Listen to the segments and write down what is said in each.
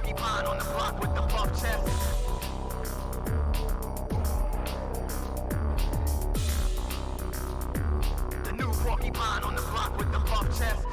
porcupine on the block with the buff chest. The new porcupine on the block with the buff chest.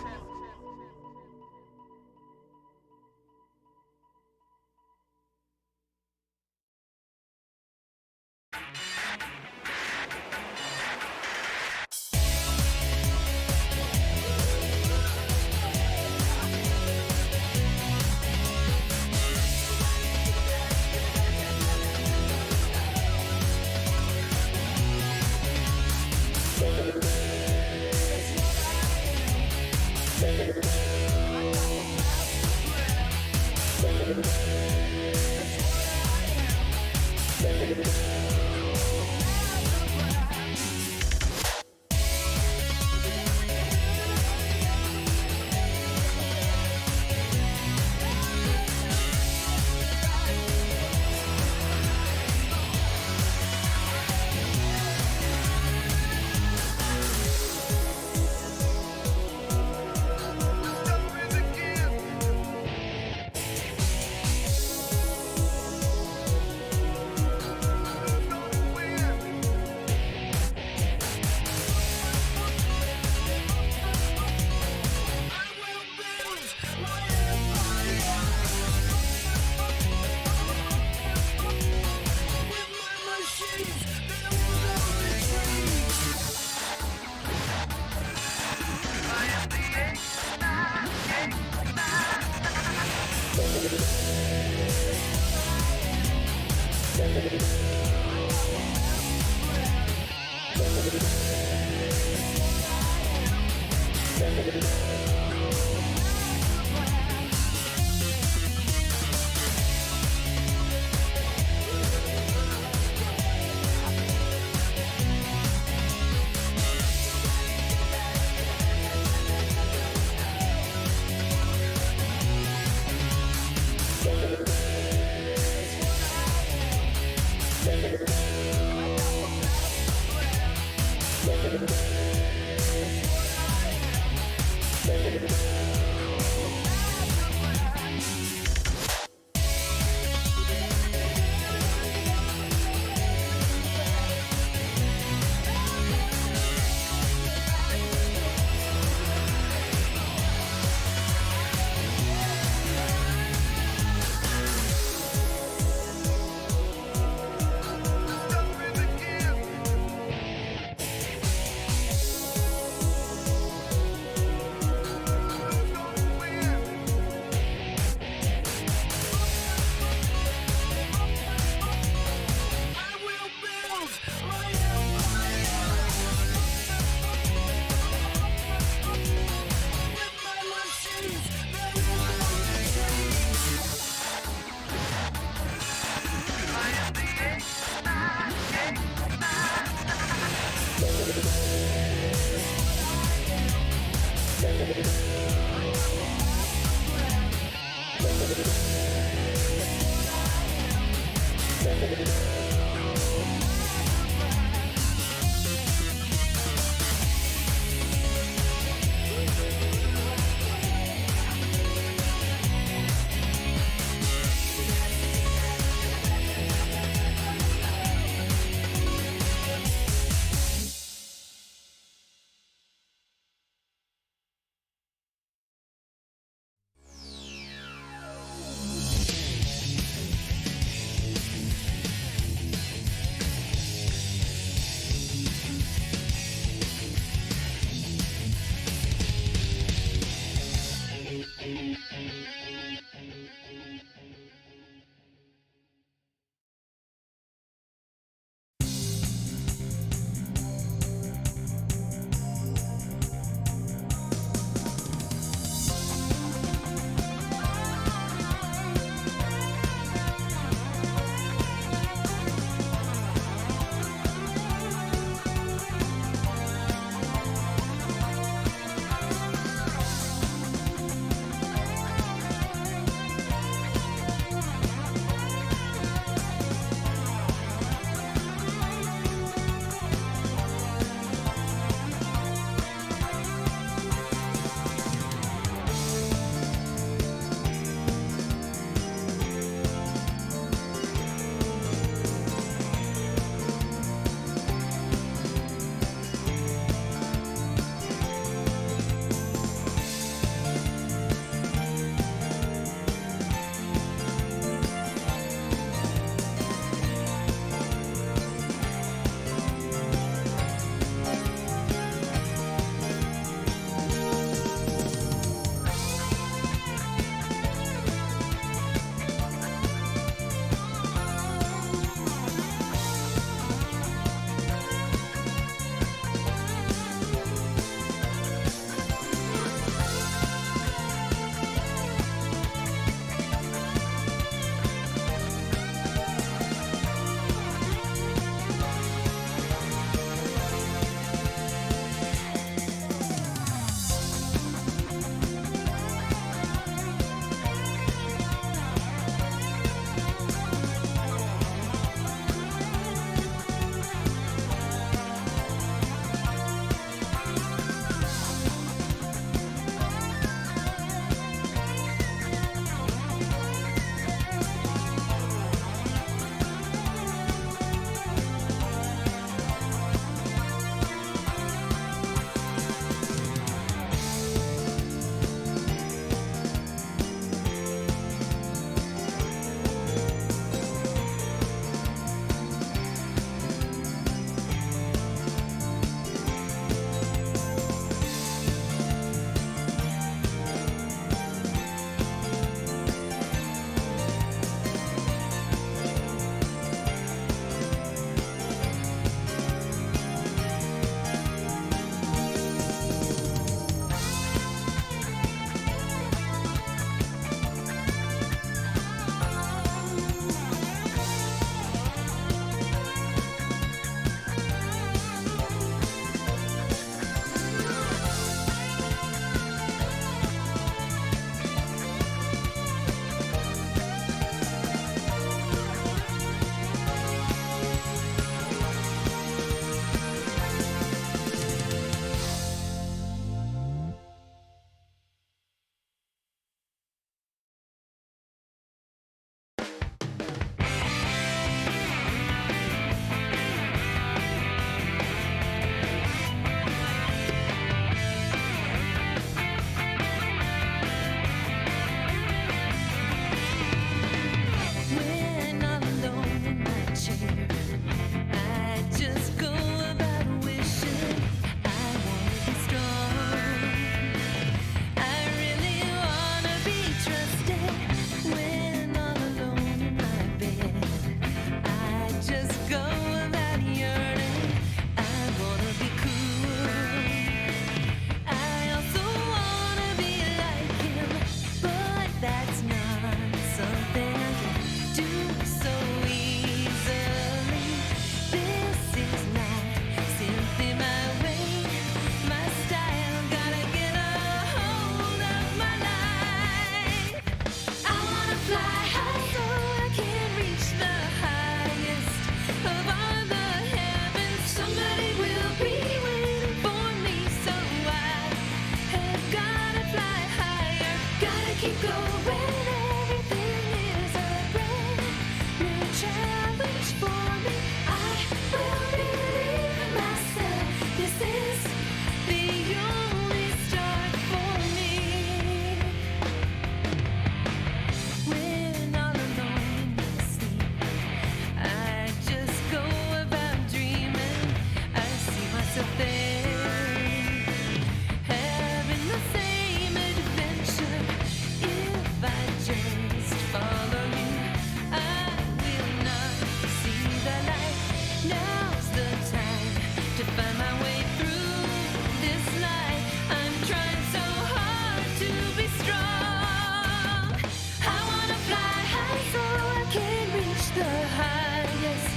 the highest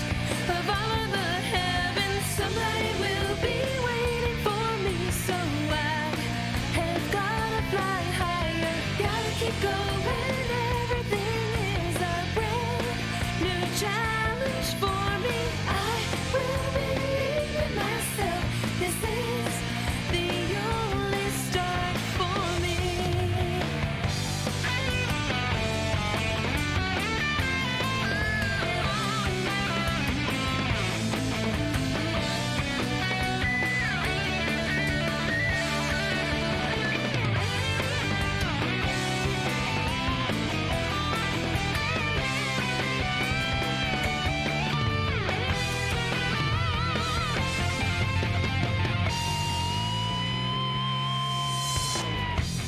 of all of the heavens. Somebody will be waiting for me, so I have gotta fly higher. Gotta keep going. Everything is a brand new challenge for me. I will believe in myself. This is the only start for me.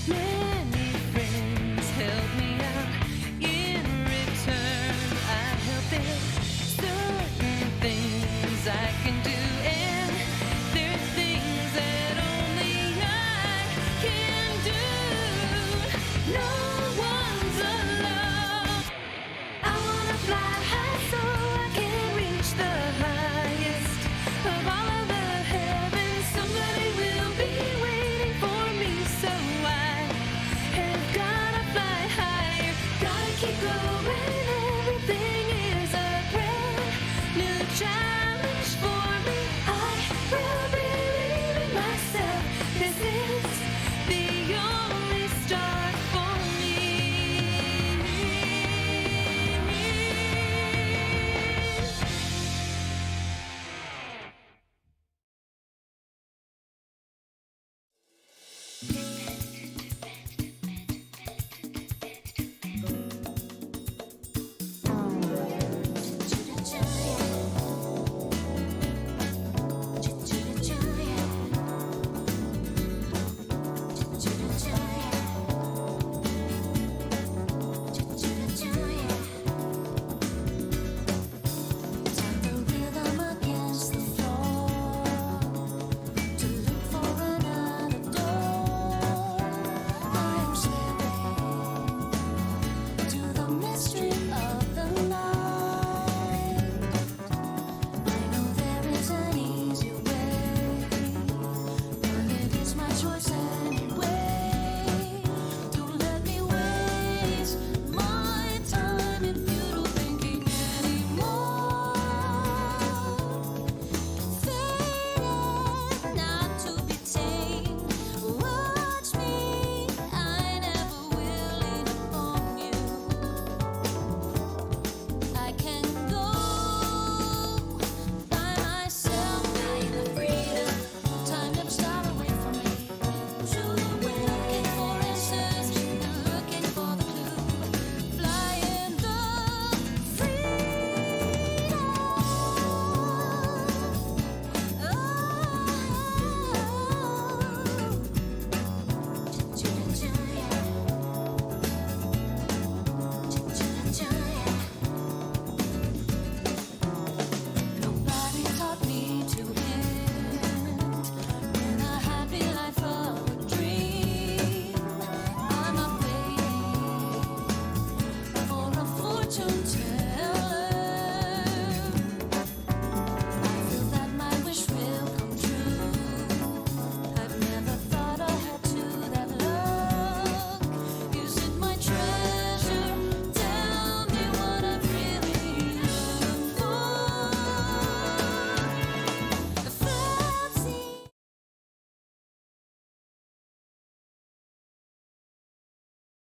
Many friends help me out. In return, I help them. Certain things I can do, and there are things that only I can do. No one's alone. I wanna fly high so I can reach the highest of all of the heavens. Somebody will be waiting for me, so I have gotta fly higher. Gotta keep going. Everything is a brand new challenge for me. I will believe in myself. This is the only start for me.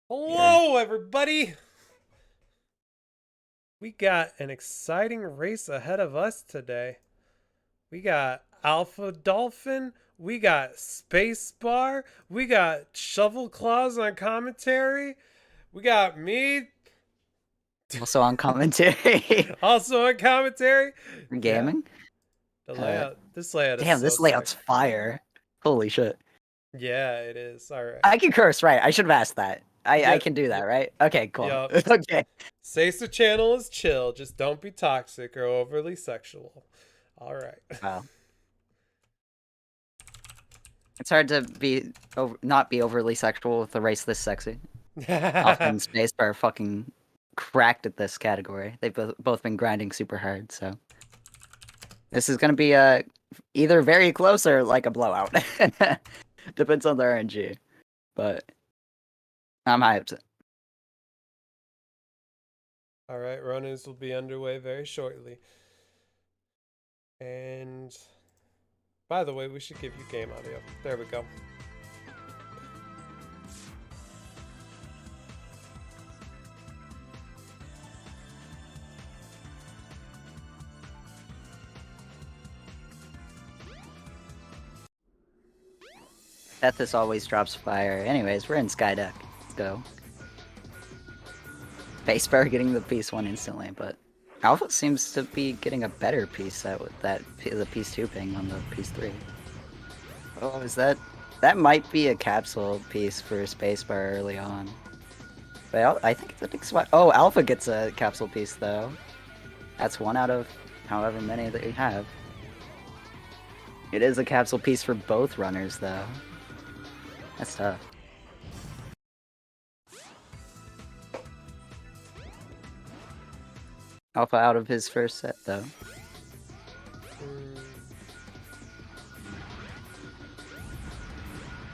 Hello, everybody! We got an exciting race ahead of us today. We got AlphaDolphin, we got Spacebar, we got Shovel Claws on commentary, we got me Also on commentary. also on commentary. Gaming. The layout, this layout is Damn, so this layout's sick. fire. Holy shit. Yeah, it is. All right. I can curse, right? I should have asked that. I Yep, can do that, yep. right? Okay, cool. Yup. Okay. Sasa channel is chill. Just don't be toxic or overly sexual. All right. Wow. It's hard to not be overly sexual with a race this sexy. Alpha and Spacebar fucking cracked at this category. They've both been grinding super hard, so this is gonna be either very close or like a blowout. Depends on the RNG, but I'm hyped. All right, runners will be underway very shortly. And by the way, we should give you game audio. There we go. Tethys always drops fire. Anyways, we're in Skydeck. Let's go. Spacebar getting the piece 1 instantly, but Alpha seems to be getting a better piece set with the piece 2 ping on the piece 3. Oh, is that might be a capsule piece for Spacebar early on. But I think it's oh, Alpha gets a capsule piece though. That's 1 out of however many that you have. It is a capsule piece for both runners though. That's tough. Alpha out of his first set though.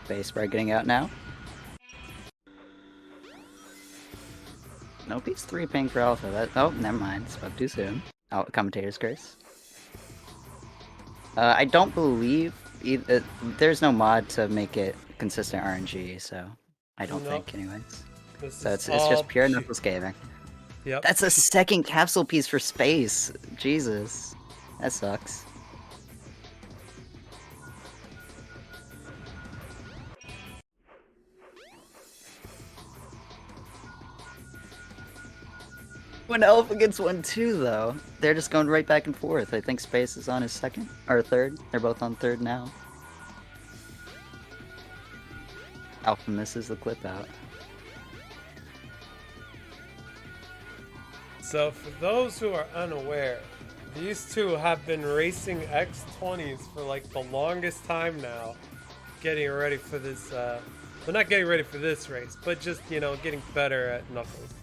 Spacebar getting out now. No piece 3 ping for Alpha. Oh, never mind. Spoke too soon. Oh, commentator's curse. I don't believe there's no mod to make it consistent RNG, so I don't think, anyways. So it's just pure knuckles gaming. Yep. That's a second capsule piece for space. Jesus, that sucks. When Alpha gets 1 too, though, they're just going right back and forth. I think Space is on his second or third. They're both on third now. Alpha misses the clip out. So for those who are unaware, these two have been racing X20s for like the longest time now, getting ready for this, well, not getting ready for this race, but just, you know, getting better at Knuckles.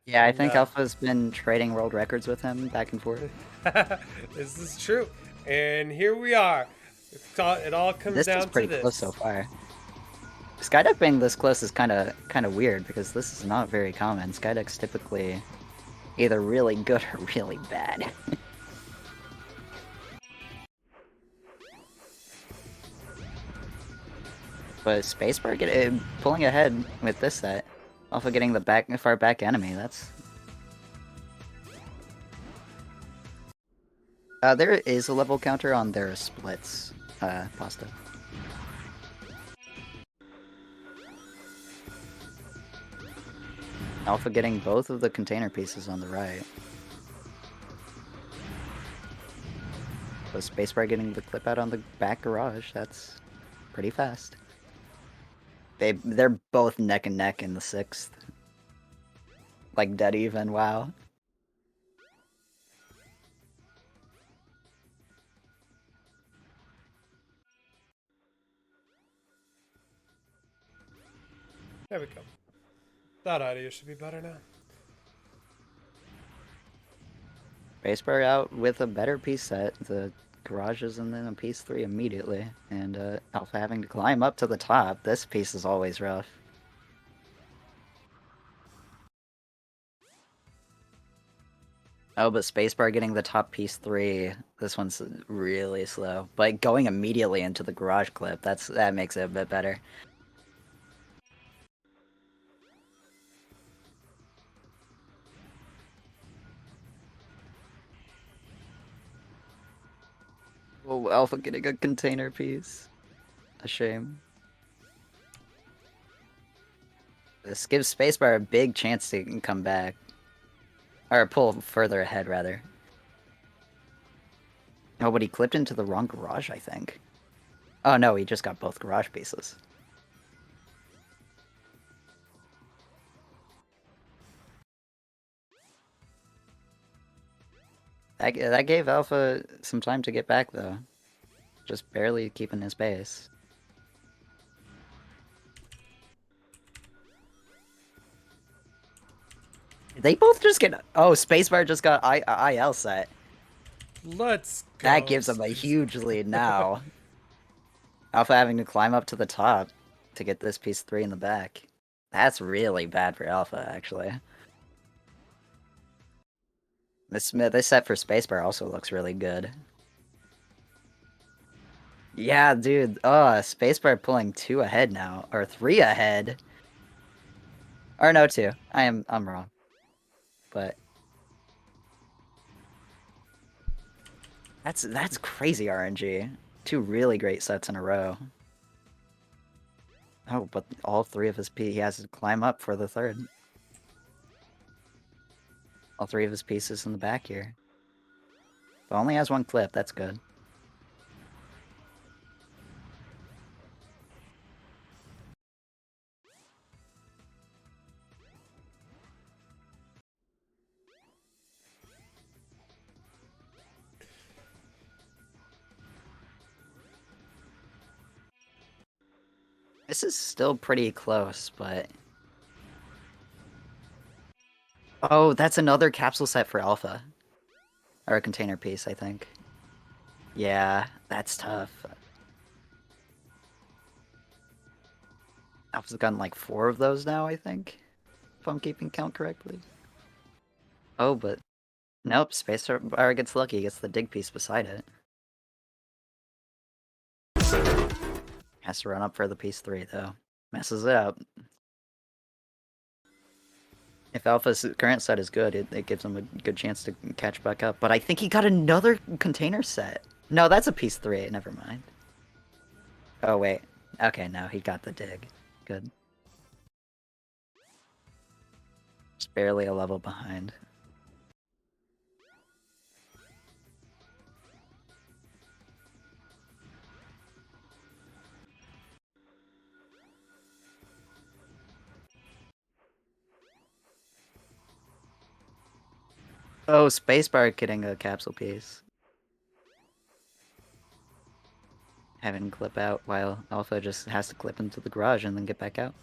Yeah, I think Alpha's been trading world records with him back and forth. This is true. And here we are. It all comes This down is pretty to this. close so far. Skydeck being this close is kind of weird because this is not very common. Skydeck's typically either really good or really bad. But Spacebar pulling ahead with this set. Alpha getting the far back enemy. That's there is a level counter on their splits, Pasta. Alpha getting both of the container pieces on the right. So Spacebar getting the clip out on the back garage. That's pretty fast. They're both neck and neck in the 6th. Like dead even, wow. There we go. That audio should be better now. Spacebar out with a better piece set. The garages and then a piece 3 immediately. And Alpha having to climb up to the top. This piece is always rough. Oh, but Spacebar getting the top piece 3. This one's really slow. But going immediately into the garage clip, that makes it a bit better. Oh, Alpha getting a container piece. A shame. This gives Spacebar a big chance to come back. Or pull further ahead, rather. Oh, but he clipped into the wrong garage, I think. Oh no, he just got both garage pieces. That gave Alpha some time to get back, though. Just barely keeping his base. They both just get. Oh, Spacebar just got IL set. Let's go. That gives them a huge lead now. Alpha having to climb up to the top to get this piece 3 in the back. That's really bad for Alpha, actually. This set for Spacebar also looks really good. Yeah, dude. Spacebar pulling 2 ahead now, or 3 ahead. Or no, 2. I'm wrong. But that's crazy RNG. 2 really great sets in a row. Oh, but all 3 of his he has to climb up for the 3rd. All 3 of his pieces in the back here. But only has 1 clip, that's good. This is still pretty close, but... Oh, that's another capsule set for Alpha. Or a container piece, I think. Yeah, that's tough. Alpha's gotten like 4 of those now, I think. If I'm keeping count correctly. Oh, but... Nope, Spacebar gets lucky, gets the dig piece beside it. Has to run up for the piece 3, though. Messes it up. If Alpha's current set is good, it gives him a good chance to catch back up. But I think he got another container set. No, that's a piece 3, never mind. Oh, wait. Okay, no, he got the dig. Good. Just barely a level behind. Oh, Spacebar getting a capsule piece. Having clip out while Alpha just has to clip into the garage and then get back out.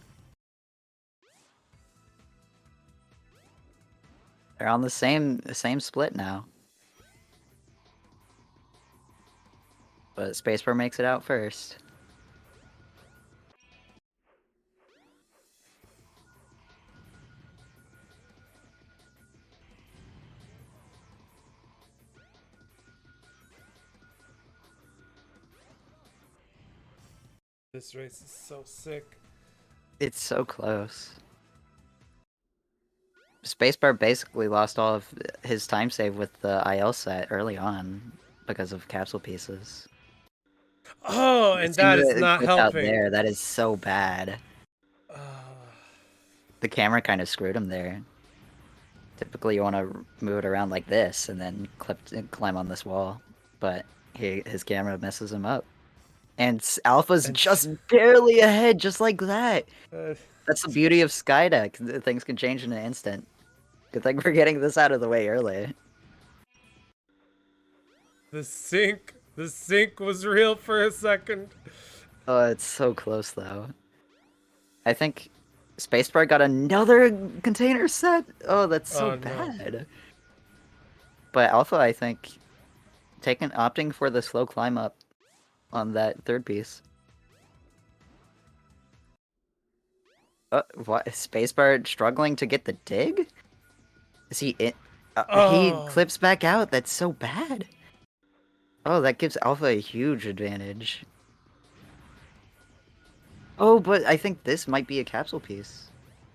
They're on the same split now. But Spacebar makes it out first. This race is so sick. It's so close. Spacebar basically lost all of his time save with the IL set early on because of capsule pieces. Oh, and that is not Clip out helping. there, that is so bad. The camera kind of screwed him there. Typically you want to move it around like this and then climb on this wall. But his camera messes him up. And Alpha's just barely ahead, just like that. That's the beauty of Skydeck. Things can change in an instant. Good thing we're getting this out of the way early. The sync was real for a second. Oh, it's so close though. I think Spacebar got another container set. Oh, that's so bad. No. But Alpha, I think, opting for the slow climb up on that 3rd piece. What? Spacebar struggling to get the dig? Is he in? He clips back out. That's so bad. Oh, that gives Alpha a huge advantage. Oh, but I think this might be a capsule piece.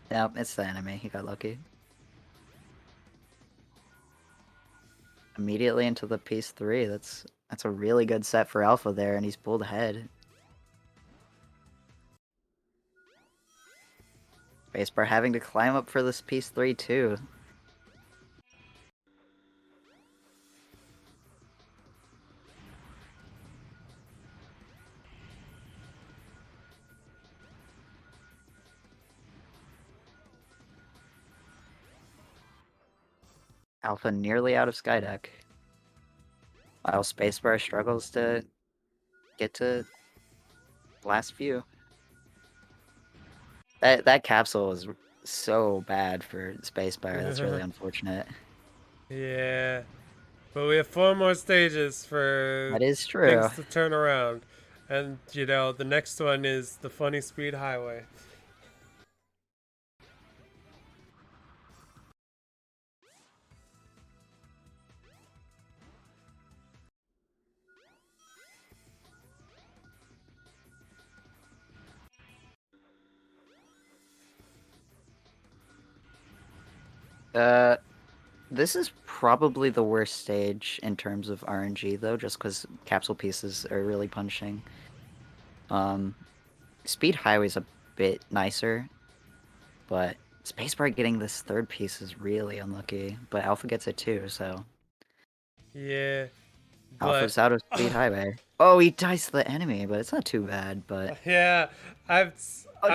Yeah, it's the anime. He got lucky. Immediately into the piece 3. That's a really good set for Alpha there, and he's pulled ahead. Spacebar having to climb up for this piece 3 too. Alpha nearly out of Skydeck. While Spacebar struggles to get to last few. That capsule is so bad for Spacebar. That's really unfortunate. Yeah. But we have 4 more stages for That is true. things to turn around. And, you know, the next one is the Funny Speed Highway. This is probably the worst stage in terms of RNG, though, just because capsule pieces are really punishing. Speed Highway's a bit nicer, but Spacebar getting this third piece is really unlucky. But Alpha gets it too, so Yeah. But, Alpha's out of Speed Highway. Oh, he dies to the enemy, but it's not too bad. But yeah, oh, I'm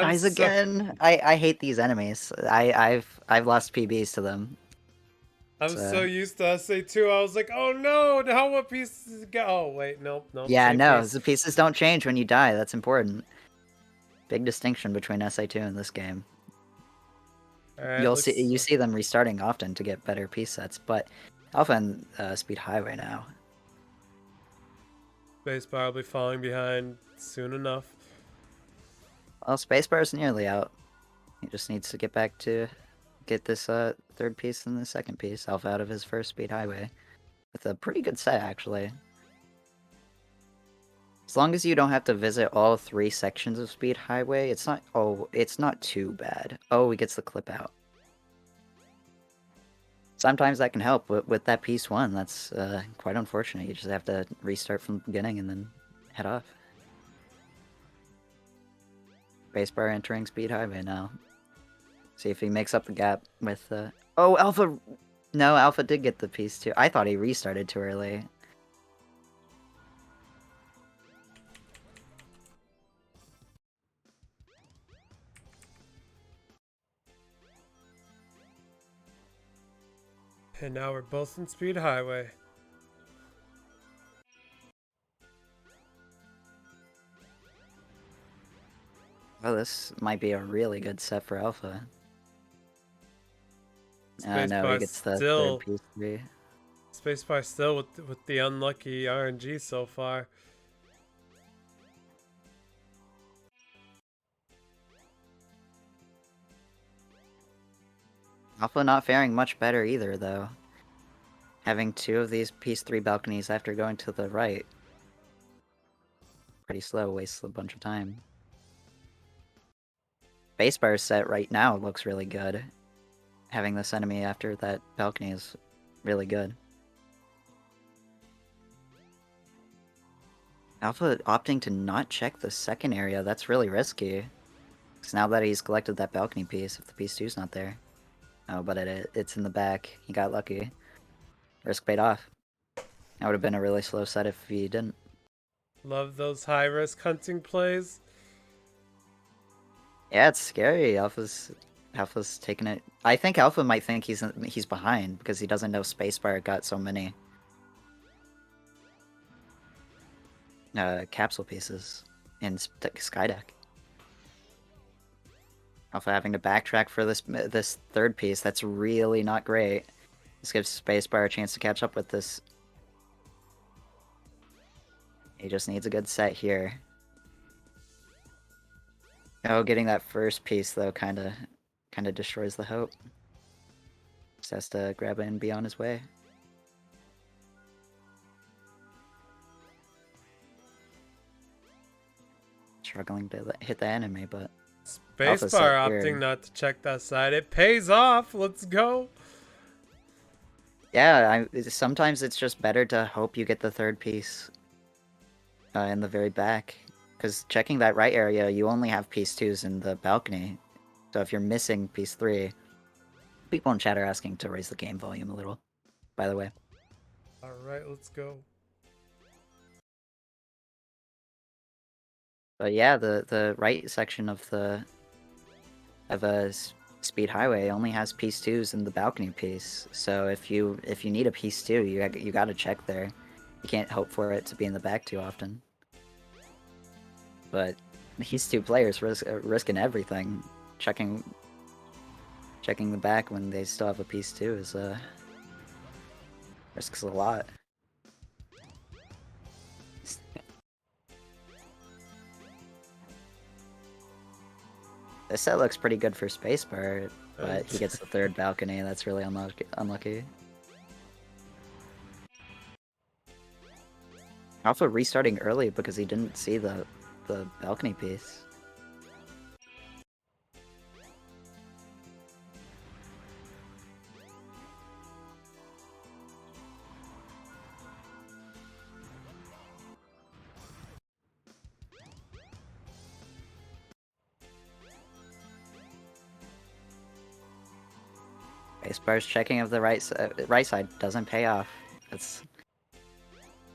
dies so... again. I hate these enemies. I've lost PBs to them. I'm so used to SA2. I was like, oh no, now what pieces go? Oh wait, nope, Yeah, same no, piece. the pieces don't change when you die. That's important. Big distinction between SA2 and this game. All right, You see them restarting often to get better piece sets, but Alpha and Speed Highway now. Spacebar will be falling behind soon enough. Well, Spacebar is nearly out. He just needs to get back to get this third piece and the second piece. Alpha out of his first Speed Highway with a pretty good set actually. As long as you don't have to visit all 3 sections of Speed Highway, it's not too bad. Oh, he gets the clip out. Sometimes that can help, but with that piece 1, that's quite unfortunate. You just have to restart from the beginning and then head off. Spacebar entering Speed Highway now. See if he makes up the gap with... Oh, Alpha... No, Alpha did get the piece too. I thought he restarted too early. And now we're both in Speed Highway. Oh, this might be a really good set for Alpha. No, he gets the third piece 3. Spacebar still with the unlucky RNG so far. Alpha not faring much better either, though. Having 2 of these piece 3 balconies after going to the right. Pretty slow, wastes a bunch of time. Spacebar's set right now looks really good. Having this enemy after that balcony is really good. Alpha opting to not check the second area, that's really risky. Because now that he's collected that balcony piece, if the piece 2's not there. Oh, but it's in the back. He got lucky. Risk paid off. That would have been a really slow set if he didn't. Love those high-risk hunting plays. Yeah, it's scary. Alpha's taking it. I think Alpha might think he's behind because he doesn't know Spacebar got so many capsule pieces in Skydeck. Alpha having to backtrack for this third piece. That's really not great. This gives Spacebar a chance to catch up with this. He just needs a good set here. Oh, getting that first piece though kind of destroys the hope. Just has to grab it and be on his way. Struggling to hit the enemy, but Spacebar opting not to check that side. It pays off. Let's go. Yeah, sometimes it's just better to hope you get the third piece in the very back. Because checking that right area, you only have piece 2s in the balcony. So if you're missing piece 3... People in chat are asking to raise the game volume a little, by the way. Alright, let's go. But yeah, the right section of a Speed Highway only has piece 2s in the balcony piece. So if you need a piece 2, you gotta check there. You can't hope for it to be in the back too often. But these 2 players risking everything, checking checking the back when they still have a piece 2 is risks a lot. This set looks pretty good for Spacebar, but he gets the 3rd balcony. That's really unlucky. Alpha restarting early because he didn't see the balcony piece. Spacebar's checking of the right side doesn't pay off. It's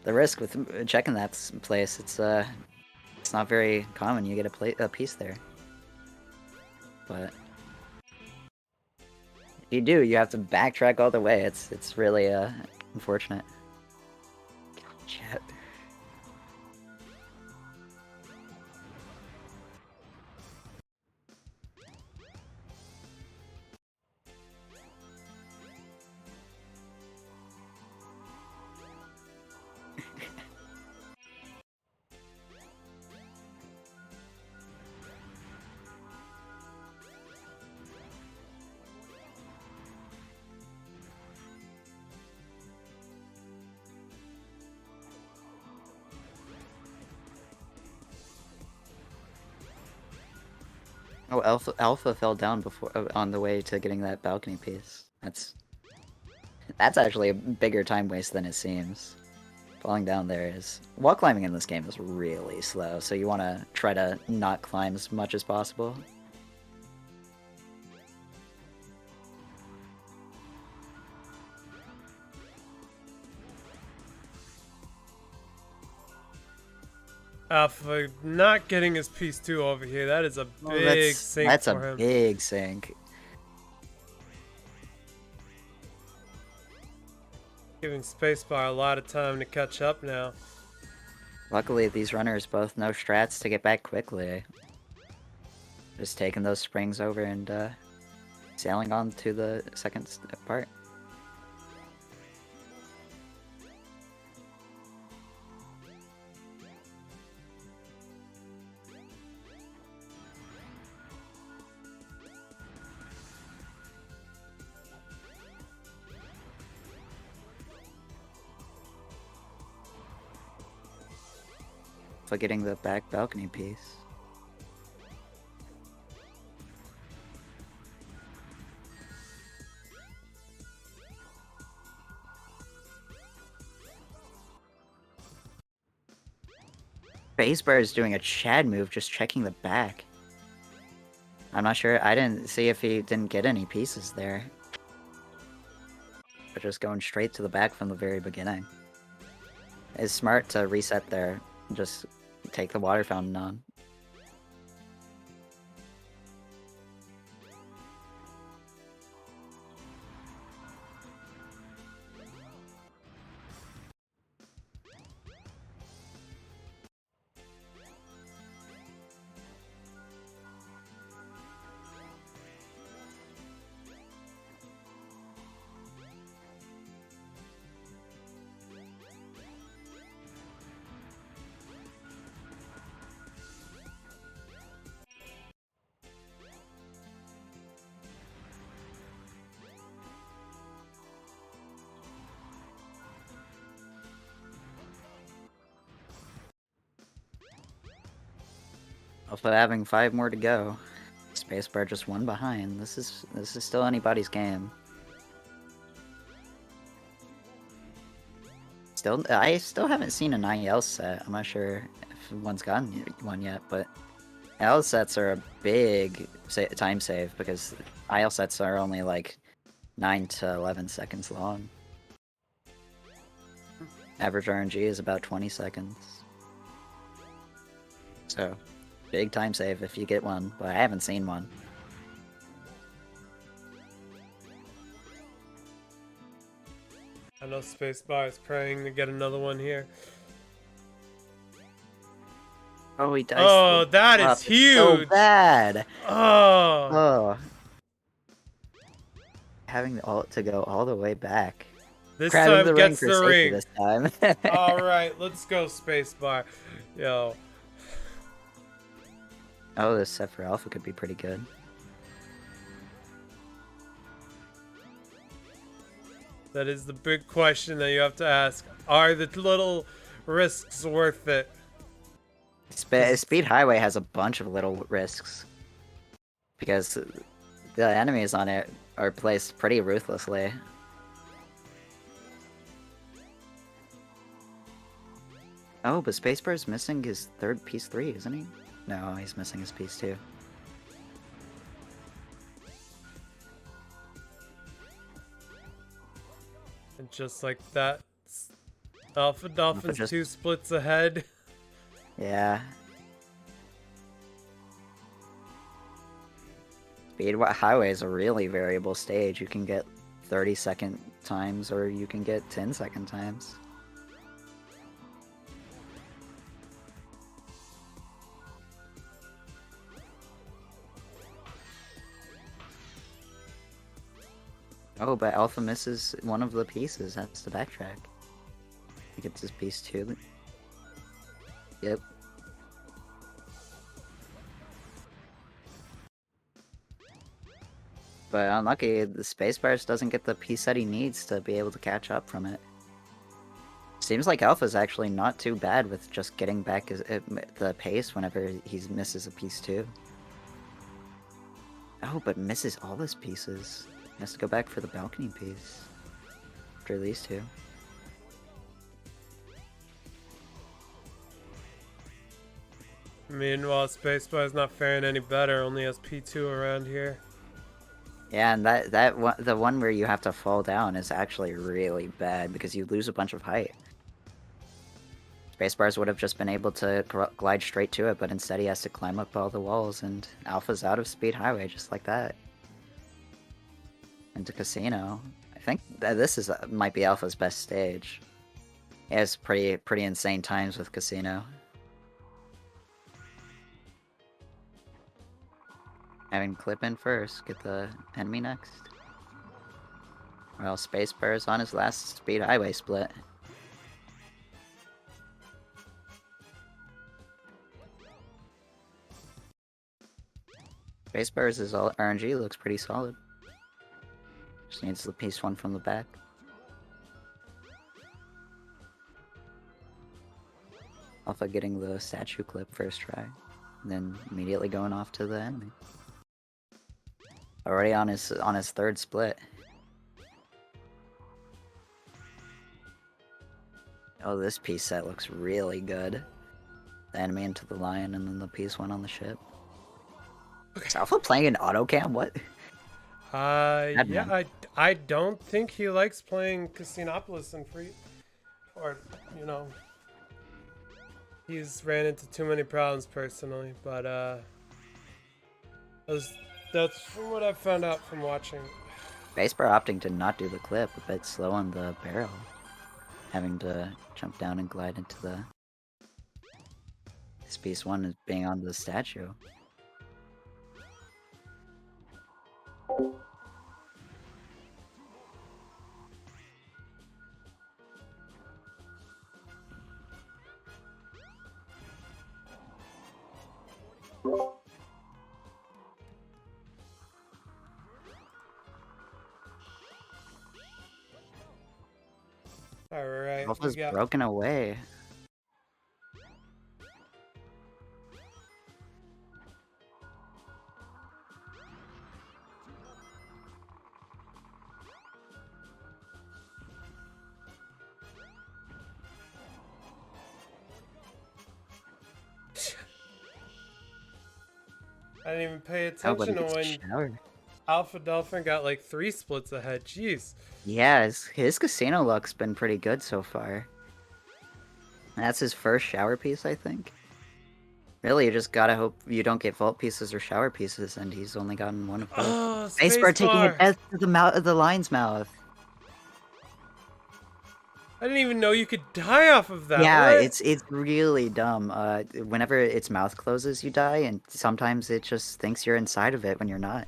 the risk with checking that place. It's not very common. You get a piece there, but if you do, you have to backtrack all the way. It's really unfortunate. Chat. Oh, Alpha fell down before on the way to getting that balcony piece. That's actually a bigger time waste than it seems. Falling down there is... Wall climbing in this game is really slow, so you want to try to not climb as much as possible. Alpha not getting his piece 2 over here. That is a big sink that's for a him. big sink. Giving Spacebar a lot of time to catch up now. Luckily, these runners both know strats to get back quickly. Just taking those springs over and sailing on to the second part. For getting the back balcony piece. Spacebar is doing a Chad move, just checking the back. I'm not sure. I didn't see if he didn't get any pieces there. But just going straight to the back from the very beginning. It's smart to reset there. Just take the water fountain on. Also having 5 more to go. Spacebar just 1 behind. This is still anybody's game. I still haven't seen an IL set. I'm not sure if one's gotten one yet, but IL sets are a big time save because IL sets are only like 9 to 11 seconds long. Average RNG is about 20 seconds. So, big time save if you get one, but I haven't seen one. I know Spacebar is praying to get another one here. Oh, he does. Oh, that is huge! So bad. Oh! Oh. having to go all the way back. This Grabbing time the ring gets for the safety ring. this time. All right, let's go, Spacebar. Yo, Oh, this set for Alpha could be pretty good. that is the big question that you have to ask. Are the little risks worth it? Speed Highway has a bunch of little risks. Because the enemies on it are placed pretty ruthlessly. Oh, but Spacebar's missing his third piece 3, isn't he? No, he's missing his piece 2. And just like that, AlphaDolphin's just- 2 splits ahead. Yeah. Speed Highway is a really variable stage. You can get 30-second times or you can get 10-second times. Oh, but Alpha misses one of the pieces. That's the backtrack. He gets his piece 2. Yep. But unlucky, the Spacebar doesn't get the piece that he needs to be able to catch up from it. Seems like Alpha's actually not too bad with just getting back the pace whenever he misses a piece 2. Oh, but misses all his pieces. He has to go back for the balcony piece. After these 2. Meanwhile, Spacebar's not faring any better, only has P2 around here. Yeah, and the one where you have to fall down is actually really bad because you lose a bunch of height. Spacebars would have just been able to glide straight to it, but instead he has to climb up all the walls, and Alpha's out of Speed Highway just like that. Into Casino. I think that this might be Alpha's best stage. He has pretty insane times with Casino. Having clip in first, get the enemy next. Well, Spacebar is on his last Speed Highway split. Spacebar's RNG looks pretty solid. Just needs the piece 1 from the back. Alpha getting the statue clip first try, and then immediately going off to the enemy. Already on his third split. Oh, this piece set looks really good. The enemy into the lion and then the piece 1 on the ship. Okay. Is Alpha playing in autocam? What? Yeah, I don't think he likes playing Casinopolis in free, or, you know, he's ran into too many problems personally, but that's from what I've found out from watching. Spacebar opting to not do the clip, a bit slow on the barrel. Having to jump down and glide into the... This piece 1 is being on the statue. Alright, Alpha's broken away. I didn't even pay Oh, but attention to it's when showered. AlphaDolphin got like 3 splits ahead. Jeez. Yeah, his casino luck's been pretty good so far. That's his first shower piece, I think. Really, you just gotta hope you don't get vault pieces or shower pieces, and he's only gotten one of both. Oh, Spacebar taking a Spacebar. death to the lion's mouth. I didn't even know you could die off of that. Yeah, What? it's really dumb. Whenever its mouth closes, you die, and sometimes it just thinks you're inside of it when you're not.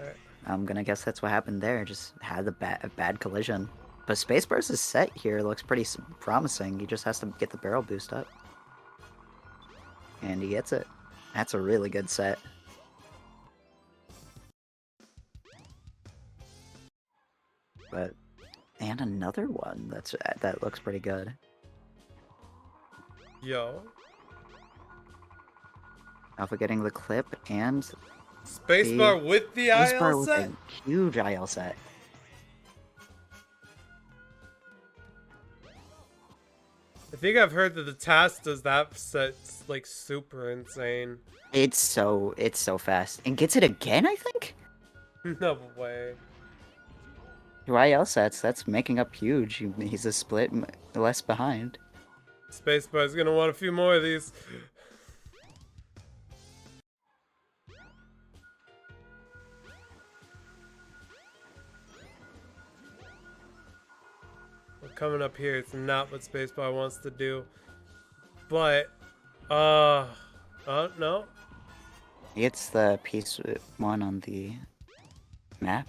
Alright. I'm gonna guess that's what happened there. Just had a bad collision. But Spacebar's set here looks pretty promising. He just has to get the barrel boost up. And he gets it. That's a really good set. But and another one that looks pretty good. Yo. Alpha getting the clip and Spacebar with the Spacebar IL with set? a huge IL set. I think I've heard that the task does that set's like super insane. It's so fast. And gets it again, I think? No way. 2 IL sets, that's making up huge. He's a split less behind. Spacebar's gonna want a few more of these. Well, coming up here, it's not what Spacebar wants to do. But, no. He gets the piece 1 on the map.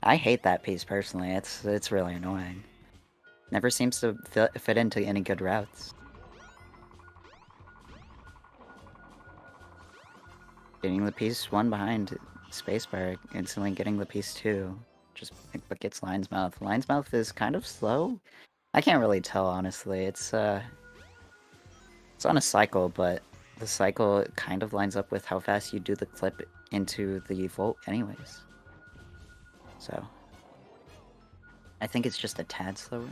I hate that piece personally. It's really annoying. Never seems to fit into any good routes. Getting the piece 1 behind Spacebar, instantly getting the piece 2. But gets Lion's Mouth. Lion's Mouth is kind of slow. I can't really tell, honestly. It's on a cycle, but the cycle kind of lines up with how fast you do the clip into the Volt anyways. So I think it's just a tad slower.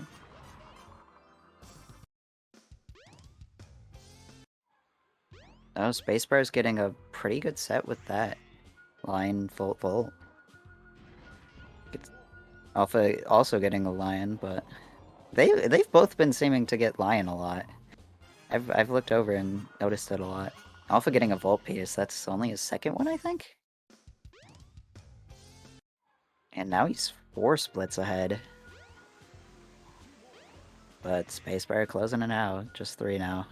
Oh, Spacebar is getting a pretty good set with that. Lion, Volt. Alpha also getting a Lion, but they've both been seeming to get Lion a lot. I've looked over and noticed it a lot. Alpha getting a Volt piece, that's only his second one, I think? And now he's 4 splits ahead. But Spacebar closing it out, just 3 now.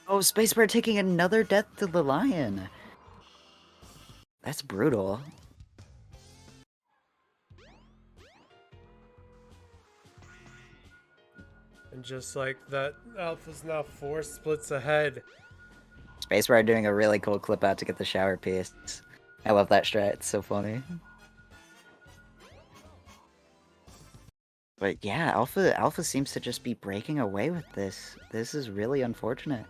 Oh, Spacebar taking another death to the Lion. That's brutal. And just like that, Alpha's now 4 splits ahead. Spacebar doing a really cool clip out to get the shower piece. I love that strat, it's so funny. But yeah, Alpha seems to just be breaking away with this. This is really unfortunate.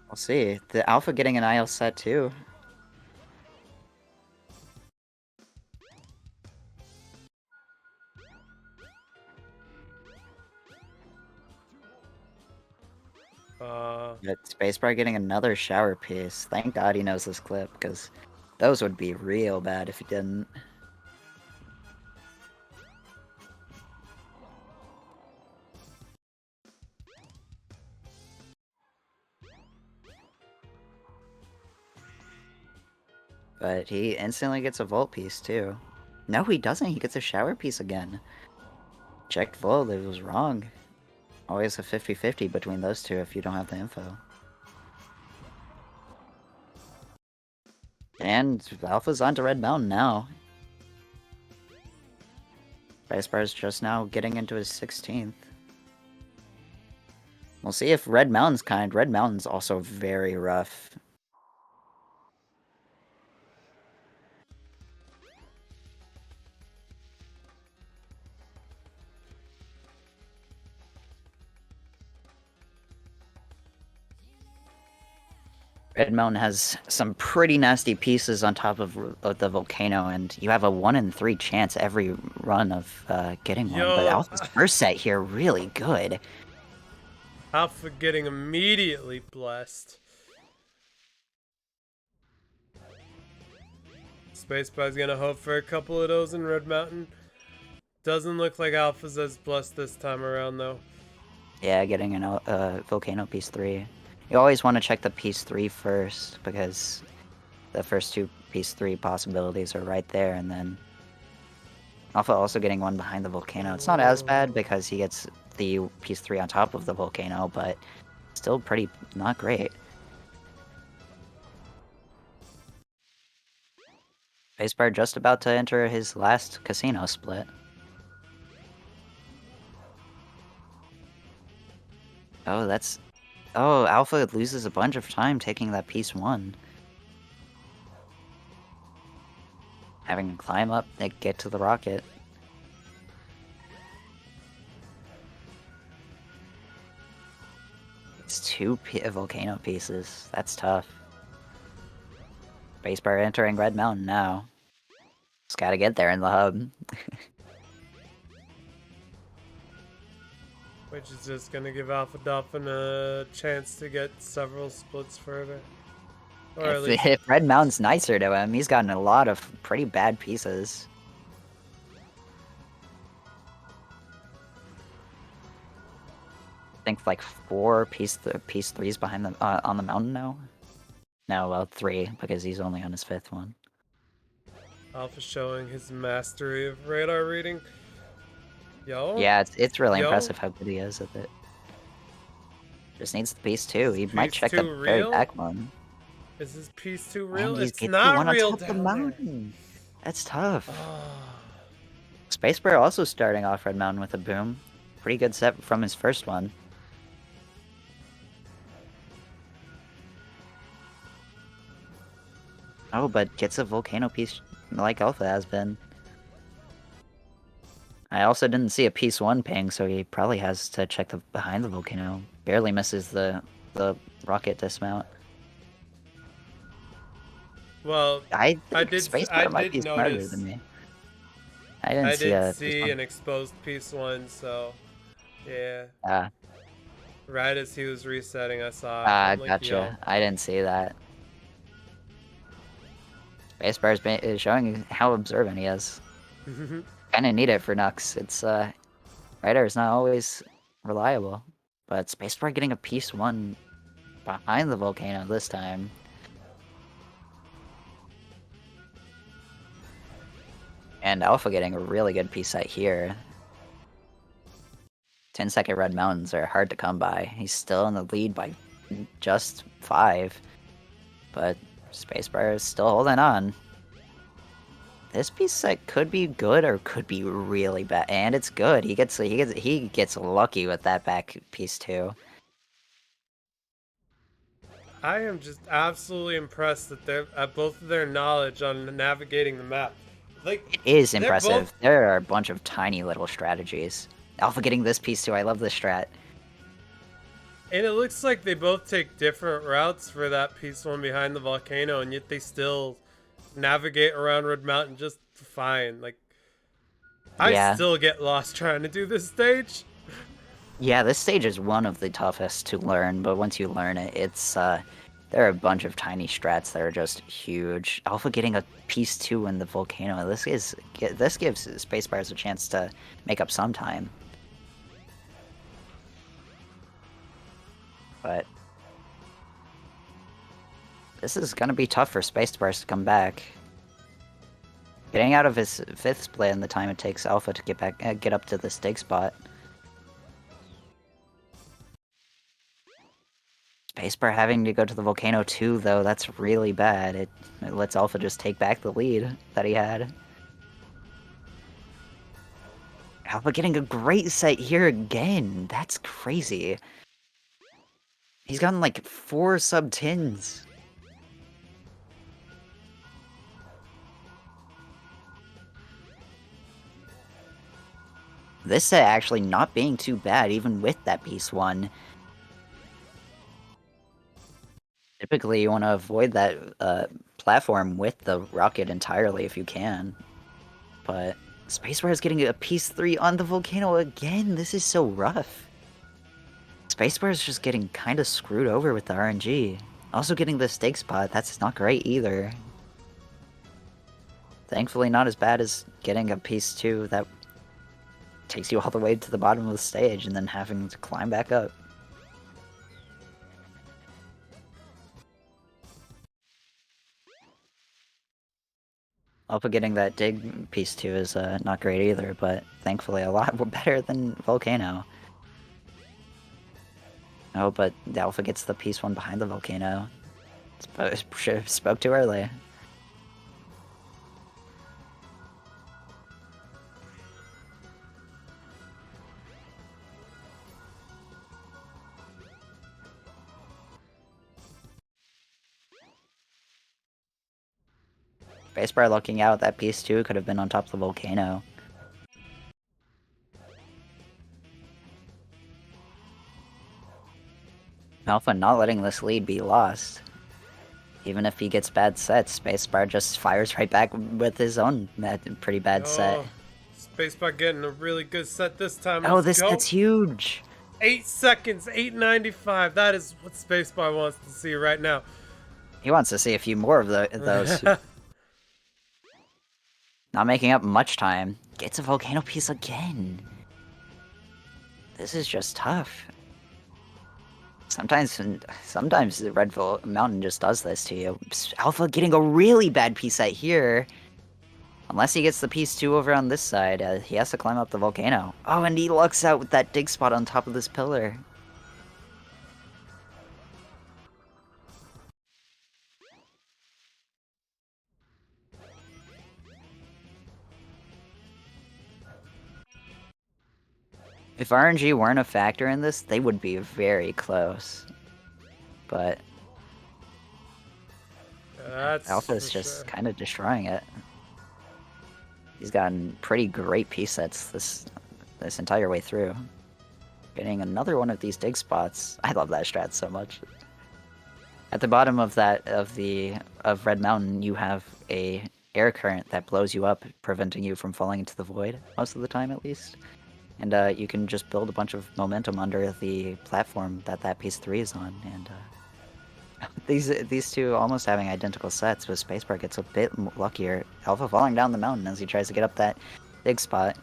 We'll see. The Alpha getting an IL set too. But Spacebar getting another shower piece. Thank God he knows this clip, because those would be real bad if he didn't. But he instantly gets a Volt piece too. No, he doesn't. He gets a shower piece again. Checked Volt, it was wrong. Always a 50-50 between those two if you don't have the info. And Alpha's onto Red Mountain now. Spacebar's just now getting into his 16th. We'll see if Red Mountain's kind. Red Mountain's also very rough. Red Mountain has some pretty nasty pieces on top of the volcano, and you have a 1 in 3 chance every run of getting one. But Alpha's first set here, really good. Alpha getting immediately blessed. Spacebar's gonna hope for a couple of those in Red Mountain. Doesn't look like Alpha's as blessed this time around, though. Yeah, getting an Volcano Piece 3. You always want to check the Piece 3 first, because the first two Piece 3 possibilities are right there, and then Alpha also getting one behind the volcano. It's not as bad because he gets the Piece 3 on top of the volcano, but still pretty not great. Spacebar just about to enter his last casino split. Oh, that's... Oh, Alpha loses a bunch of time taking that Piece 1. Having to climb up and get to the rocket. It's two volcano pieces. That's tough. Spacebar entering Red Mountain now. Just gotta get there in the hub. Which is just gonna give AlphaDolphin a chance to get several splits further. Or at least... If Red Mountain's nicer to him, he's gotten a lot of pretty bad pieces. I think like 4 piece 3s behind them on the mountain now. No, well 3 because he's only on his 5th one. Alpha showing his mastery of radar reading. Yo. Yeah, it's really impressive how good he is at it. Just needs the piece 2. He might check the very back one. Is this piece 2 real? And It's not real on top of the down mountain. That's tough. there. Spacebar also starting off Red Mountain with a boom. Pretty good set from his first one. Oh, but gets a volcano piece like Alpha has been. I also didn't see a piece 1 ping, so he probably has to check the behind the volcano. Barely misses the rocket dismount. Well, I think did Spacebar might be smarter notice. than me. I didn't see an exposed piece 1, so yeah. Ah, Right as he was resetting, I saw it. I'm like, gotcha. yo. I didn't see that. Spacebar is showing how observant he is. Kind of need it for Nux. It's radar is not always reliable, but Spacebar getting a piece 1 behind the volcano this time. And Alpha getting a really good piece set here. 10-second Red Mountains are hard to come by. He's still in the lead by just 5, but Spacebar is still holding on. This piece set could be good or could be really bad, and it's good. He gets lucky with that back piece 2. I am just absolutely impressed that they're at both of their knowledge on navigating the map. Like, It is impressive. both- There are a bunch of tiny little strategies. Alpha getting this piece too. I love this strat. And it looks like they both take different routes for that piece 1 behind the volcano, and yet they still navigate around Red Mountain just fine. Like, I still get lost trying to do this stage. Yeah, this stage is one of the toughest to learn, but once you learn it, it's there are a bunch of tiny strats that are just huge. Alpha getting a piece 2 in the volcano. This gives Spacebars a chance to make up some time. But this is gonna be tough for Spacebars to come back. Getting out of his 5th split in the time it takes Alpha to get up to this dig spot. Spacebar having to go to the volcano too, though, that's really bad. It lets Alpha just take back the lead that he had. Alpha getting a great set here again. That's crazy. He's gotten like 4 sub-10s. This set actually not being too bad, even with that piece 1. Typically, you want to avoid that platform with the rocket entirely if you can. But Spacebar is getting a piece 3 on the volcano again. This is so rough. Spacebar is just getting kind of screwed over with the RNG. Also getting the stake spot, that's not great either. thankfully not as bad as getting a piece 2 that takes you all the way to the bottom of the stage and then having to climb back up. Alpha getting that dig piece 2 is not great either, but thankfully a lot better than Volcano. Oh, but the Alpha gets the piece 1 behind the Volcano. Should have spoke too early. Spacebar looking out, that piece 2 could have been on top of the Volcano. Alpha not letting this lead be lost. Even if he gets bad sets, Spacebar just fires right back with his own pretty bad set. Spacebar getting a really good set this time. Oh, Let's this go. set's huge! 8 seconds, 8:95. That is what Spacebar wants to see right now. He wants to see a few more of those. Not making up much time. Gets a Volcano piece again. This is just tough. Sometimes the Red Mountain just does this to you. Alpha getting a really bad piece set here. Unless he gets the piece 2 over on this side, he has to climb up the Volcano. Oh, and he lucks out with that dig spot on top of this pillar. If RNG weren't a factor in this, they would be very close. But Alpha's just kind of destroying it. He's gotten pretty great piece sets this entire way through. Getting another one of these dig spots. I love that strat so much. At the bottom of Red Mountain, you have a air current that blows you up, preventing you from falling into the void most of the time, at least. And you can just build a bunch of momentum under the platform that piece 3 is on. And these two almost having identical sets, but Spacebar gets a bit luckier. Alpha falling down the mountain as he tries to get up that dig spot.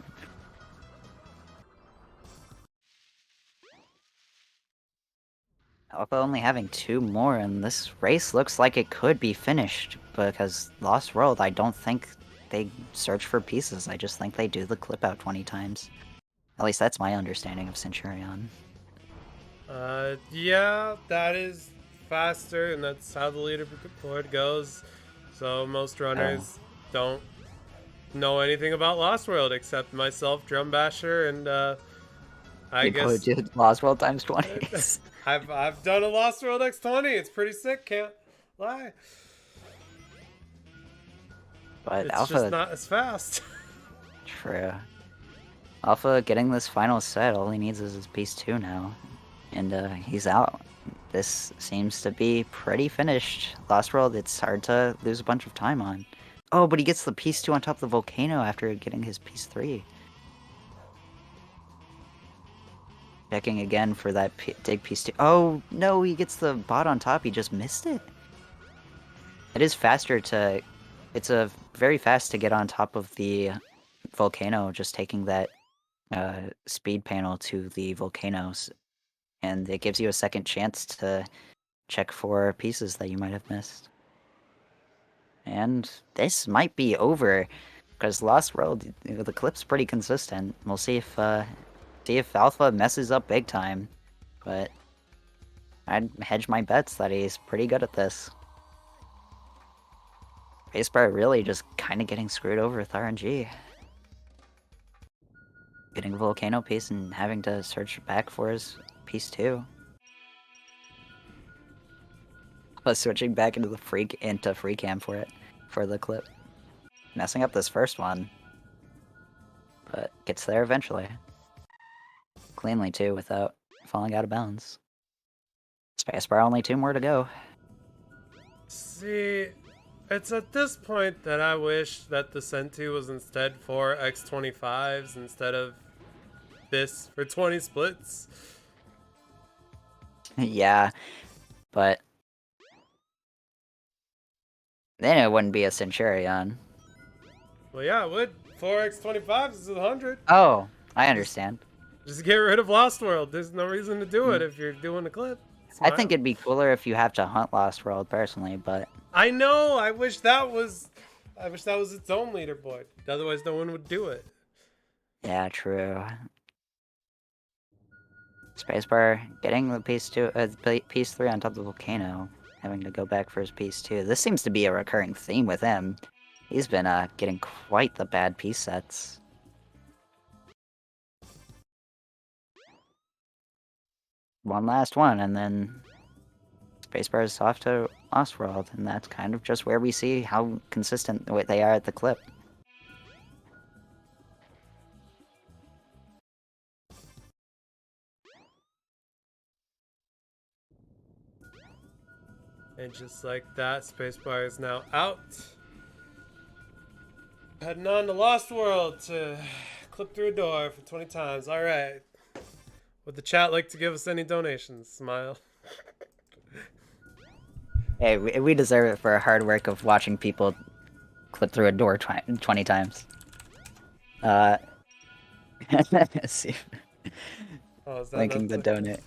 Alpha only having 2 more, and this race looks like it could be finished, because Lost World, I don't think they search for pieces, I just think they do the clip out 20 times. At least that's my understanding of Centurion. Yeah, that is faster, and that's how the leaderboard goes. So most runners don't know anything about Lost World except myself, Drum Basher, and I guess did Lost World times 20. I've done a Lost World X20. It's pretty sick, can't lie. But it's Alpha just not as fast. True. Alpha getting this final set, all he needs is his piece 2 now. And he's out. This seems to be pretty finished. Lost World, it's hard to lose a bunch of time on. Oh, but he gets the piece 2 on top of the Volcano after getting his piece 3. Checking again for that dig piece 2. Oh, no, he gets the bot on top. He just missed it. It is faster to... It's very fast to get on top of the Volcano, just taking that speed panel to the volcanoes, and it gives you a second chance to check for pieces that you might have missed. And this might be over, because Lost World, the clip's pretty consistent. We'll see if Alpha messes up big time, but I'd hedge my bets that he's pretty good at this. Spacebar really just kind of getting screwed over with RNG. Getting a Volcano piece and having to search back for his piece 2. Plus switching back into free cam for the clip. Messing up this first one. But gets there eventually. Cleanly too, without falling out of bounds. Spacebar only 2 more to go. See, it's at this point that I wish that the Centi was instead for X25s instead of this for 20 splits. Yeah, but then it wouldn't be a Centurion. Well, yeah, I would. 4x25 is 100. Oh, I understand. Just get rid of Lost World. There's no reason to do it Mm. if you're doing a clip. I think Smile. it'd be cooler if you have to hunt Lost World personally, but I know. I wish that was its own leaderboard. Otherwise, no one would do it. yeah, true. Spacebar getting the piece 3 on top of the volcano, having to go back for his piece 2. This seems to be a recurring theme with him. He's been getting quite the bad piece sets. One last one, and then Spacebar is off to Lost World, and that's kind of just where we see how consistent they are at the clip. And just like that, Spacebar is now out. Heading on to Lost World to clip through a door for 20 times. All right. Would the chat like to give us any donations? Smile. Hey, we deserve it for our hard work of watching people clip through a door 20 times. Let's see. Oh, is that Linking the Netflix? donate.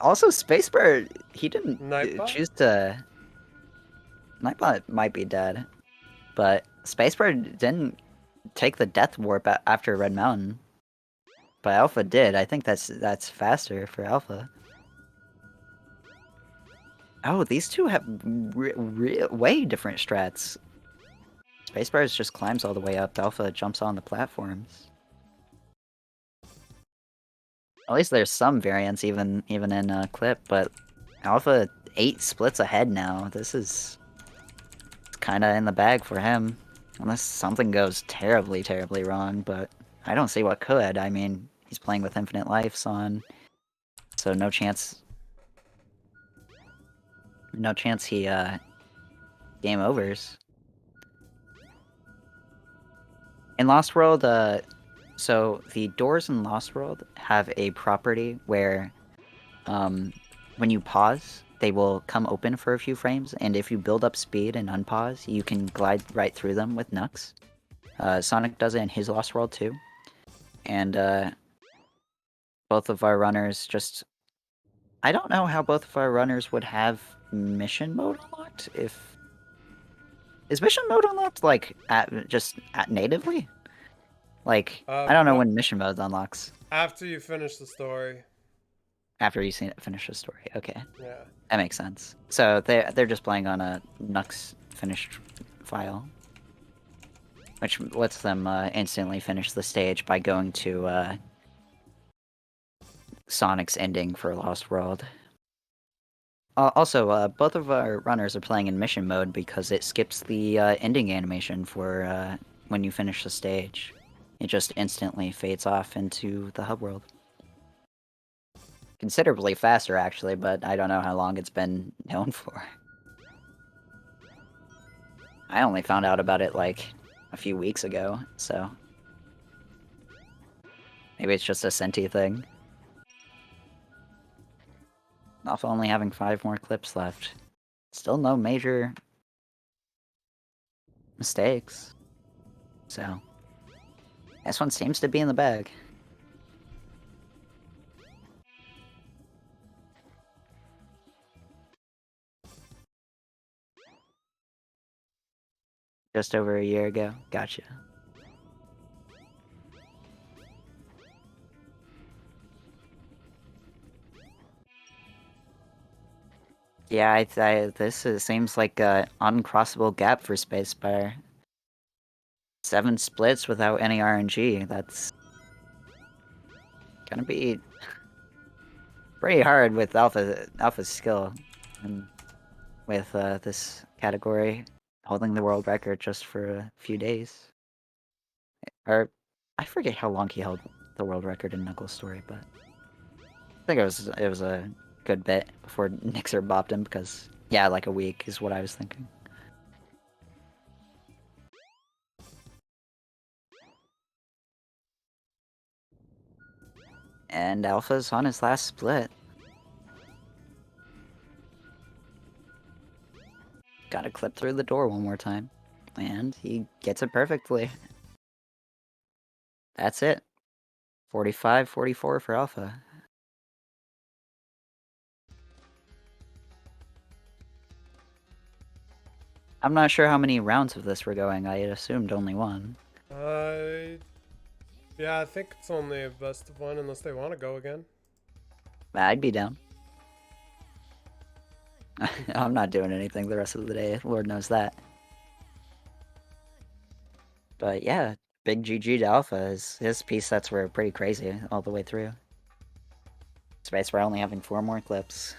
Also, Spacebar, he didn't Nightbot? choose to... Nightbot might be dead, but Spacebar didn't take the Death Warp after Red Mountain. But Alpha did. I think that's faster for Alpha. Oh, these two have way different strats. Spacebar just climbs all the way up. Alpha jumps on the platforms. At least there's some variance even in clip, but Alpha 8 splits ahead now. This is kind of in the bag for him, unless something goes terribly, terribly wrong. But I don't see what could. I mean, he's playing with infinite lives on, so no chance. No chance he game overs. In Lost World, so the doors in Lost World have a property where when you pause, they will come open for a few frames, and if you build up speed and unpause, you can glide right through them with Nux. Sonic does it in his Lost World too. And both of our runners just... I don't know how both of our runners would have mission mode unlocked if... Is mission mode unlocked, like, just natively? Like, I don't know when mission mode unlocks. After you finish the story. After you finish the story, okay. Yeah. That makes sense. So they're just playing on a Nux finished file, which lets them instantly finish the stage by going to Sonic's ending for Lost World. Also, both of our runners are playing in mission mode because it skips the ending animation for when you finish the stage. It just instantly fades off into the hub world. Considerably faster, actually, but I don't know how long it's been known for. I only found out about it, like, a few weeks ago, so... Maybe it's just a Centi thing. Off only having 5 more clips left. Still no major... mistakes. So... this one seems to be in the bag. Just over a year ago. Gotcha. Yeah, seems like an uncrossable gap for Spacebar. 7 splits without any RNG. That's gonna be pretty hard with Alpha's skill, and with this category holding the world record just for a few days. Or I forget how long he held the world record in Knuckles' story, but I think it was a good bit before Nixer bopped him, because yeah, like a week is what I was thinking. And Alpha's on his last split. Gotta clip through the door one more time. And he gets it perfectly. That's it. 45-44 for Alpha. I'm not sure how many rounds of this were going. I assumed only one. Yeah, I think it's only a best of one unless they want to go again. I'd be down. I'm not doing anything the rest of the day. Lord knows that. But yeah, big GG to Alpha. His piece sets were pretty crazy all the way through. Spacebar only having 4 more clips.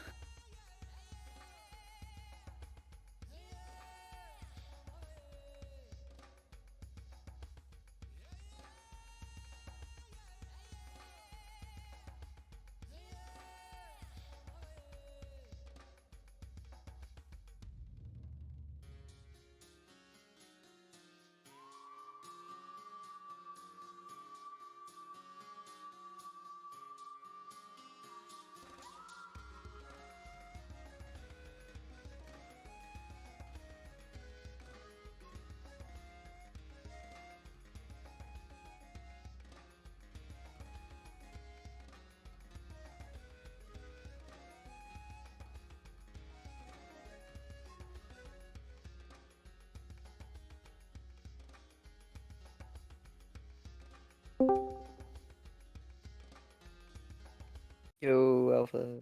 Yo, Alpha.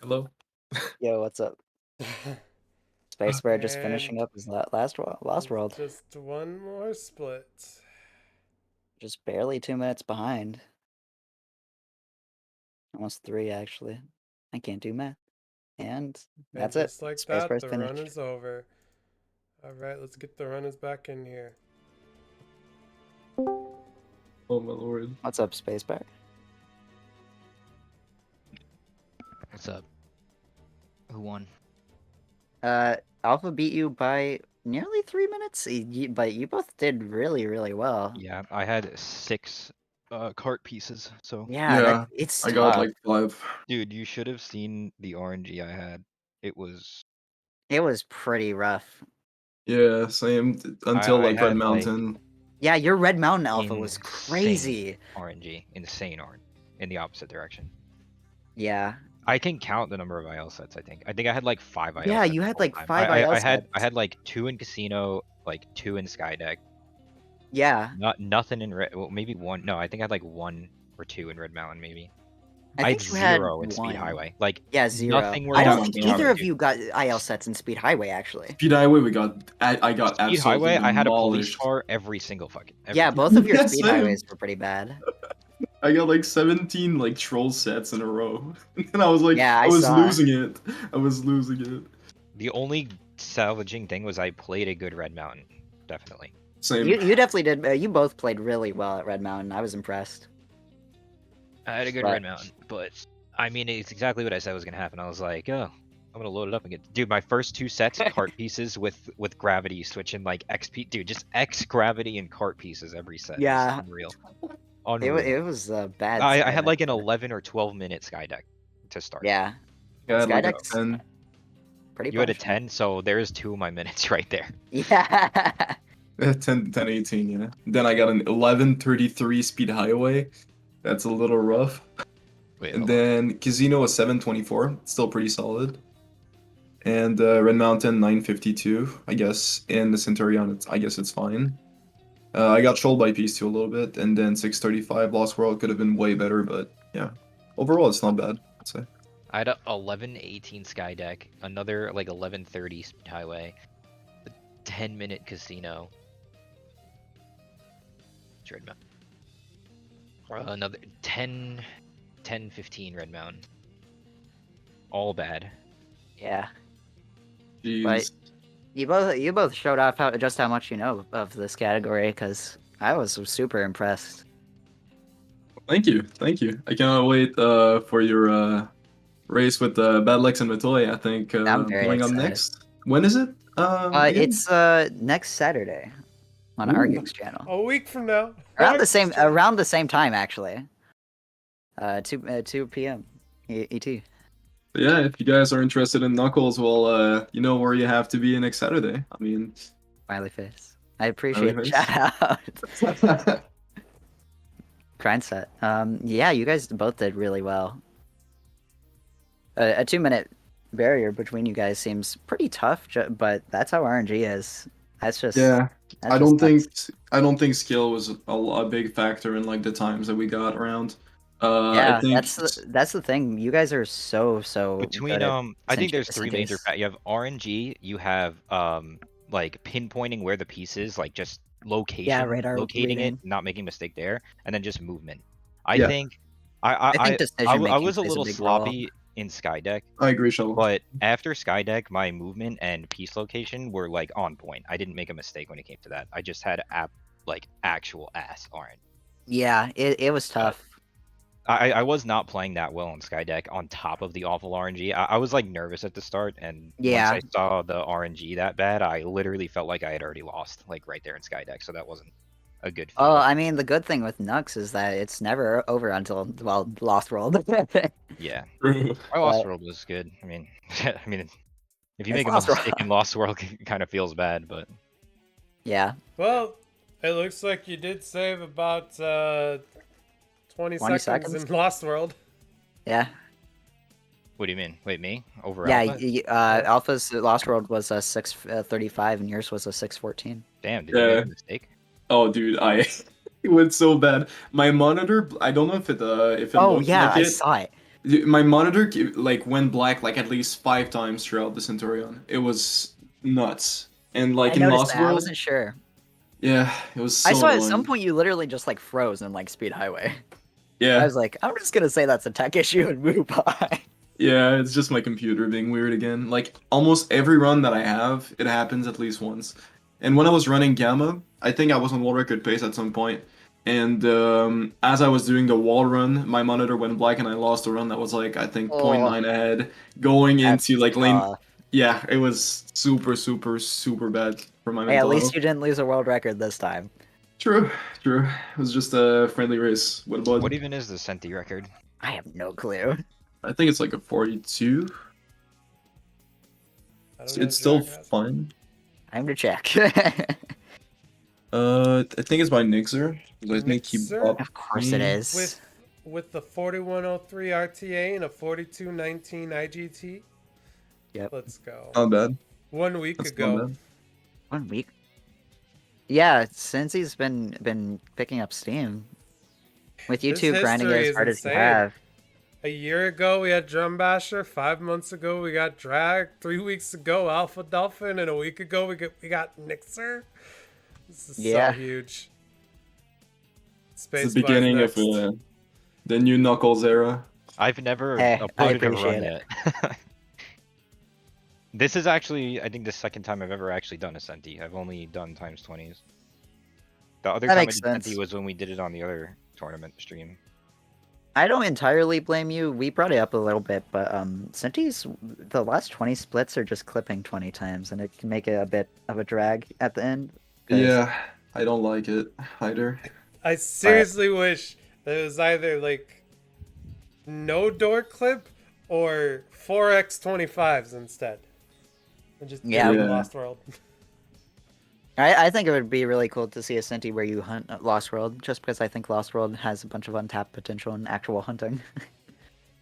Hello? Yo, what's up? Spacebar just And finishing up his last world. Just one more split. Just barely 2 minutes behind. Almost 3, actually. I can't do math. And that's And it. just like that, Spacebar's the finished. run is over. Alright, let's get the runners back in here. Oh my lord. What's up, Spacebar? What's up? Who won? Alpha beat you by nearly 3 minutes, but you both did really, really well. Yeah, I had 6 cart pieces, so Yeah, Yeah, it's I got tough. like 5. dude, you should have seen the RNG I had. It was It was pretty rough. Yeah, same until I like Red had like Mountain. Yeah, your Red Mountain Alpha was insane crazy. RNG, insane RNG in the opposite direction. Yeah. I can count the number of IL sets, I think. I think I had like 5 IL Yeah, sets you the had whole like time. 5 IL I sets. had like 2 in casino, like 2 in Skydeck. Yeah. Nothing in red, well, maybe 1. No, I think I had like 1 or 2 in Red Mountain maybe. I had think you had 0 in Speed 1. Highway. Like Yeah, 0. nothing I worth Oh don't my think God. either of dude. you got IL sets in Speed Highway, actually. Speed Highway, I got Speed absolutely Highway, I had a police demolished. car every single fucking every Yeah, time. both of your Yeah, Speed same. Highways were pretty bad. I got like 17 like troll sets in a row. And I was like, Yeah, I I was saw. losing it. I was losing it. The only salvaging thing was I played a good Red Mountain, definitely. Same. You definitely did. You both played really well at Red Mountain. I was impressed. I had a good But- Red Mountain, but I mean, it's exactly what I said was gonna happen. I was like, oh, I'm gonna load it up and get. Dude, my first 2 sets cart pieces with gravity switching like XP. Dude, just X gravity and cart pieces every set. Yeah. It was unreal. Unreal. It was bad. I had Skydeck. like an 11 or 12 minute sky deck to start. Yeah. Yeah, I had like a Skydeck's 10. pretty. You had a punishing. 10, so there's 2 of my minutes right there. Yeah. 10, 18, yeah. Then I got an 1133 Speed Highway. That's a little rough. Wait, And hold on. then Casino was 724, still pretty solid. And Red Mountain 952, I guess. And the Centurion, I guess it's fine. I got trolled by Peace 2 a little bit, and then 635 Lost World could have been way better, but yeah. Overall, it's not bad, I'd say. I had a 1118 sky deck, another like 1130 speed highway, a 10-minute casino. Red Mountain. Another 10, 15 Red Mountain. All bad. Yeah. Jeez. But you both showed off just how much you know of this category, because I was super impressed. Thank you. I cannot wait for your race with Bad Lex and Matoy, I think, I'm very going up excited. next. When is it? Again? It's next Saturday on Ooh. Argix channel. A week from now. Around the same time, actually. 2 p.m. ET. But yeah, if you guys are interested in Knuckles, well, you know where you have to be next Saturday. I mean, Smiley face. I appreciate the smiley face. shout out. Grind set. Yeah, you guys both did really well. A 2 minute barrier between you guys seems pretty tough, but that's how RNG is. That's just Yeah, that's I just don't think nuts. I don't think skill was a big factor in like the times that we got around. I Yeah, think that's the thing. You guys are so Between good at I think there's three major Centis. you have RNG, you have like pinpointing where the piece is, like just Yeah, location, radar locating it, reading. not making a mistake there, and then just movement. I yeah, think I I I think I, decision I making was a plays a little big role. sloppy in Skydeck, I agree, Shovel. but after Skydeck, my movement and piece location were like on point. I didn't make a mistake when it came to that. I just had like actual ass RNG. Yeah, it was tough. I was not playing that well on Skydeck on top of the awful RNG. I was like nervous at the start, and once Yeah. I saw the RNG that bad, I literally felt like I had already lost, like right there in Skydeck. So that wasn't a good Oh, feeling. I mean, the good thing with Nux is that it's never over until, well, Lost World. Yeah, True. my Lost But World was good. I mean, I mean, if you it's make a Lost World. mistake in Lost World, it kind of feels bad, but Yeah, Well, it looks like you did save about 20 20 seconds seconds? in Lost World. yeah. what do you mean? Wait, me over Yeah, Alpha? Alpha's Lost World was a 6:35 and yours was a 6:14. Damn, did you make Yeah. a mistake? Oh, dude, I it went so bad. My monitor, I don't know if it Oh, looked yeah, like I it. saw it. My monitor like went black like at least 5 times throughout the Centurion. It was nuts. And I like in noticed Lost that. I World, wasn't sure. yeah, it was I so saw at some annoying. point you literally just like froze in like Speed Highway. I Yeah, was like, I'm just gonna say that's a tech issue and move by. yeah, it's just my computer being weird again. Like almost every run that I have, it happens at least once. And when I was running Gamma, I think I was on world record pace at some point. And as I was doing the wall run, my monitor went black and I lost a run that was like I think point Oh, 0.9 ahead, going that's into like lane. tough. Yeah, it was super bad for my Hey, at mental least health. you didn't lose a world record this time. True, true. It was just a friendly race with a What bud. even is the Centi record? I have no clue. I think it's like a 42. I don't know, It's still Jack has it. fine. Time to check. I think it's by Nixer. I think he Nixer? bought Of course it me. is. With the 4103 RTA and a 4219 IGT. Yep. Let's go. Not bad. 1 week That's ago. not bad. 1 week. Yeah, since he's been picking up steam. With This YouTube grinding it history as is hard as you insane. have. A year ago we had Drum Basher. 5 months ago we got Drag. 3 weeks ago AlphaDolphin, and a week ago we got Nixer. This is Yeah. so huge. It's Spacebar's the beginning next. of the new Knuckles era. I've never Hey, I uploaded a appreciate run it. yet. This is actually, I think, the second time I've ever actually done a Centi. I've only done times 20s. The other That time I makes did sense. Centi was when we did it on the other tournament stream. I don't entirely blame you. We brought it up a little bit, but Centi's the last 20 splits are just clipping 20 times, and it can make it a bit of a drag at the end. 'cause- Yeah, I don't like it either. I seriously wish there was either like no door clip or 4x25s instead. And just Yeah. do Yeah. Lost World. I think it would be really cool to see a Centi where you hunt Lost World, just because I think Lost World has a bunch of untapped potential in actual hunting.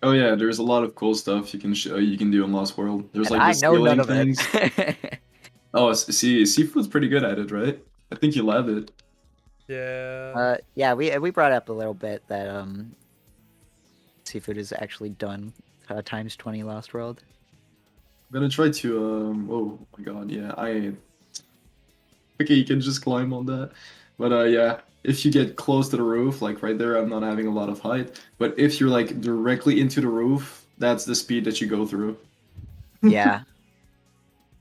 Oh yeah, there's a lot of cool stuff you can do in Lost World. There's And like I the know none stealing of things. it. Oh, see, Seafood's pretty good at it, right? I think you love it. Yeah. Yeah, we brought up a little bit that Seafood is actually done times 20 Lost World. I'm gonna try to oh my god, yeah, okay, you can just climb on that. But yeah, if you get close to the roof, like right there, I'm not having a lot of height. But if you're like directly into the roof, that's the speed that you go through. Yeah.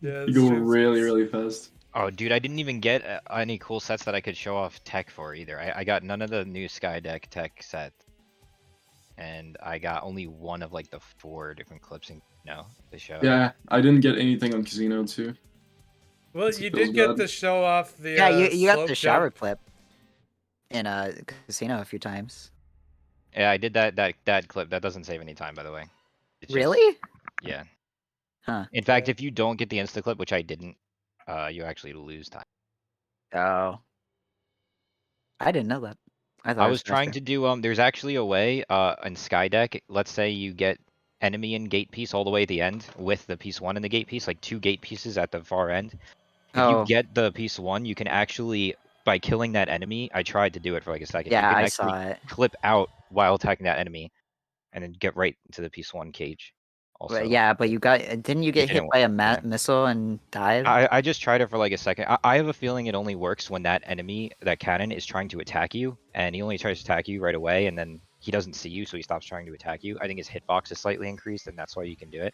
Yeah. You this go shit's- really fast. Oh, dude, I didn't even get any cool sets that I could show off tech for either. I got none of the new Skydeck tech set. And I got only one of like the 4 different clips to show. Yeah, I didn't get anything on Casino too. Well, It you feels did get bad. to show off the Yeah, you got slope the shower jump. clip in a casino a few times. Yeah, I did that clip. That doesn't save any time, by the way. It's just- Really? Yeah. Huh. In fact, if you don't get the insta clip, which I didn't, you actually lose time. Oh. I didn't know that. I thought I it was trying faster. to do there's actually a way in Skydeck, let's say you get enemy and gate piece all the way at the end with the piece 1 and the gate piece, like 2 gate pieces at the far end. If you Oh, get the piece 1, you can actually, by killing that enemy, I tried to do it for like a second. You yeah, can I actually saw it. clip out while attacking that enemy and then get right into the piece 1 cage. Well, Also, yeah, but didn't you it get hit didn't. by a Yeah. missile and died? I just tried it for like a second. I have a feeling it only works when that enemy, that cannon, is trying to attack you, and he only tries to attack you right away, and then he doesn't see you, so he stops trying to attack you. I think his hitbox is slightly increased, and that's why you can do it.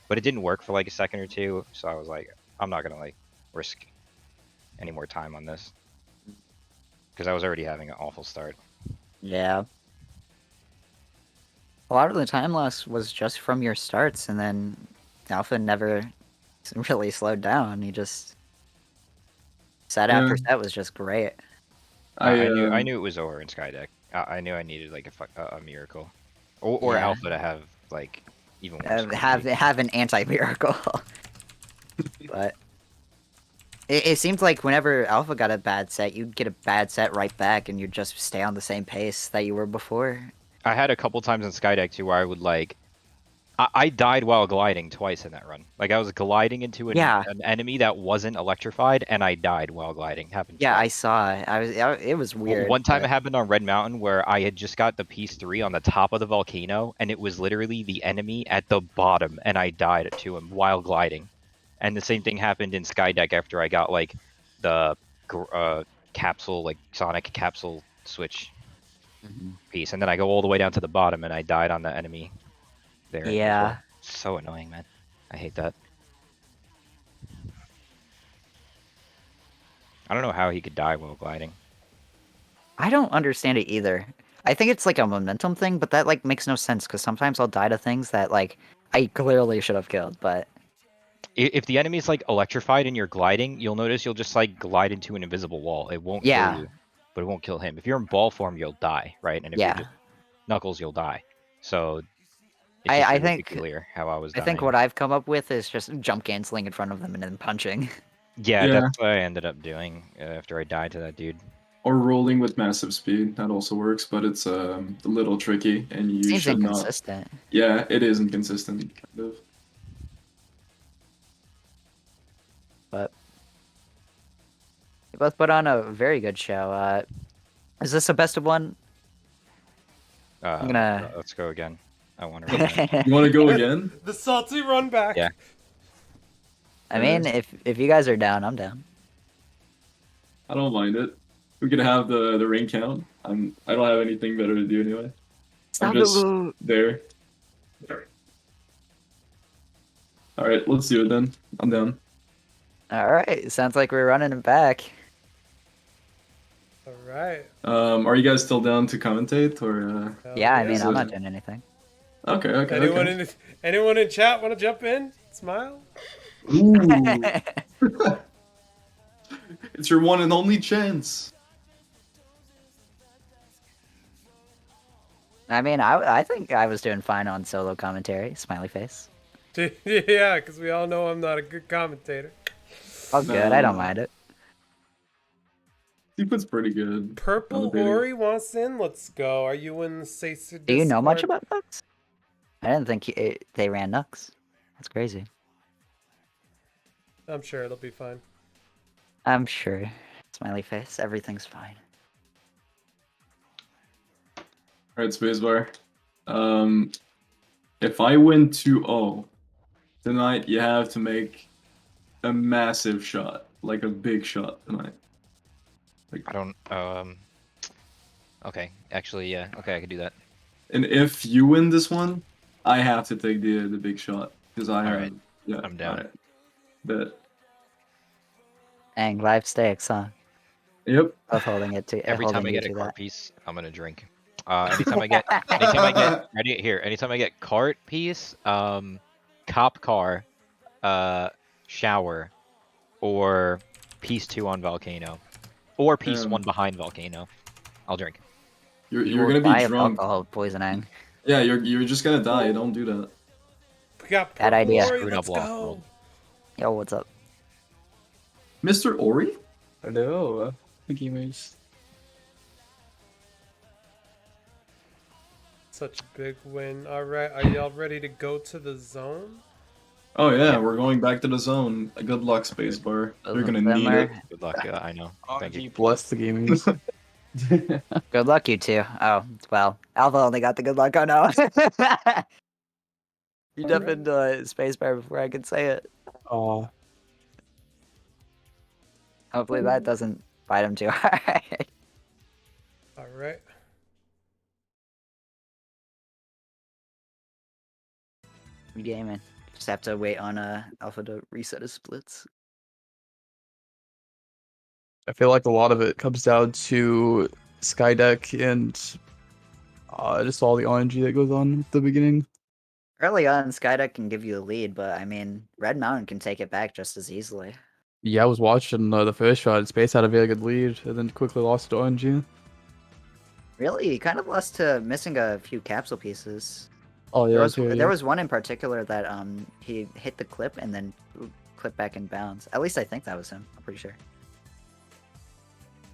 But it didn't work for like a second or two, so I was like, I'm not gonna like risk any more time on this because I was already having an awful start. Yeah. A lot of the time loss was just from your starts, and then Alpha never really slowed down. He just set Yeah. after set was just great. I knew it was over in Skydeck. I knew I needed like a miracle, or Yeah. Alpha to have like even worse. Have an anti-miracle. But it seemed like whenever Alpha got a bad set, you'd get a bad set right back, and you'd just stay on the same pace that you were before. I had a couple times in Skydeck too where I would like I died while gliding twice in that run. Like I was gliding into Yeah. an enemy that wasn't electrified, and I died while gliding. Happened Yeah, I twice. saw it. It was weird. One time but- it happened on Red Mountain where I had just got the piece 3 on the top of the volcano, and it was literally the enemy at the bottom, and I died to him while gliding. And the same thing happened in Skydeck after I got like the capsule, like Sonic capsule switch Mhm. piece, and then I go all the way down to the bottom, and I died on the enemy there. Yeah. As well. So annoying, man. I hate that. I don't know how he could die while gliding. I don't understand it either. I think it's like a momentum thing, but that like makes no sense because sometimes I'll die to things that like I clearly should have killed, but If the enemy's like electrified and you're gliding, you'll notice you'll just like glide into an invisible wall. It won't kill yeah, you, but it won't kill him. If you're in ball form, you'll die, right? And if you're yeah. just Knuckles, you'll die. So it's just I really think clear how I was I dying. think what I've come up with is just jump canceling in front of them and then punching. Yeah, Yeah. that's what I ended up doing after I died to that dude. Or rolling with massive speed, that also works, but it's a little tricky, and you Seems should not. inconsistent. Yeah, it is inconsistent, kind of. But you both put on a very good show. Is this a best of one? I'm gonna. Let's go again. I want to. You want to go again? The salty run back. Yeah. I mean, if you guys are down, I'm down. I don't mind it. We could have the ring count. I don't have anything better to do anyway. Stop I'm just it! there. All right, let's do it then. I'm down. All right, sounds like we're running it back. All right. Are you guys still down to commentate or? Hell Yeah, I mean, yeah. I'm not doing anything. Okay. Anyone in chat want to jump in? Smile. Ooh. It's your one and only chance. I mean, I think I was doing fine on solo commentary. Smiley face. Yeah, because we all know I'm not a good commentator. All good. I don't mind it. Seafood's pretty good. Purple Commentating. Ori wants in. Let's go. Are you in the Sacer Do you know much Discord? about Nux? I didn't think they ran Nux. That's crazy. I'm sure it'll be fine. I'm sure. Smiley face. Everything's fine. All right, Spacebar. If I win 2-0 tonight, you have to make a massive shot, like a big shot tonight. I don't. Okay. Actually, yeah. Okay, I could do that. And if you win this one, I have to take the big shot because I have. Alright, Yeah, I'm down. alright. Bet. Dang, live stakes, huh? Yep. Of holding it to Every time I holding you get a to cart that. piece, I'm gonna drink. Anytime I get ready here. Anytime I get cart piece, cop car, shower, or piece 2 on volcano, or piece 1 behind volcano, I'll drink. You're You will gonna die be of drunk. alcohol poisoning. Yeah, you're just gonna die. Don't do that. We got Bad Purple idea. Ori, Screwed up let's Lost go. World. Yo, what's up? Mr. Ori? Hello, gamers. Such a big win. All right, are y'all ready to go to the zone? Oh yeah, we're going back to the zone. Good luck, Spacebar. Both You're of gonna them need it. are- Good luck. I know. Thank you. Bless the gamers. Good luck, you two. Oh, well, Alpha only got the good luck. Oh no. You defined Spacebar before I could say it. Aw, Hopefully that doesn't bite him too hard. All right. We gaming. Just have to wait on Alpha to reset his splits. I feel like a lot of it comes down to Skydeck and just all the RNG that goes on at the beginning. Early on, Skydeck can give you the lead, but I mean, Red Mountain can take it back just as easily. Yeah, I was watching the first shot. Space had a very good lead, and then quickly lost to RNG. Really, he kind of lost to missing a few capsule pieces. Oh yeah, There was one in particular that he hit the clip and then clipped back in bounds. At least I think that was him. I'm pretty sure.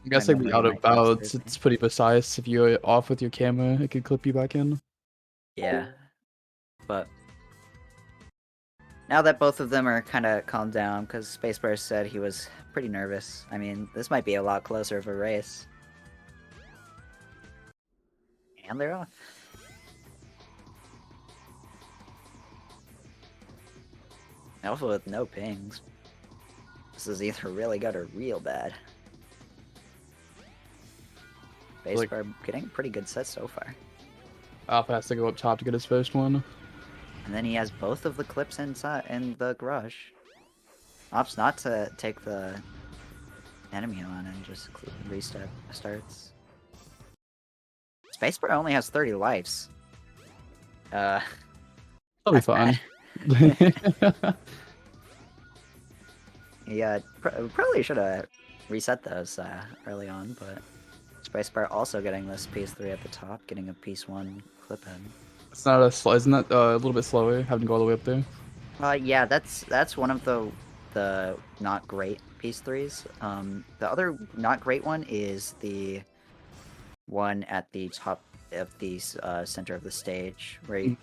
I'm guessing the memory out might of be bounds. mistaken. It's pretty precise. If you're off with your camera, it could clip you back in. Yeah, but now that both of them are kind of calmed down, because Spacebar said he was pretty nervous. I mean, this might be a lot closer of a race. And they're off. Alpha with no pings. This is either really good or real bad. Spacebar getting a pretty good set so far. Alpha has to go up top to get his first one. And then he has both of the clips inside in the garage. Opts not to take the enemy on and just reset starts. Spacebar only has 30 lives. That'll be That's fun. Yeah, probably should have reset those early on, but Spacebar also getting this piece 3 at the top, getting a piece 1 clip in. It's not a slow. Isn't that a little bit slower? Having to go all the way up there. Yeah, that's one of the not great piece 3s. The other not great one is the one at the top of the center of the stage, where you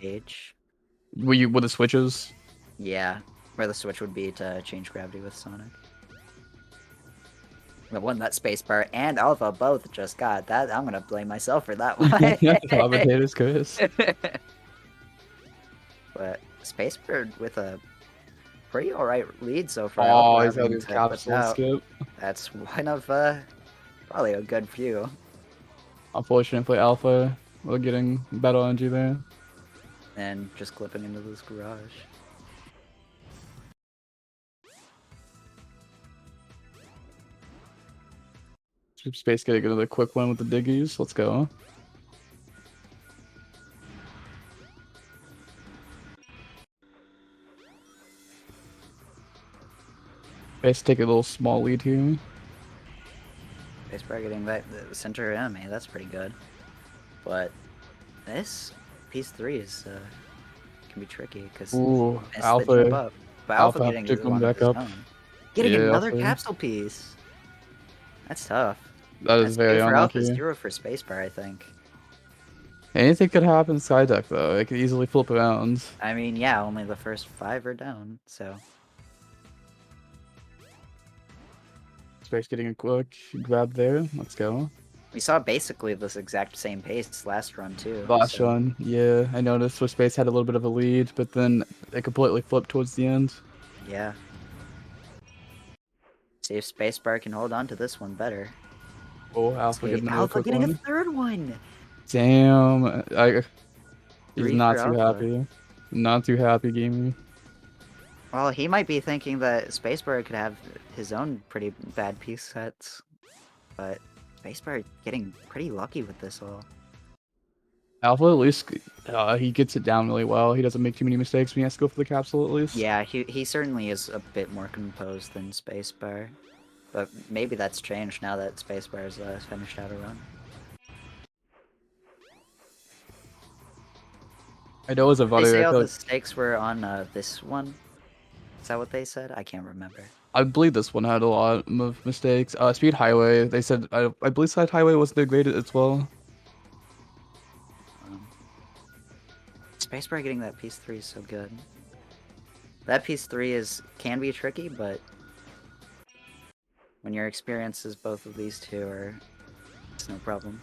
cage. With the switches? Yeah, where the switch would be to change gravity with Sonic. The one that Spacebar and Alpha both just got. That I'm gonna blame myself for that one. Commentators curse. But Spacebar with a pretty alright lead so far. Oh, Alpha he's got having his to clip capsule out. skip. That's one of probably a good few. Unfortunate for Alpha. We're getting better RNG there. And just clipping into this garage. Space getting another quick one with the diggies. Let's go. Space take a little small lead here. Spacebar getting back the center enemy. That's pretty good. But this piece 3 is can be tricky because Ooh, jump Alpha. up. But Alpha Alpha getting to the come one back of his up. own. Getting Yeah, another Alpha. capsule piece. That's tough. That is That's very 2 for Alpha, unlucky. 0 for Spacebar, I think. Anything could happen in Skydeck though. It could easily flip around. I mean, yeah, only the first 5 are down, so. Space getting a quick grab there. Let's go. We saw basically this exact same pace last run, too. Last so- run, yeah. I noticed where Space had a little bit of a lead, but then it completely flipped towards the end. Yeah. See if Spacebar can hold on to this one better. Oh, Alpha getting another Alpha quick getting one. a third one! Damn. He's 3 not for too Alpha. happy. Not too happy, gamer. Well, he might be thinking that Spacebar could have his own pretty bad piece sets, but Spacebar getting pretty lucky with this all. Alpha, at least, he gets it down really well. He doesn't make too many mistakes when he has to go for the capsule, at least. Yeah, he certainly is a bit more composed than Spacebar, but maybe that's changed now that Spacebar's finished out a run. I know it was a They butter. say I all feel the like stakes were on this one. Is that what they said? I can't remember. I believe this one had a lot of mistakes. Speed Highway. They said I believe Side Highway wasn't that great as well. Spacebar getting that piece 3 is so good. That piece 3 can be tricky, but when your experience is both of these two, it's no problem.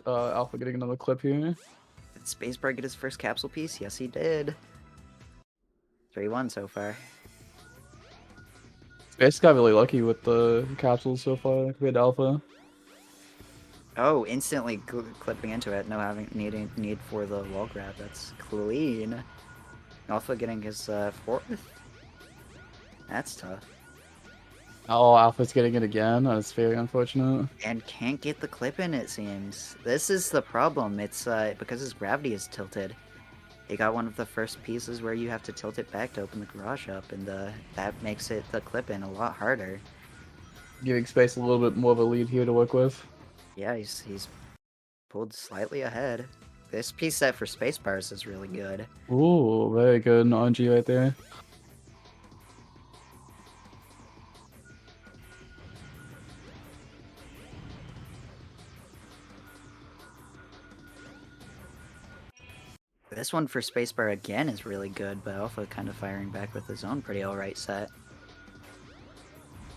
Alpha getting another clip here. Did Spacebar get his first capsule piece? Yes, he did. 3-1 so far. Space got really lucky with the capsules so far compared to Alpha. Oh, instantly clipping into it, no need for the wall grab. That's clean. Alpha getting his 4th. That's tough. Oh, Alpha's getting it again. That's very unfortunate. And can't get the clip in, it seems. This is the problem. It's because his gravity is tilted. He got one of the first pieces where you have to tilt it back to open the garage up, and that makes the clip in a lot harder. Giving Space a little bit more of a lead here to work with. Yeah, he's pulled slightly ahead. This piece set for Spacebars is really good. Ooh, very good RNG right there. This one for Spacebar again is really good, but Alpha kind of firing back with his own pretty alright set.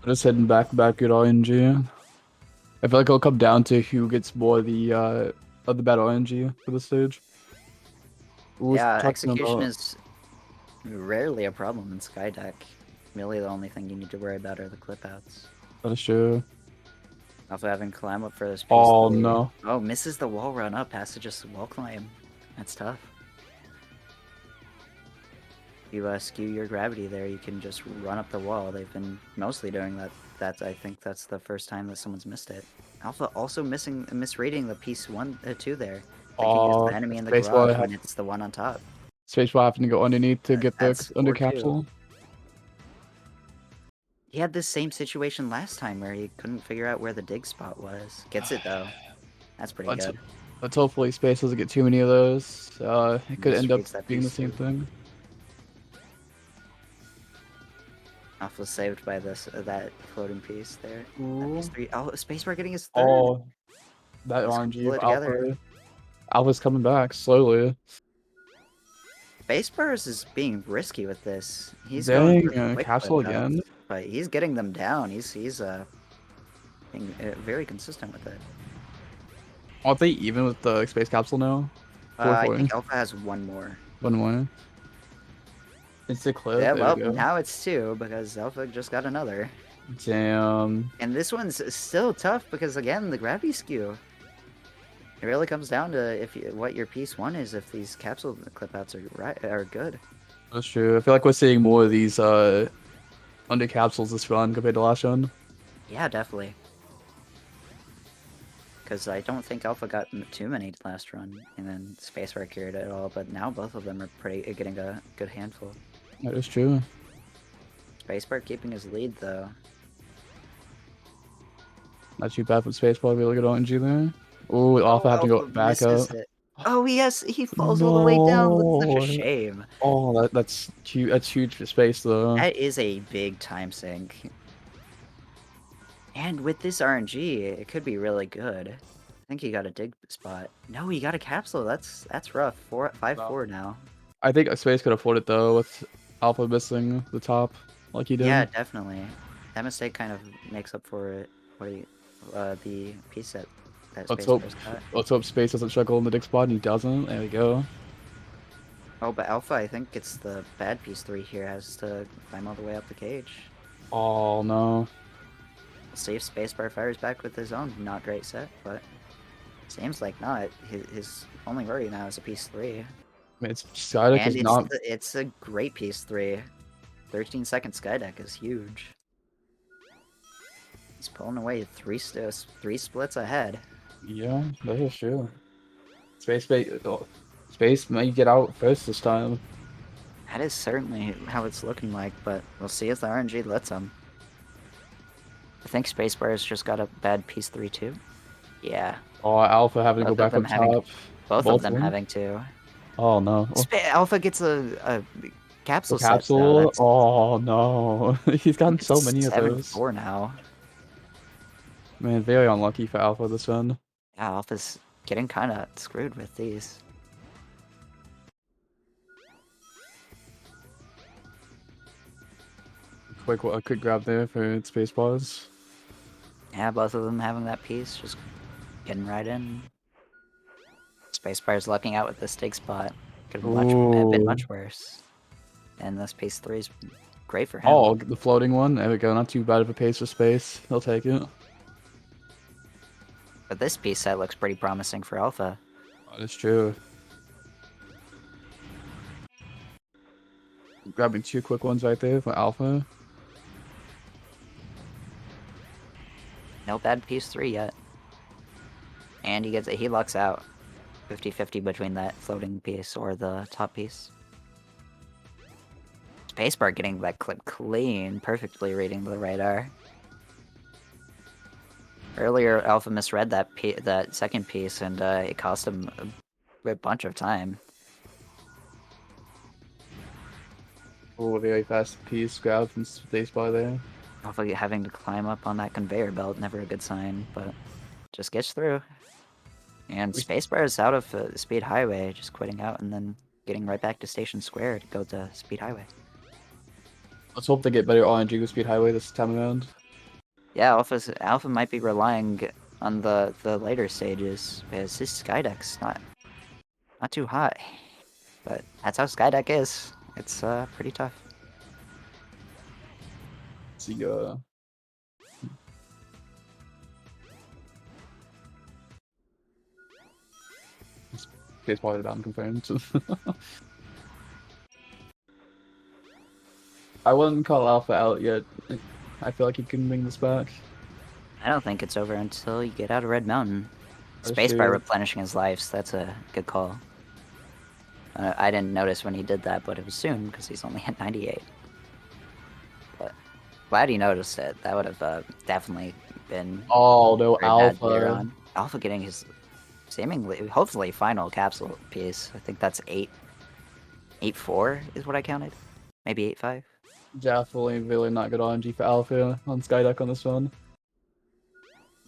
Just heading back good RNG. I feel like it'll come down to who gets more of the bad RNG for the stage. Ooh, Yeah, talking execution about- is rarely a problem in Skydeck. Really, the only thing you need to worry about are the clip outs. That is true. Alpha having climb up for this piece. Oh no. Oh, misses the wall run up, has to just wall climb. That's tough. If you skew your gravity there, you can just run up the wall. They've been mostly doing that. I think that's the first time that someone's missed it. Alpha also misreading the piece 2 there. Thinking it's the enemy in the garage when it's the one on top. Spaceball having to go underneath to get the That's under 4-2. capsule. He had this same situation last time where he couldn't figure out where the dig spot was. Gets it though. That's pretty good. Let's hopefully Space doesn't get too many of those. It could end up Misreads that being the piece same too. thing. Alpha saved by that floating piece there. That Ooh. piece 3. Oh, Spacebar getting his 3rd. Oh, that Let's RNG pull of it together. Alpha. Alpha's coming back slowly. Spacebars is being risky with this. He's Dang, going for quick capsule clip outs, again. but he's getting them down. He's being very consistent with it. Aren't they even with the space capsule now? I 4-4. think Alpha has one more. One more. It's a clip. Yeah, There well, we go. now it's 2 because Alpha just got another. Damn. And this one's still tough because again, the gravity skew. It really comes down to what your piece 1 is. If these capsule clip outs are good. That's true. I feel like we're seeing more of these under capsules this run compared to last run. Yeah, definitely. Because I don't think Alpha got too many last run, and then Spacebar carried it all. But now both of them are getting a good handful. That is true. Spacebar keeping his lead though. Not too bad for Spaceball. Really good RNG there. Ooh, Alpha have to go back up. It. Oh yes, he falls all the way down. That's such a No. shame. Oh, that's huge. That's huge for Space though. That is a big time sink. And with this RNG, it could be really good. I think he got a dig spot. No, he got a capsule. That's rough. 5-4 now. I think Space could afford it though with Alpha missing the top like he did. Yeah, definitely. That mistake kind of makes up for it. The piece that Let's Spacebar's got. Let's hope Space doesn't struggle in the dig spot and he doesn't. There we go. Oh, but Alpha, I think it's the bad piece 3 here, has to climb all the way up the cage. Oh no. We'll see if Spacebar fires back with his own not great set, but seems like not. His only worry now is a piece 3. I mean, it's SkyDeck is not. It's a great piece 3. 13-second Skydeck is huge. He's pulling away 3 splits ahead. Yeah, that is true. Space may get out first this time. That is certainly how it's looking like, but we'll see if the RNG lets him. I think Spacebar has just got a bad piece 3 too. Yeah. Oh, Alpha having to go Both of back up them having- top. Both of them them? having to. Oh no. Alpha gets a capsule The set, though. capsule? That's Oh no. He's gotten so many of those. 7-4 now. Man, very unlucky for Alpha this run. Yeah, Alpha's getting kind of screwed with these. A quick grab there for Spacebars. Yeah, both of them having that piece, just getting right in. Spacebar's lucking out with the stake spot. Could have been much worse. And this piece 3 is great for him. Oh, the floating one. There we go. Not too bad of a pace for space. He'll take it. But this piece set looks pretty promising for Alpha. That is true. Grabbing 2 quick ones right there for Alpha. No bad piece 3 yet. And he lucks out. 50-50 between that floating piece or the top piece. Spacebar getting that clip clean, perfectly reading the radar. Earlier, Alpha misread that second piece, and it cost him a bunch of time. Oh, very fast piece grab from Spacebar there. Alpha having to climb up on that conveyor belt, never a good sign, but just gets through. And Spacebar is out of Speed Highway, just quitting out and then getting right back to Station Square to go to Speed Highway. Let's hope they get better RNG with Speed Highway this time around. Yeah, Alpha might be relying on the later stages because his Skydeck's not too high, but that's how Skydeck is. It's pretty tough. Let's see, Spacebar down confirmed. I wouldn't call Alpha out yet. I feel like he can bring this back. I don't think it's over until you get out of Red Mountain. That's Spacebar true. replenishing his lives, that's a good call. I didn't notice when he did that, but it was soon because he's only at 98. But glad he noticed it. That would have definitely been Oh no, a very bad leader Alpha. on. Alpha getting his seemingly, hopefully, final capsule piece. I think that's 8-4 is what I counted. Maybe 8-5. Definitely really not good RNG for Alpha on Skydeck on this one.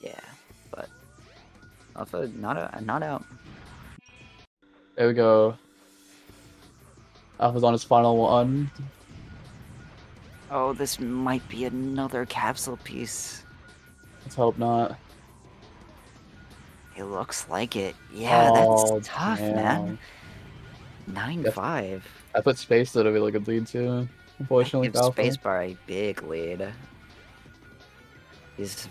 Yeah, but Alpha not out. There we go. Alpha's on his final one. Oh, this might be another capsule piece. Let's hope not. It looks like it. Yeah, Oh, that's tough, man. 9-5. I put Space at a really good lead too. Unfortunately, Gives for Alpha. Spacebar a big lead. He's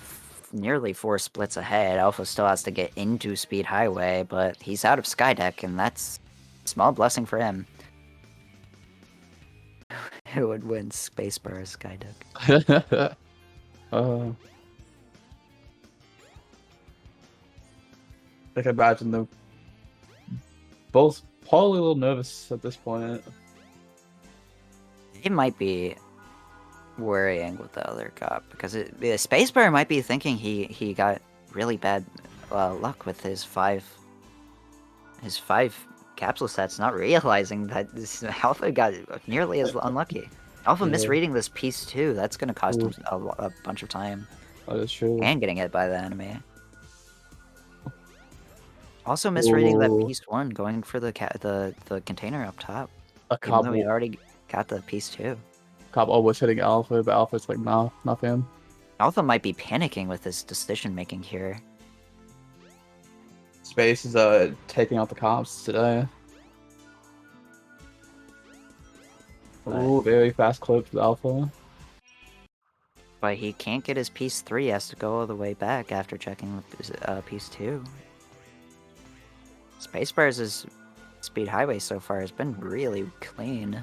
nearly 4 splits ahead. Alpha still has to get into Speed Highway, but he's out of Skydeck, and that's a small blessing for him. Who would win Spacebar or Skydeck? I can imagine them both probably a little nervous at this point. It might be worrying with the other cop because Spacebar might be thinking he got really bad luck with his five capsule sets, not realizing that this Alpha got nearly as unlucky. Alpha misreading this piece too. That's gonna cost him a bunch of time. That is true. And getting hit by the enemy. Also misreading that piece 1, going for the container up top. A Even cop, though he already got the piece 2. cop always hitting Alpha, but Alpha's like, no, not him. Alpha might be panicking with his decision making here. Space is taking out the cops today. Oh, very fast clip with Alpha. But he can't get his piece 3, he has to go all the way back after checking piece 2. Spacebar's Speed Highway so far has been really clean.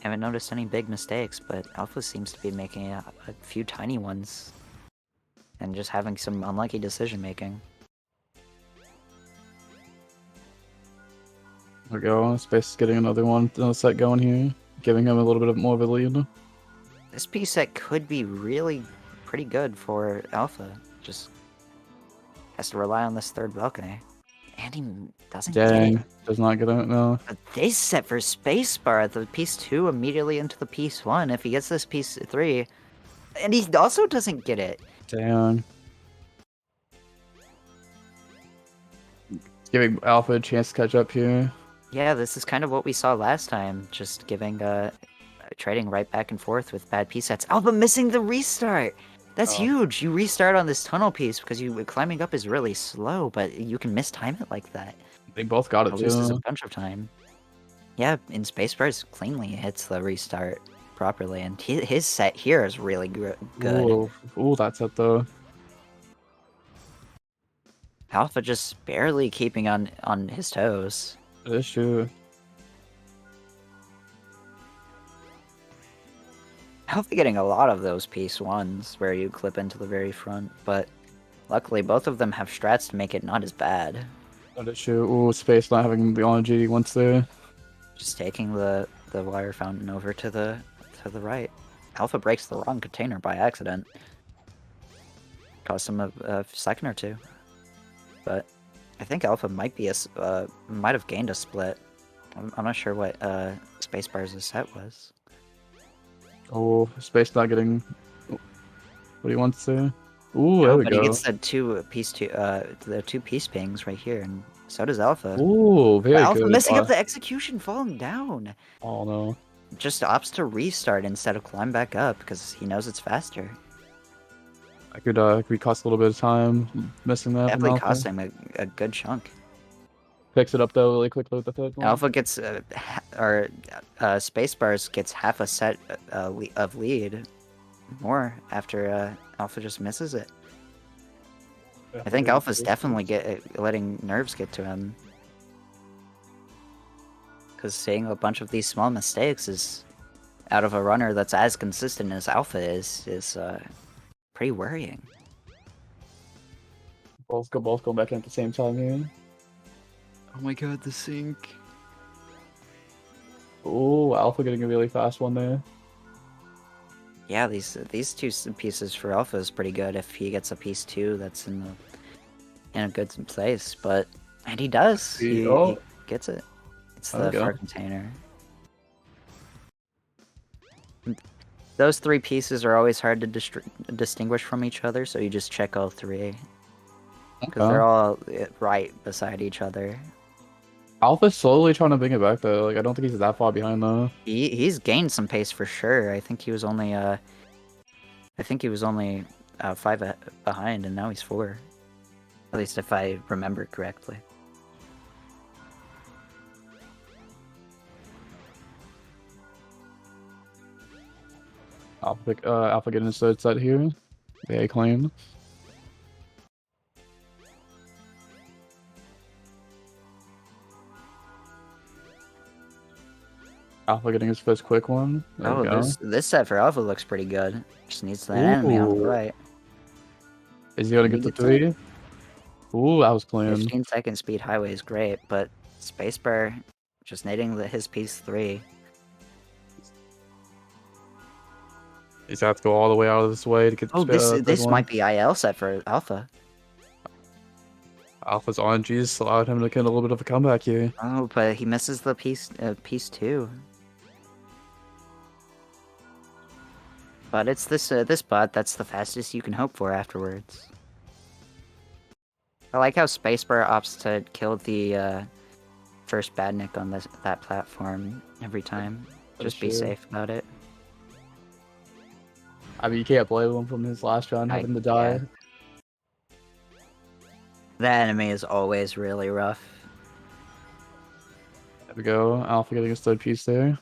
Haven't noticed any big mistakes, but Alpha seems to be making a few tiny ones. And just having some unlucky decision making. There we go. Space is getting another set going here, giving him a little bit more of a lead. This piece set could be really pretty good for Alpha. Just Has to rely on this third balcony. And he doesn't get it. Dang, does not get it, no. But they set for Spacebar, the piece 2 immediately into the piece 1. If he gets this piece 3, and he also doesn't get it. Dang. Giving Alpha a chance to catch up here. Yeah, this is kind of what we saw last time, just giving trading right back and forth with bad piece sets. Alpha missing the restart. That's huge. You restart on this tunnel piece because climbing up is really slow, but you can mistime it like that. They both got it Loses a too. bunch of time. Yeah, in Spacebars cleanly hits the restart properly, and his set here is really good. Ooh, that set though. Alpha just barely keeping on his toes. It is true. Alpha getting a lot of those piece 1s where you clip into the very front, but luckily both of them have strats to make it not as bad. That is true. Ooh, Space not having the ONG once there. Just taking the wire fountain over to the right. Alpha breaks the wrong container by accident. Cost him a second or two. But I think Alpha might have gained a split. I'm not sure what Spacebar's set was. Oh, Space not getting what he wants there. Ooh, there we But go. he gets the two piece pings right here, and so does Alpha. Ooh, very But Alpha good. messing up the execution, falling down. Oh no. Just opts to restart instead of climb back up because he knows it's faster. I could cost a little bit of time missing that. from Definitely Alpha. cost him a good chunk. Picks it up though really quickly with the third one. Alpha gets Spacebars gets half a set of lead more after Alpha just misses it. I think Alpha's definitely letting nerves get to him. Because seeing a bunch of these small mistakes is out of a runner that's as consistent as Alpha is pretty worrying. Both go back in at the same time here. Oh my god, the sync. Ooh, Alpha getting a really fast one there. Yeah, these two pieces for Alpha is pretty good if he gets a piece 2 that's in a good place, and he does. He gets it. It's the far container. Those 3 pieces are always hard to distinguish from each other, so you just check all 3 because they're all right beside each other. Alpha's slowly trying to bring it back though. Like I don't think he's that far behind though. He's gained some pace for sure. I think he was only 5 behind, and now he's 4. At least if I remember correctly. Alpha getting his third set here. They claim. Alpha getting his first quick one. There we go. This set for Alpha looks pretty good. Just needs that enemy on the right. Is he gonna get the 3? Ooh, that was clean. 15-second speed highway is great, but Spacebar just needing his piece 3. He's gonna have to go all the way out of this way to get. This might be IL set for Alpha. Alpha's RNGs allowed him to get a little bit of a comeback here. Oh, but he misses the piece 2. But it's this bot that's the fastest you can hope for afterwards. I like how Spacebar opts to kill the first badnik on that platform every time. Just be safe about it. I mean, you can't blame him from his last run having to die. Yeah. That enemy is always really rough. There we go. Alpha getting his third piece there.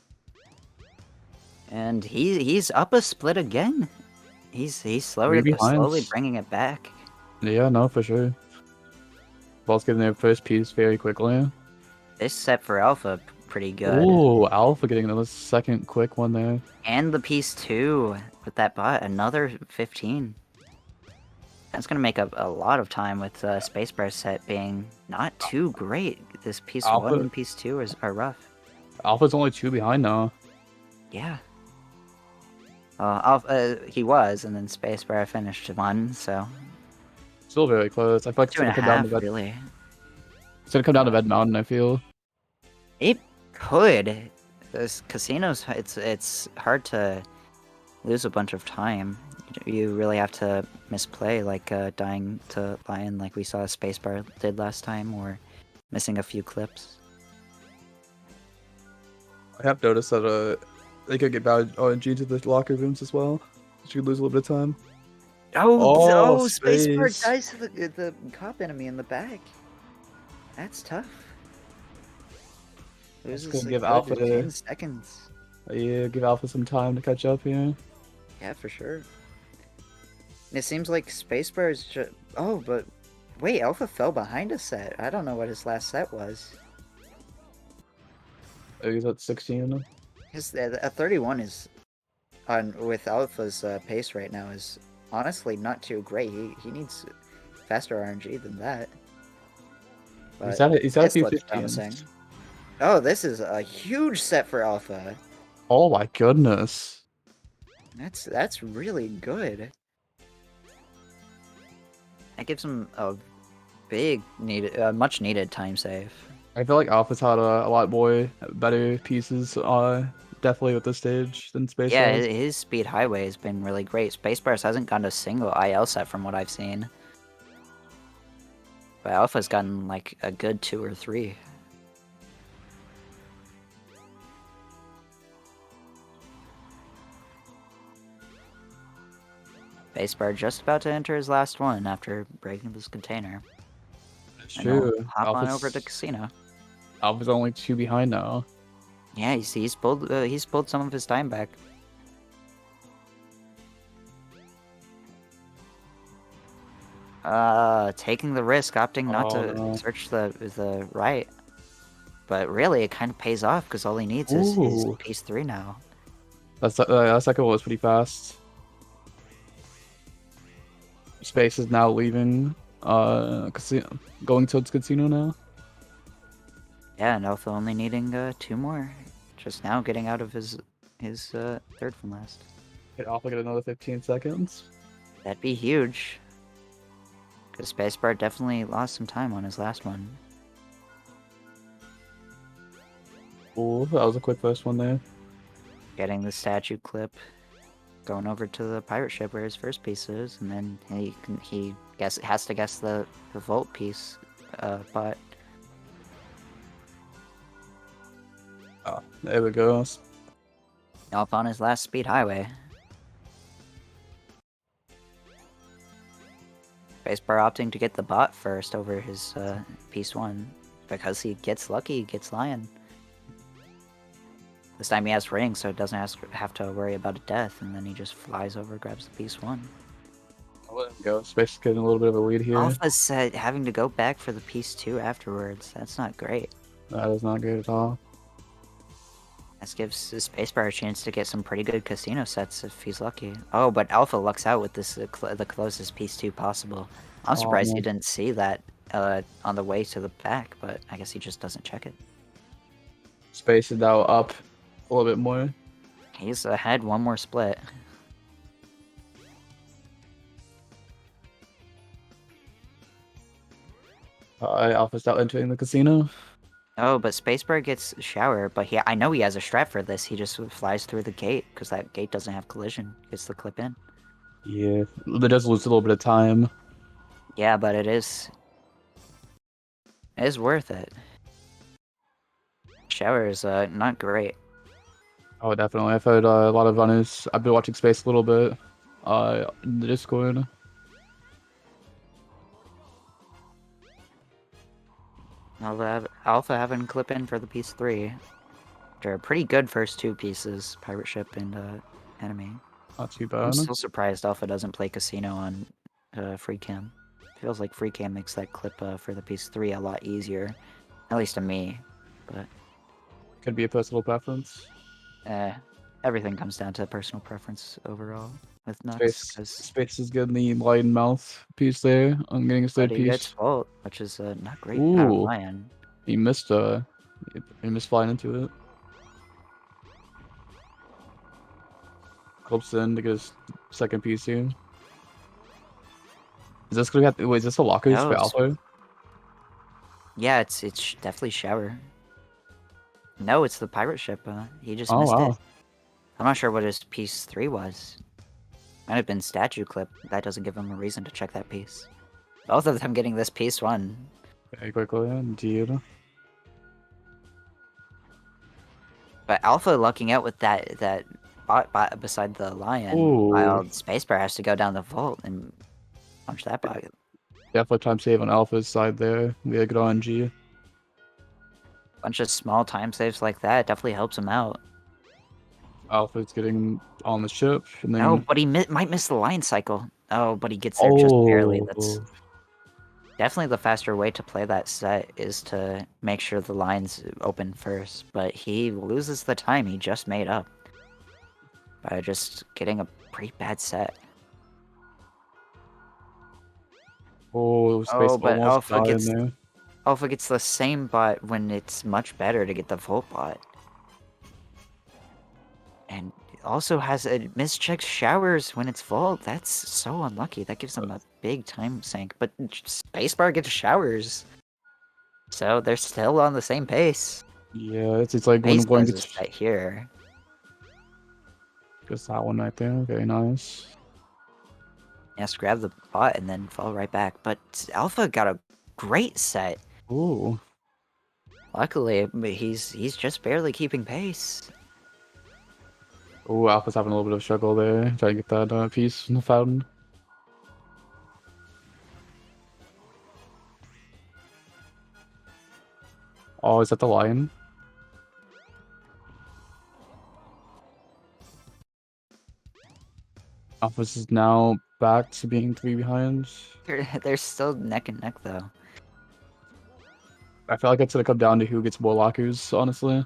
And he's up a split again. He's slowly bringing it back. Yeah, no, for sure. Both getting their first piece very quickly. This set for Alpha pretty good. Ooh, Alpha getting another second quick one there. And the piece 2 with that bot, another 15. That's gonna make up a lot of time with Spacebar set being not too great. This piece 1 and piece 2 are rough. Alpha's only 2 behind now. Yeah. He was, and then Spacebar finished 1, so... Still very close. I feel like it's Two and gonna a come down half, to Bed. really. It's gonna come down to Bed Mountain. I feel. It could. This casinos, it's hard to lose a bunch of time. You really have to misplay, like dying to Lion, like we saw Spacebar did last time, or missing a few clips. I have noticed that they could get bad RNG to the locker rooms as well. So you could lose a little bit of time. Oh, Spacebar space. dies to the cop enemy in the back. That's tough. That's Loses gonna a give good Alpha 10 seconds. Yeah, give Alpha some time to catch up here. Yeah, for sure. And it seems like Spacebar is just... Oh, but... Wait, Alpha fell behind a set. I don't know what his last set was. He's at 16. A 31 is... with Alpha's pace right now is honestly not too great. He needs faster RNG than that. He's But at a this few looks 15s. promising. Oh, this is a huge set for Alpha. Oh my goodness. That's really good. That gives him a much needed time save. I feel like Alpha's had a lot more better pieces, definitely with this stage than Space Yeah, has. his speed highway has been really great. Spacebar's hasn't gotten a single IL set from what I've seen. But Alpha's gotten like a good 2 or 3. Spacebar just about to enter his last one after breaking this container. It's And he'll true. hop on over to casino. Alpha's only 2 behind now. Yeah, he's pulled some of his time back. Taking the risk, opting not to search the right. But really, it kind of pays off because all he needs is Ooh. piece 3 now. That second one was pretty fast. Space is now leaving, casino, going towards casino now. Yeah, and Alpha only needing 2 more. Just now getting out of his third from last. Hit Alpha get another 15 seconds. That'd be huge. Because Spacebar definitely lost some time on his last one. Ooh, that was a quick first one there. Getting the statue clip. Going over to the pirate ship where his first piece is, and then he has to guess the vault piece, but Oh, there we go. Alpha on his last speed highway. Spacebar opting to get the bot first over his piece 1, because he gets lucky, he gets Lion. This time he has ring, so it doesn't have to worry about a death, and then he just flies over, grabs the piece 1. I'll let him go. Space is getting a little bit of a lead here. Alpha's having to go back for the piece 2 afterwards. That's not great. That is not good at all. This gives Spacebar a chance to get some pretty good casino sets if he's lucky. Oh, but Alpha lucks out with this the closest piece 2 possible. I'm surprised he man. didn't see that on the way to the back, but I guess he just doesn't check it. Space is now up a little bit more. He's ahead 1 more split. Alpha's now entering the casino. Oh, but Spacebar gets shower, but I know he has a strat for this. He just flies through the gate, because that gate doesn't have collision. Gets the clip in. Yeah, it does lose a little bit of time. Yeah, but it is worth it. Shower is not great. Oh, definitely. I've heard a lot of runners. I've been watching Space a little bit in the Discord. Alpha having clip in for the piece 3. They're pretty good first 2 pieces, pirate ship and enemy. Not too I'm bad. still surprised Alpha doesn't play casino on free cam. Feels like free cam makes that clip for the piece 3 a lot easier, at least to me. But Could be a personal preference. everything comes down to personal preference overall with Nux. Space is getting the light mouth piece there. I'm getting his third But he gets piece. Vault, which is not great out of Ooh. Lion. He missed flying into it. Clips in to get his second piece here. Is this gonna have? Wait, is this a lockers No, for it's- Alpha? Yeah, it's definitely shower. No, it's the pirate ship. He just Oh missed wow. it. I'm not sure what his piece 3 was. Might have been statue clip. That doesn't give him a reason to check that piece. Both of them getting this piece 1. Very quickly, indeed. But Alpha lucking out with that bot beside the lion, Ooh. while Spacebar has to go down the vault and punch that bot. Definitely time save on Alpha's side there. We had good RNG. Bunch of small time saves like that definitely helps him out. Alpha's getting on the ship, and then No, but he might miss the line cycle. Oh, but he gets there just barely. That's definitely the faster way to play that set is to make sure the line's open first. But he loses the time he just made up by just getting a pretty bad set. oh, Space Oh, but almost died in there. Alpha gets the same bot when it's much better to get the Volt bot. And also has a mischecked showers when it's Volt. That's so unlucky. That gives him a big time sink. But Spacebar gets showers. So they're still on the same pace. Yeah, it's like when one Spacebar's a gets set here. just that one right there. Very nice. Yes, grab the bot and then fall right back. But Alpha got a great set. Ooh. Luckily, but he's just barely keeping pace. Ooh, Alpha's having a little bit of a struggle there. Trying to get that piece in the fountain. Oh, is that the lion? Alpha's is now back to being 3 behind. They're still neck and neck though. I feel like it's gonna come down to who gets more lockers, honestly.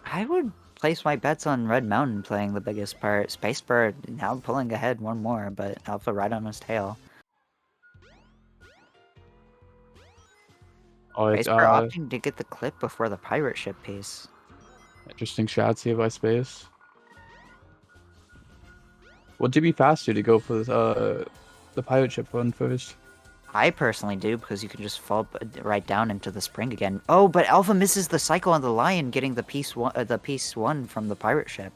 I would place my bets on Red Mountain playing the biggest part. Spacebar now pulling ahead one more, but Alpha right on his tail. Oh, it's Spacebar opting to get the clip before the pirate ship piece. interesting shots here by Space. Would it be faster to go for the pirate ship one first? I personally do because you can just fall right down into the spring again. Oh, but Alpha misses the cycle on the lion, getting the piece 1 from the pirate ship.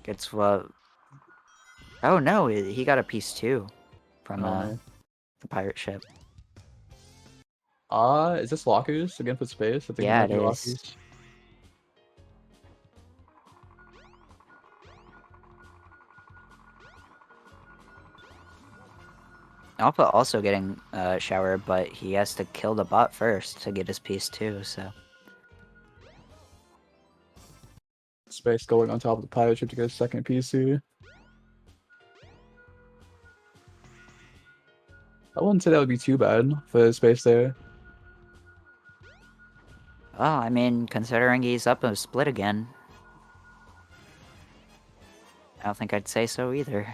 Gets what? Oh no, he got a piece 2 from the pirate ship. Is this lockers again for Space? I think Yeah, it might it be is. lockers. Alpha also getting shower, but he has to kill the bot first to get his piece 2. So Space going on top of the pirate ship to get a second piece here. I wouldn't say that would be too bad for Space there. well, I mean, considering he's up a split again, I don't think I'd say so either.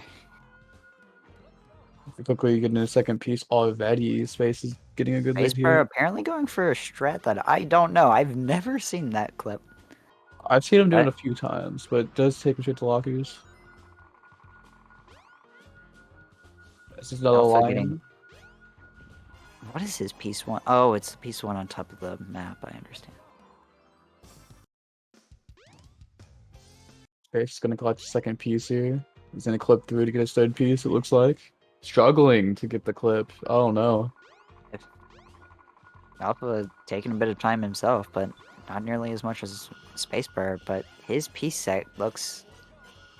Quickly getting a second piece already. Space is getting a good lead Spacebar here. apparently going for a strat that I don't know. I've never seen that clip. I've seen him do it What? a few times, but it does take him straight to lockers. This is another Alpha lion. getting- What is his piece 1? Oh, it's the piece 1 on top of the map. I understand. Space is gonna clutch a second piece here. He's gonna clip through to get his third piece, it looks like. Struggling to get the clip. Oh no. Alpha taking a bit of time himself, but not nearly as much as Spacebar. But his piece set looks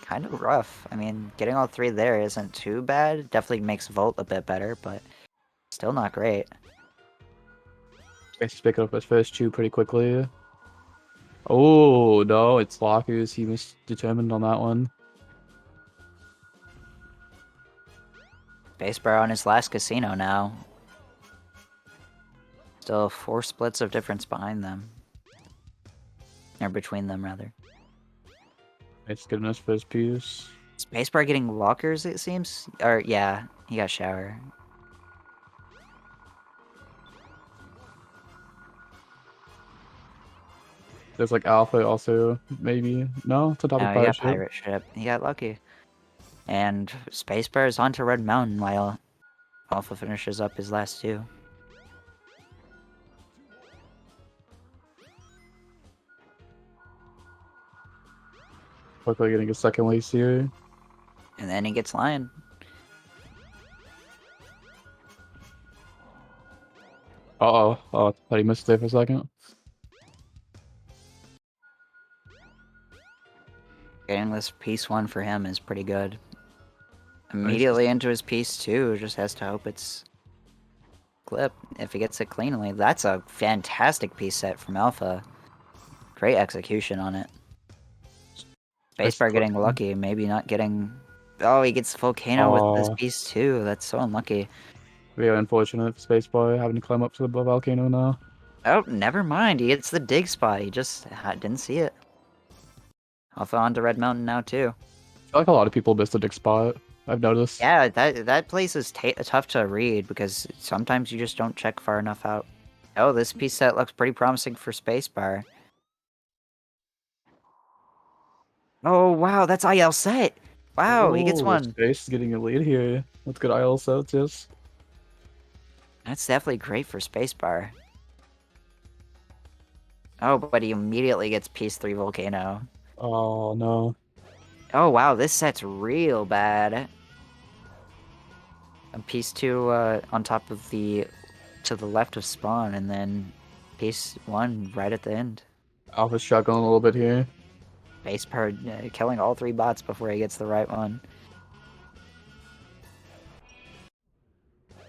kind of rough. I mean, getting all 3 there isn't too bad. Definitely makes Volt a bit better, but still not great. Space is picking up his first 2 pretty quickly. Oh no, it's lockers. He was determined on that one. Spacebar on his last casino now. Still 4 splits of difference behind them. Or between them, rather. It's getting his first piece. Spacebar getting lockers, it seems? Or, yeah, he got shower. There's like Alpha also, maybe. No, it's on top No, of he pirate got ship. pirate ship. He got lucky. And Spacebar is onto Red Mountain while Alpha finishes up his last two. Quickly getting a second lace here. And then he gets Lion. Uh-oh. Oh, I thought he missed there for a second. Getting this piece 1 for him is pretty good. Immediately into his piece 2, just has to hope it's clip. If he gets it cleanly, that's a fantastic piece set from Alpha. Great execution on it. Spacebar getting lucky, maybe not getting... Oh, he gets Volcano with this piece 2. That's so unlucky. Very unfortunate for Spacebar having to climb up to the volcano now. Oh, never mind. He gets the dig spot. He just didn't see it. Alpha onto Red Mountain now, too. I feel like a lot of people miss the dig spot. I've noticed. Yeah, that place is tough to read because sometimes you just don't check far enough out. Oh, this piece set looks pretty promising for Spacebar. Oh, wow, that's IL set. Wow, he gets Ooh, one. Space is getting a lead here. That's good IL sets, yes. That's definitely great for Spacebar. Oh, but he immediately gets piece 3 Volcano. Oh, no. Oh, wow, this set's real bad. And piece 2 on top of to the left of spawn, and then piece 1 right at the end. Alpha's struggling a little bit here. Spacebar killing all 3 bots before he gets the right one.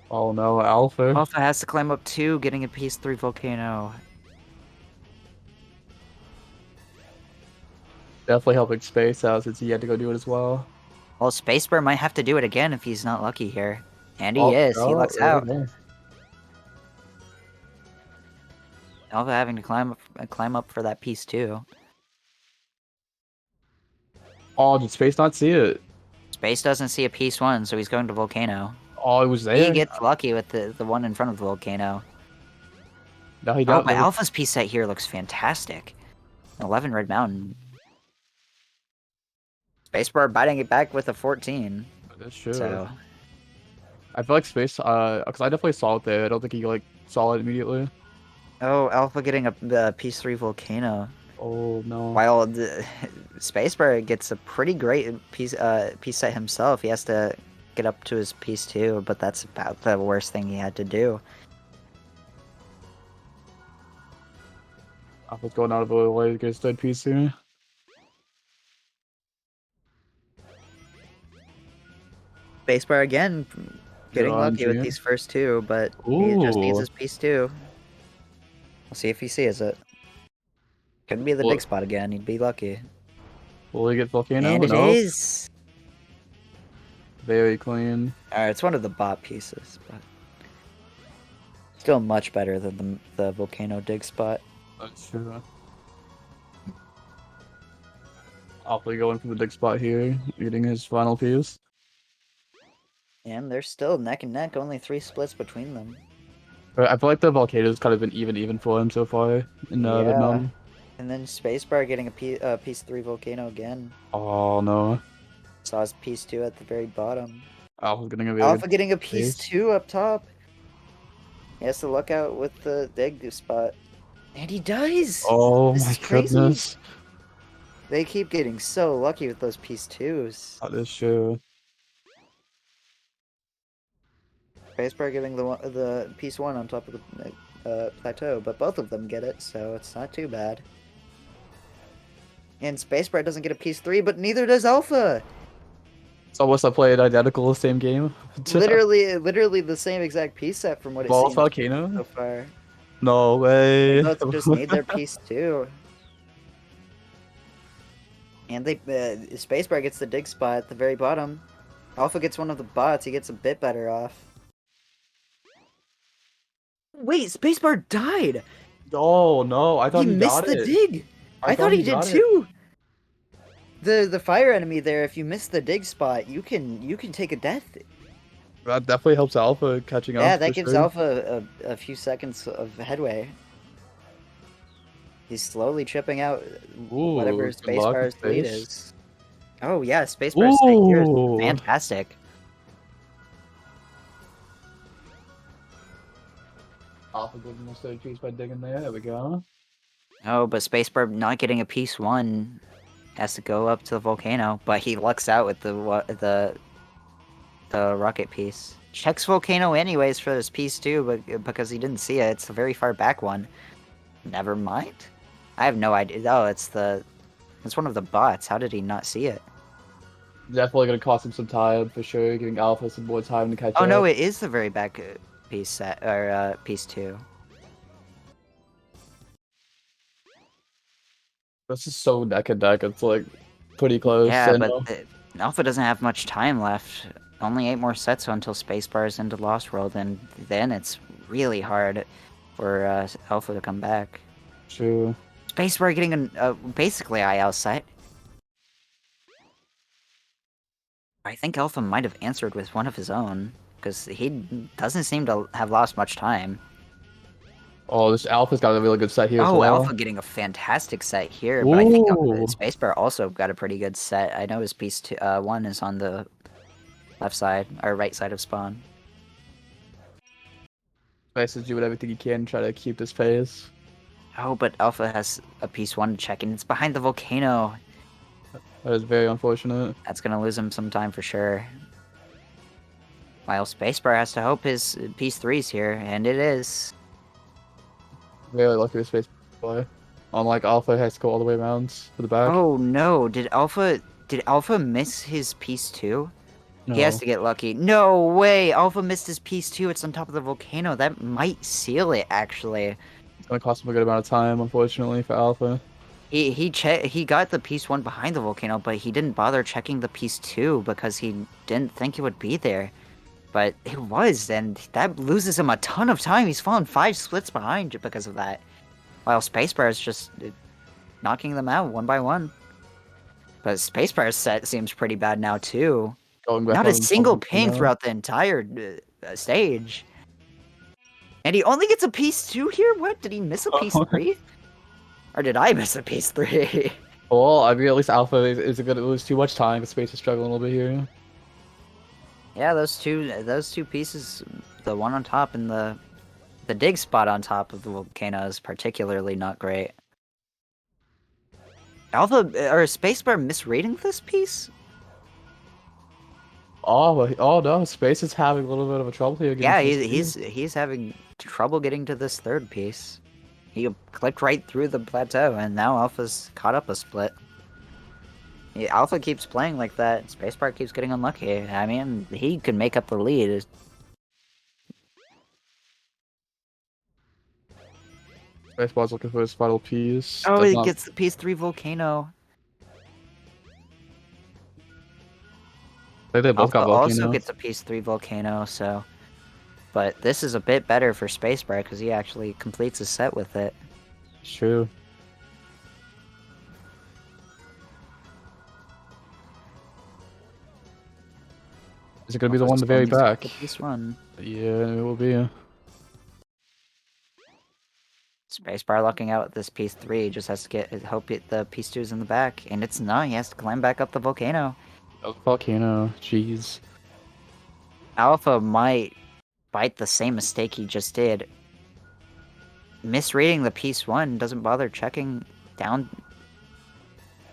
Oh no, Alpha. Alpha has to climb up 2, getting a piece 3 Volcano. Definitely helping Space out since he had to go do it as well. Well, Spacebar might have to do it again if he's not lucky here. And he is. He lucks out. Alpha having to climb up for that piece 2. Oh, did Space not see it? Space doesn't see a piece 1, so he's going to Volcano. Oh, it was there. He gets lucky with the one in front of the Volcano. No, he Oh, don't. but Alpha's piece set here looks fantastic. 11 Red Mountain. Spacebar biting it back with a 14. That's true. So, I feel like Space, because I definitely saw it there. I don't think he like saw it immediately. oh, Alpha getting a piece 3 Volcano. Oh no. While Spacebar gets a pretty great piece set himself. He has to get up to his piece 2, but that's about the worst thing he had to do. Alpha's going out of the way to get his third piece here. Spacebar again, getting Good lucky with RNG. these first 2, but he just needs his piece 2. We'll see if he sees it. Could be the Well- dig spot again. He'd be lucky. Will he get Volcano? And it No. is. Very clean. Alright, it's one of the bot pieces, but still much better than the Volcano dig spot. That's true. Alpha going for the dig spot here, getting his final piece. And they're still neck and neck, only 3 splits between them. But I feel like the Volcano's kind of been even for him so far in Red Yeah. Mountain. And then Spacebar getting a piece 3 Volcano again. Oh no. Saw his piece 2 at the very bottom. Alpha's getting a very Alpha good getting a piece piece. 2 up top. He has to look out with the dig spot. And he does! Oh This my is crazy. goodness. They keep getting so lucky with those piece 2s. That is true. Spacebar giving the piece 1 on top of the plateau, but both of them get it, so it's not too bad. And Spacebar doesn't get a piece 3, but neither does Alpha! It's almost I played identical the same game. literally the same exact piece set from what it Ball seems so Volcano? far. No way. They both just need their piece 2. And Spacebar gets the dig spot at the very bottom. Alpha gets one of the bots, he gets a bit better off. Wait, Spacebar died! Oh no, I thought He he missed got the it. dig! I thought he did got it. too! The fire enemy there, if you miss the dig spot, you can take a death. That definitely helps Alpha catching up. Yeah, that for gives sure. Alpha a few seconds of headway. He's slowly chipping out Ooh, whatever good luck, Spacebar's lead Space. is. Oh yeah, Spacebar's sight here is Ooh. fantastic. Alpha getting almost third piece by digging there. There we go. Oh, but Spacebar not getting a piece 1 has to go up to the volcano, but he lucks out with the rocket piece. Checks volcano anyways for this piece 2, but because he didn't see it, it's a very far back one. Never mind. I have no idea. Oh, it's one of the bots. How did he not see it? Definitely gonna cost him some time for sure, giving Alpha some more time to catch up. Oh no, it is the very back piece set or piece 2. This is so neck and neck. It's like pretty close. Yeah, and, but Alpha doesn't have much time left. Only 8 more sets until Spacebar is into Lost World, and then it's really hard for Alpha to come back. True. Spacebar getting basically IL set. I think Alpha might have answered with one of his own, because he doesn't seem to have lost much time. Oh, this Alpha's got a really good set here as Oh, well. Alpha getting a fantastic set here, but I think Ooh. Spacebar also got a pretty good set. I know his piece 1 is on the left side, or right side of spawn. Space is doing everything he can to try to keep this pace. Oh, but Alpha has a piece 1 to check, and it's behind the volcano. That is very unfortunate. That's gonna lose him some time for sure. While Spacebar has to hope his piece 3's here, and it is. Very lucky with Space play. Unlike Alpha, has to go all the way around to the back. Oh no, did Alpha miss his piece 2? No. He has to get lucky. No way! Alpha missed his piece 2. It's on top of the volcano. That might seal it, actually. It's gonna cost him a good amount of time, unfortunately, for Alpha. He got the piece 1 behind the volcano, but he didn't bother checking the piece 2 because he didn't think it would be there. But it was, and that loses him a ton of time. He's fallen 5 splits behind because of that. While Spacebar is just knocking them out one by one. But Spacebar's set seems pretty bad now, too. Going back Not a on single the ping volcano. throughout the entire stage. And he only gets a piece 2 here? What? Did he miss a piece 3? Or did I miss a piece 3? Well, I mean, at least Alpha isn't gonna lose too much time, because Space is struggling a little bit here. Yeah, those two pieces, the one on top and the dig spot on top of the volcano is particularly not great. Alpha or Spacebar misreading this piece? Oh no, Space is having a little bit of a trouble here. Yeah, getting to this he's having trouble getting to this 3rd piece. He clicked right through the plateau, and now Alpha's caught up a split. Yeah, Alpha keeps playing like that. Spacebar keeps getting unlucky. I mean, he could make up the lead. Spacebar's looking for his final piece. Oh, Does he not- gets the piece 3 volcano. They both Alpha got also volcano. gets a piece 3 volcano, so. But this is a bit better for Spacebar because he actually completes his set with it. It's true. Is it gonna be the one in the very back? Piece 1. Yeah, it will be. Spacebar locking out with this piece 3 just has to hope the piece 2 is in the back, and it's not. He has to climb back up the volcano. Oh, volcano. Jeez. Alpha might bite the same mistake he just did. Misreading the piece 1, doesn't bother checking down.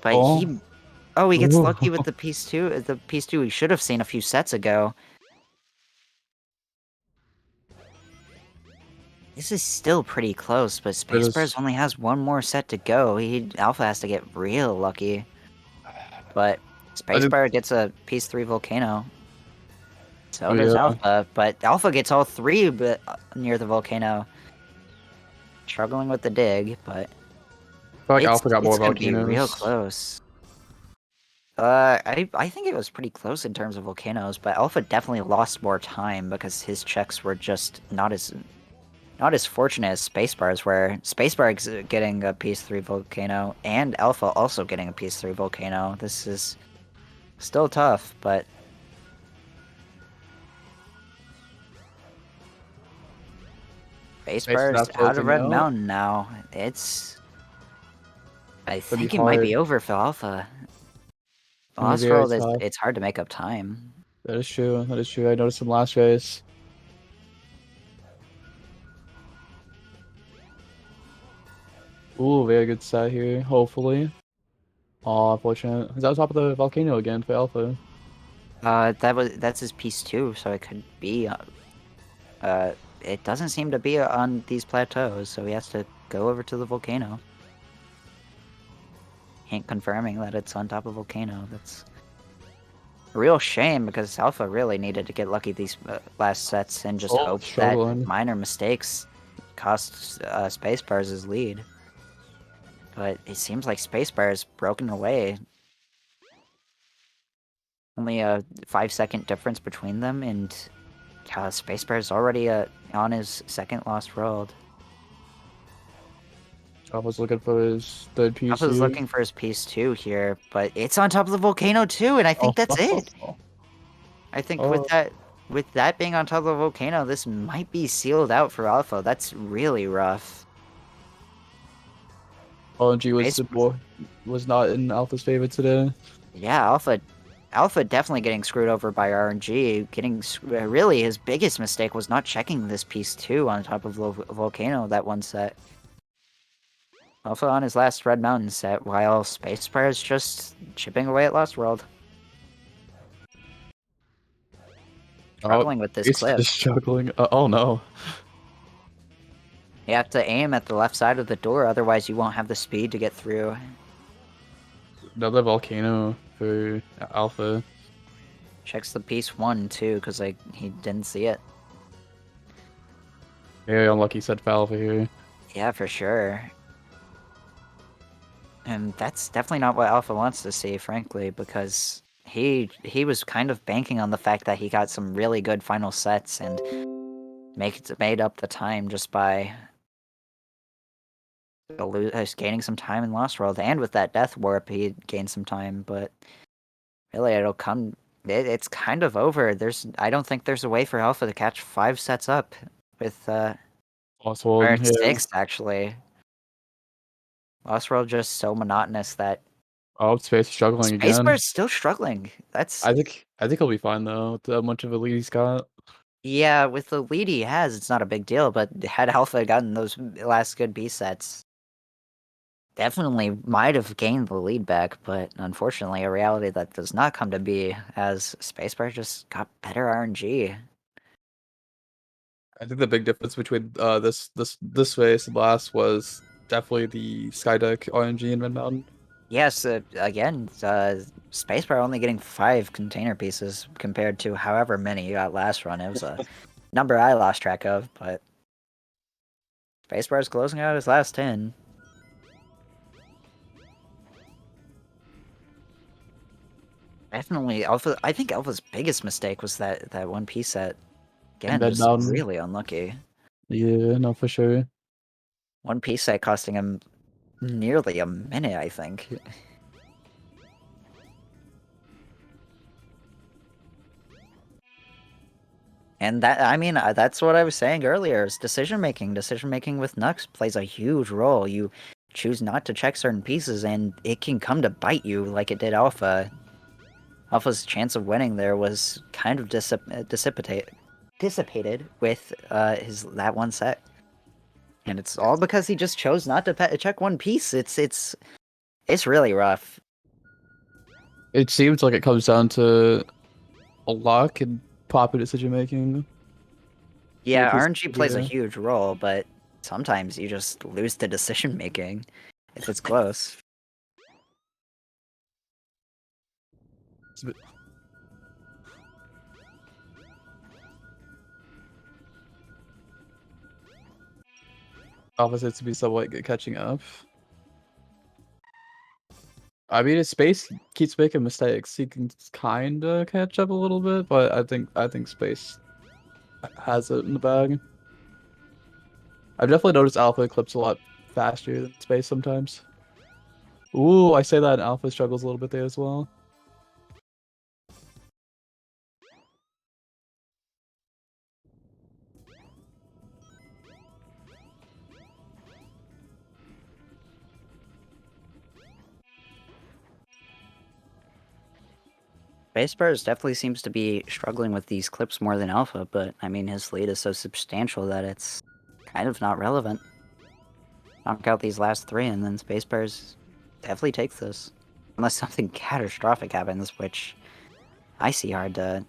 But he gets Ooh. lucky with the piece 2. The piece 2 he should have seen a few sets ago. This is still pretty close, but Spacebar's only has 1 more set to go. Alpha has to get real lucky. But Spacebar gets a piece 3 volcano. So does Alpha, but Alpha gets all 3 near the volcano. Struggling with the dig, but I feel like Alpha got more it's gonna volcanoes. be real close. I think it was pretty close in terms of volcanoes, but Alpha definitely lost more time because his checks were just not as fortunate as Spacebar's, where Spacebar's getting a piece 3 volcano and Alpha also getting a piece 3 volcano. This is still tough, but Spacebar's out of Red Mountain now. I think it might be over for Alpha. Gonna be Lost very World is tough. it's hard to make up time. That is true. That is true. I noticed him last race. Ooh, very good set here. Hopefully. Aw, unfortunate. He's on top of the volcano again for Alpha. That's his piece too, so it could be. It doesn't seem to be on these plateaus, so he has to go over to the volcano. Hint confirming that it's on top of volcano. That's a real shame because Alpha really needed to get lucky these last sets and just Oh, hope that struggling. minor mistakes cost Spacebar his lead. But it seems like Spacebar has broken away. Only a 5-second difference between them, and Spacebar is already on his second lost world. Alpha's looking for his third piece Alpha's here. looking for his piece 2 here, but it's on top of the volcano too, and I think that's it. I think Oh. with that being on top of the volcano, this might be sealed out for Alpha. That's really rough. ONG Space- was not in Alpha's favor today. Yeah, Alpha definitely getting screwed over by RNG. Really, his biggest mistake was not checking this piece 2 on top of the volcano that one set. Alpha on his last Red Mountain set, while Spacebar is just chipping away at Lost World. Struggling with this He's clip. struggling. Oh no. You have to aim at the left side of the door, otherwise you won't have the speed to get through. Another volcano for Alpha. Checks the piece 1 too, because he didn't see it. Very unlucky set for Alpha here. Yeah, for sure. And that's definitely not what Alpha wants to see, frankly, because he was kind of banking on the fact that he got some really good final sets and made up the time just by gaining some time in Lost World, and with that Death Warp he gained some time, but really it's kind of over. I don't think there's a way for Alpha to catch 5 sets up with Lost or World, yeah. 6 actually. Lost World just so monotonous that Oh, Space is struggling again. Spacebar's still struggling. I think he'll be fine though with how much of a lead he's got. Yeah, with the lead he has, it's not a big deal, but had Alpha gotten those last good B sets, definitely might have gained the lead back, but unfortunately a reality that does not come to be, as Spacebar just got better RNG. I think the big difference between this race and last was definitely the Skydeck RNG in Red Mountain. Yes, again, Spacebar only getting 5 container pieces compared to however many you got last run. It was a number I lost track of, but Spacebar's closing out his last 10. Definitely, I think Alpha's biggest mistake was that one piece set. Again, Red just Mountain. really unlucky. Yeah, no, for sure. One piece set costing him nearly a minute, I think. And that's what I was saying earlier, is decision making. Decision making with Nux plays a huge role. You choose not to check certain pieces, and it can come to bite you like it did Alpha. Alpha's chance of winning there was kind of dissipated with that one set. And it's all because he just chose not to check one piece. It's really rough. It seems like it comes down to a luck and proper decision making. Yeah, Because- RNG plays a yeah. huge role, but sometimes you just lose the decision making if it's close. It's a bit- Opposites to be somewhat good catching up. I mean, if Space keeps making mistakes, he can kind of catch up a little bit, but I think Space has it in the bag. I've definitely noticed Alpha clips a lot faster than Space sometimes. Ooh, I say that, and Alpha struggles a little bit there as well. Spacebar definitely seems to be struggling with these clips more than Alpha, but I mean his lead is so substantial that it's kind of not relevant. Knock out these last 3 and then Spacebar's definitely takes this. Unless something catastrophic happens, which I see hard to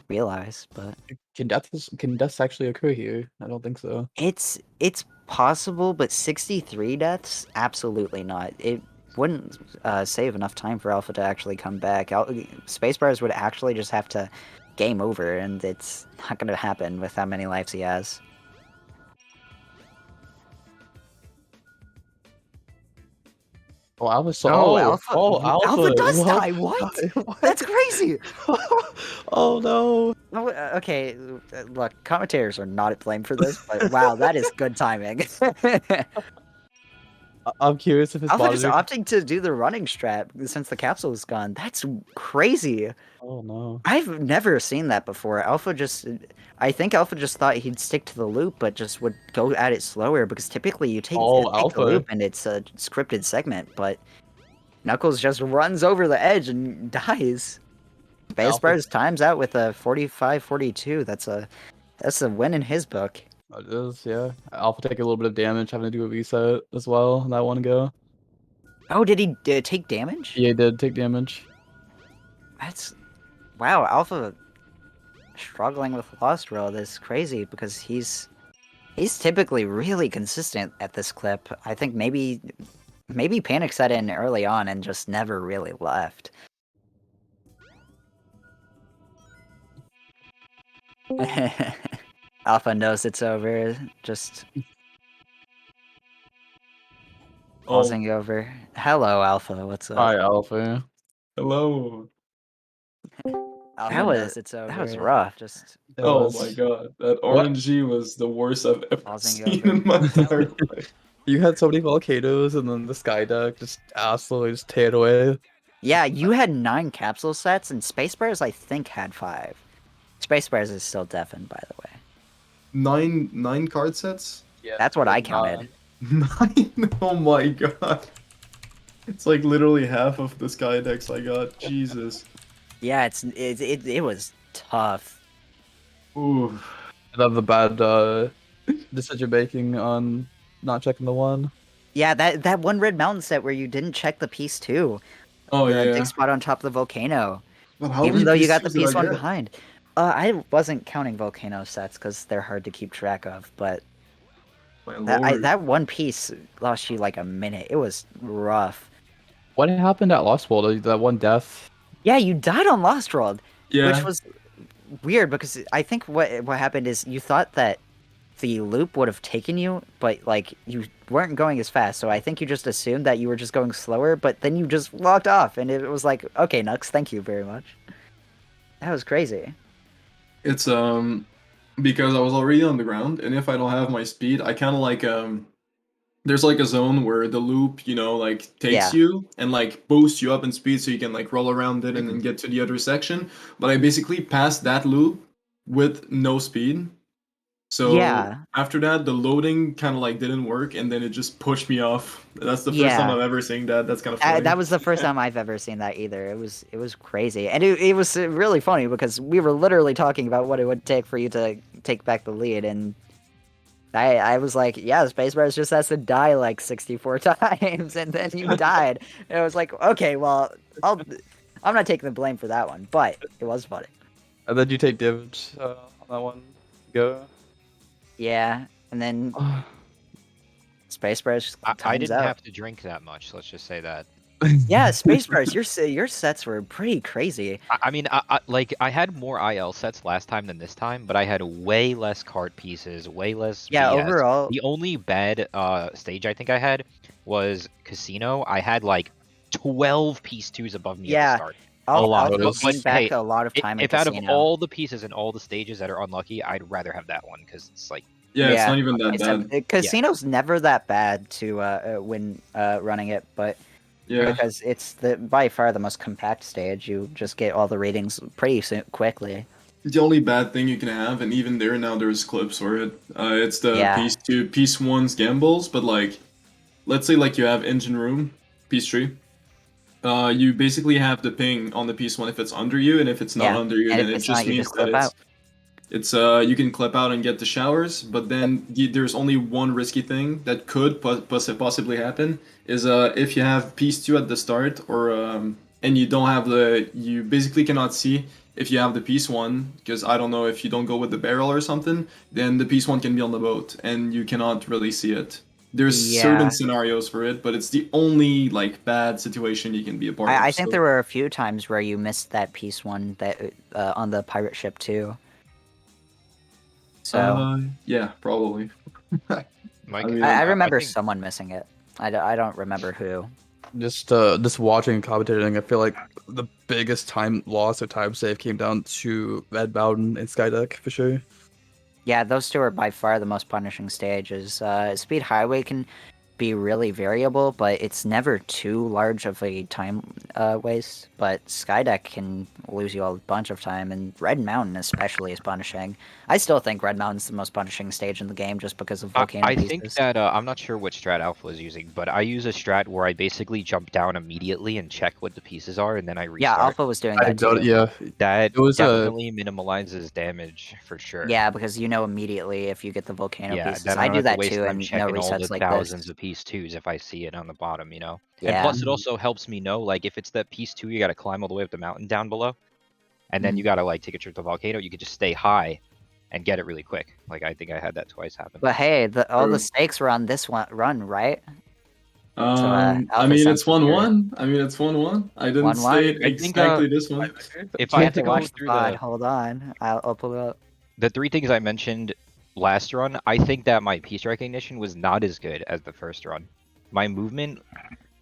realize, but Can deaths actually occur here? I don't think so. it's possible, but 63 deaths? Absolutely not. It wouldn't save enough time for Alpha to actually come back. Spacebars would actually just have to game over, and it's not going to happen with how many lives he has. Oh, Alpha. Alpha! Alpha does What? die! What? That's crazy! Oh no! Oh, okay, look, commentators are not at blame for this, but wow, that is good timing. I'm curious if his Alpha just monitor. opting to do the running strat since the capsule is gone. That's crazy. Oh no! I've never seen that before. I think Alpha just thought he'd stick to the loop, but just would go at it slower because typically you take the Alpha. loop and it's a scripted segment, but Knuckles just runs over the edge and dies. Spacebar's times out with a 45-42. That's a win in his book. It is, yeah. Alpha take a little bit of damage, having to do a reset as well on that one go. Oh, did he take damage? Yeah, he did take damage. That's wow. Alpha struggling with Lost World is crazy because he's typically really consistent at this clip. I think maybe Panic set in early on and just never really left. Alpha knows it's over, just pausing over. Hello, Alpha, what's up? Hi, Alpha. Hello. Alpha That knows it's over. That was rough. Just It Oh was- my god, that RNG was the worst I've ever Pausing seen over. in my entire life. You had so many volcanoes, and then the sky deck just absolutely just teared away. yeah, you had 9 capsule sets, and Spacebears I think had 5. Spacebears is still deafened, by the way. 9 card sets? Yeah, That's what I counted. 9? Oh my god. It's like literally half of the sky decks I got. Jesus. Yeah, it was tough. Ooh. I love the bad decision making on not checking the one. Yeah, that one Red Mountain set where you didn't check the piece 2. Oh the yeah. dig spot on top of the volcano. But how Even many though you piece got the twos did piece I 1 get? behind. I wasn't counting volcano sets because they're hard to keep track of, but My lord. that one piece lost you like a minute. It was rough. What happened at Lost World? That one death. Yeah, you died on Lost World, Yeah. which was weird because I think what happened is you thought that the loop would have taken you, but like you weren't going as fast. So I think you just assumed that you were just going slower, but then you just walked off, and it was like, okay, Nux, thank you very much. That was crazy. It's because I was already on the ground, and if I don't have my speed, I kind of like there's like a zone where the loop, like takes Yeah. you and like boosts you up in speed so you can like roll around it and then get to the other section. But I basically passed that loop with no speed. So Yeah. after that, the loading kind of like didn't work, and then it just pushed me off. That's the first Yeah. time I've ever seen that. That's kind of funny. That was the first time I've ever seen that either. It was crazy, and it was really funny because we were literally talking about what it would take for you to take back the lead, and I was like, yeah, Spacebar just has to die like 64 times, and then you died. And I was like, okay, well, I'm not taking the blame for that one, but it was funny. And then you take damage on that one go. Yeah, and then Spacebar just I times didn't out. have to drink that much. Let's just say that. Yeah, Spacebars, your sets were pretty crazy. I mean, I had more IL sets last time than this time, but I had way less card pieces, way less. Yeah, BS. overall, The only bad stage I think I had was Casino. I had like 12 piece twos above me at Yeah, the start. I'll lot. put But, back hey, a lot of time. If in out of Casino. all the pieces and all the stages that are unlucky, I'd rather have that one because it's like yeah, it's yeah, not even that bad. Casino's never that bad to when running it, but Yeah. because it's by far the most compact stage, you just get all the ratings pretty quickly. The only bad thing you can have, and even there now there's clips for it, it's the Yeah. piece 2, piece 1's gambles, but like, let's say like you have engine room, piece 3, You basically have the ping on the piece one if it's under you, and if it's not Yeah, under you, and then if it it's just not, you means just that clip out. it's you can clip out and get the showers, but then there's only one risky thing that could possibly happen is if you have piece two at the start or and you don't have you basically cannot see if you have the piece one, because I don't know, if you don't go with the barrel or something, then the piece one can be on the boat and you cannot really see it. There's Yeah. certain scenarios for it, but it's the only like bad situation you can be a part of. I think so- there were a few times where you missed that piece one that on the pirate ship too. So Yeah, probably. Mike, I mean, I remember think- someone missing it. I don't remember who. Just watching and commentating, I feel like the biggest time loss or time save came down to Red Mountain and Skydeck for sure. Yeah, those two are by far the most punishing stages. Speed Highway can be really variable, but it's never too large of a time waste. But Skydeck can lose you a bunch of time, and Red Mountain especially is punishing. I still think Red Mountain's the most punishing stage in the game just because of volcano I pieces. think that I'm not sure what strat Alpha is using, but I use a strat where I basically jump down immediately and check what the pieces are, and then I restart. Yeah, Alpha was doing I that don't, too. yeah, That it was definitely minimalizes damage for sure. Yeah, because you know immediately if you get the volcano Yeah, pieces. then I don't do have to that waste too, time and no checking all the resets like thousands this. of piece twos if I see it on the bottom, you know. Yeah. And plus, it also helps me know, like, if it's that piece two, you got to climb all the way up the mountain down below, and then you got to like take a trip to the volcano. You could just stay high and get it really quick. Like I think I had that twice happen. But hey, all the True. stakes were on this one run, right? I Alpha mean, sounds it's 1-1. superior. I mean, it's 1-1. I didn't 1-1. say it I think, exactly this one. if You I have had to to go watch the through pod. the Hold on, I'll pull it up. three things I mentioned last run, I think that my piece recognition was not as good as the first run. My movement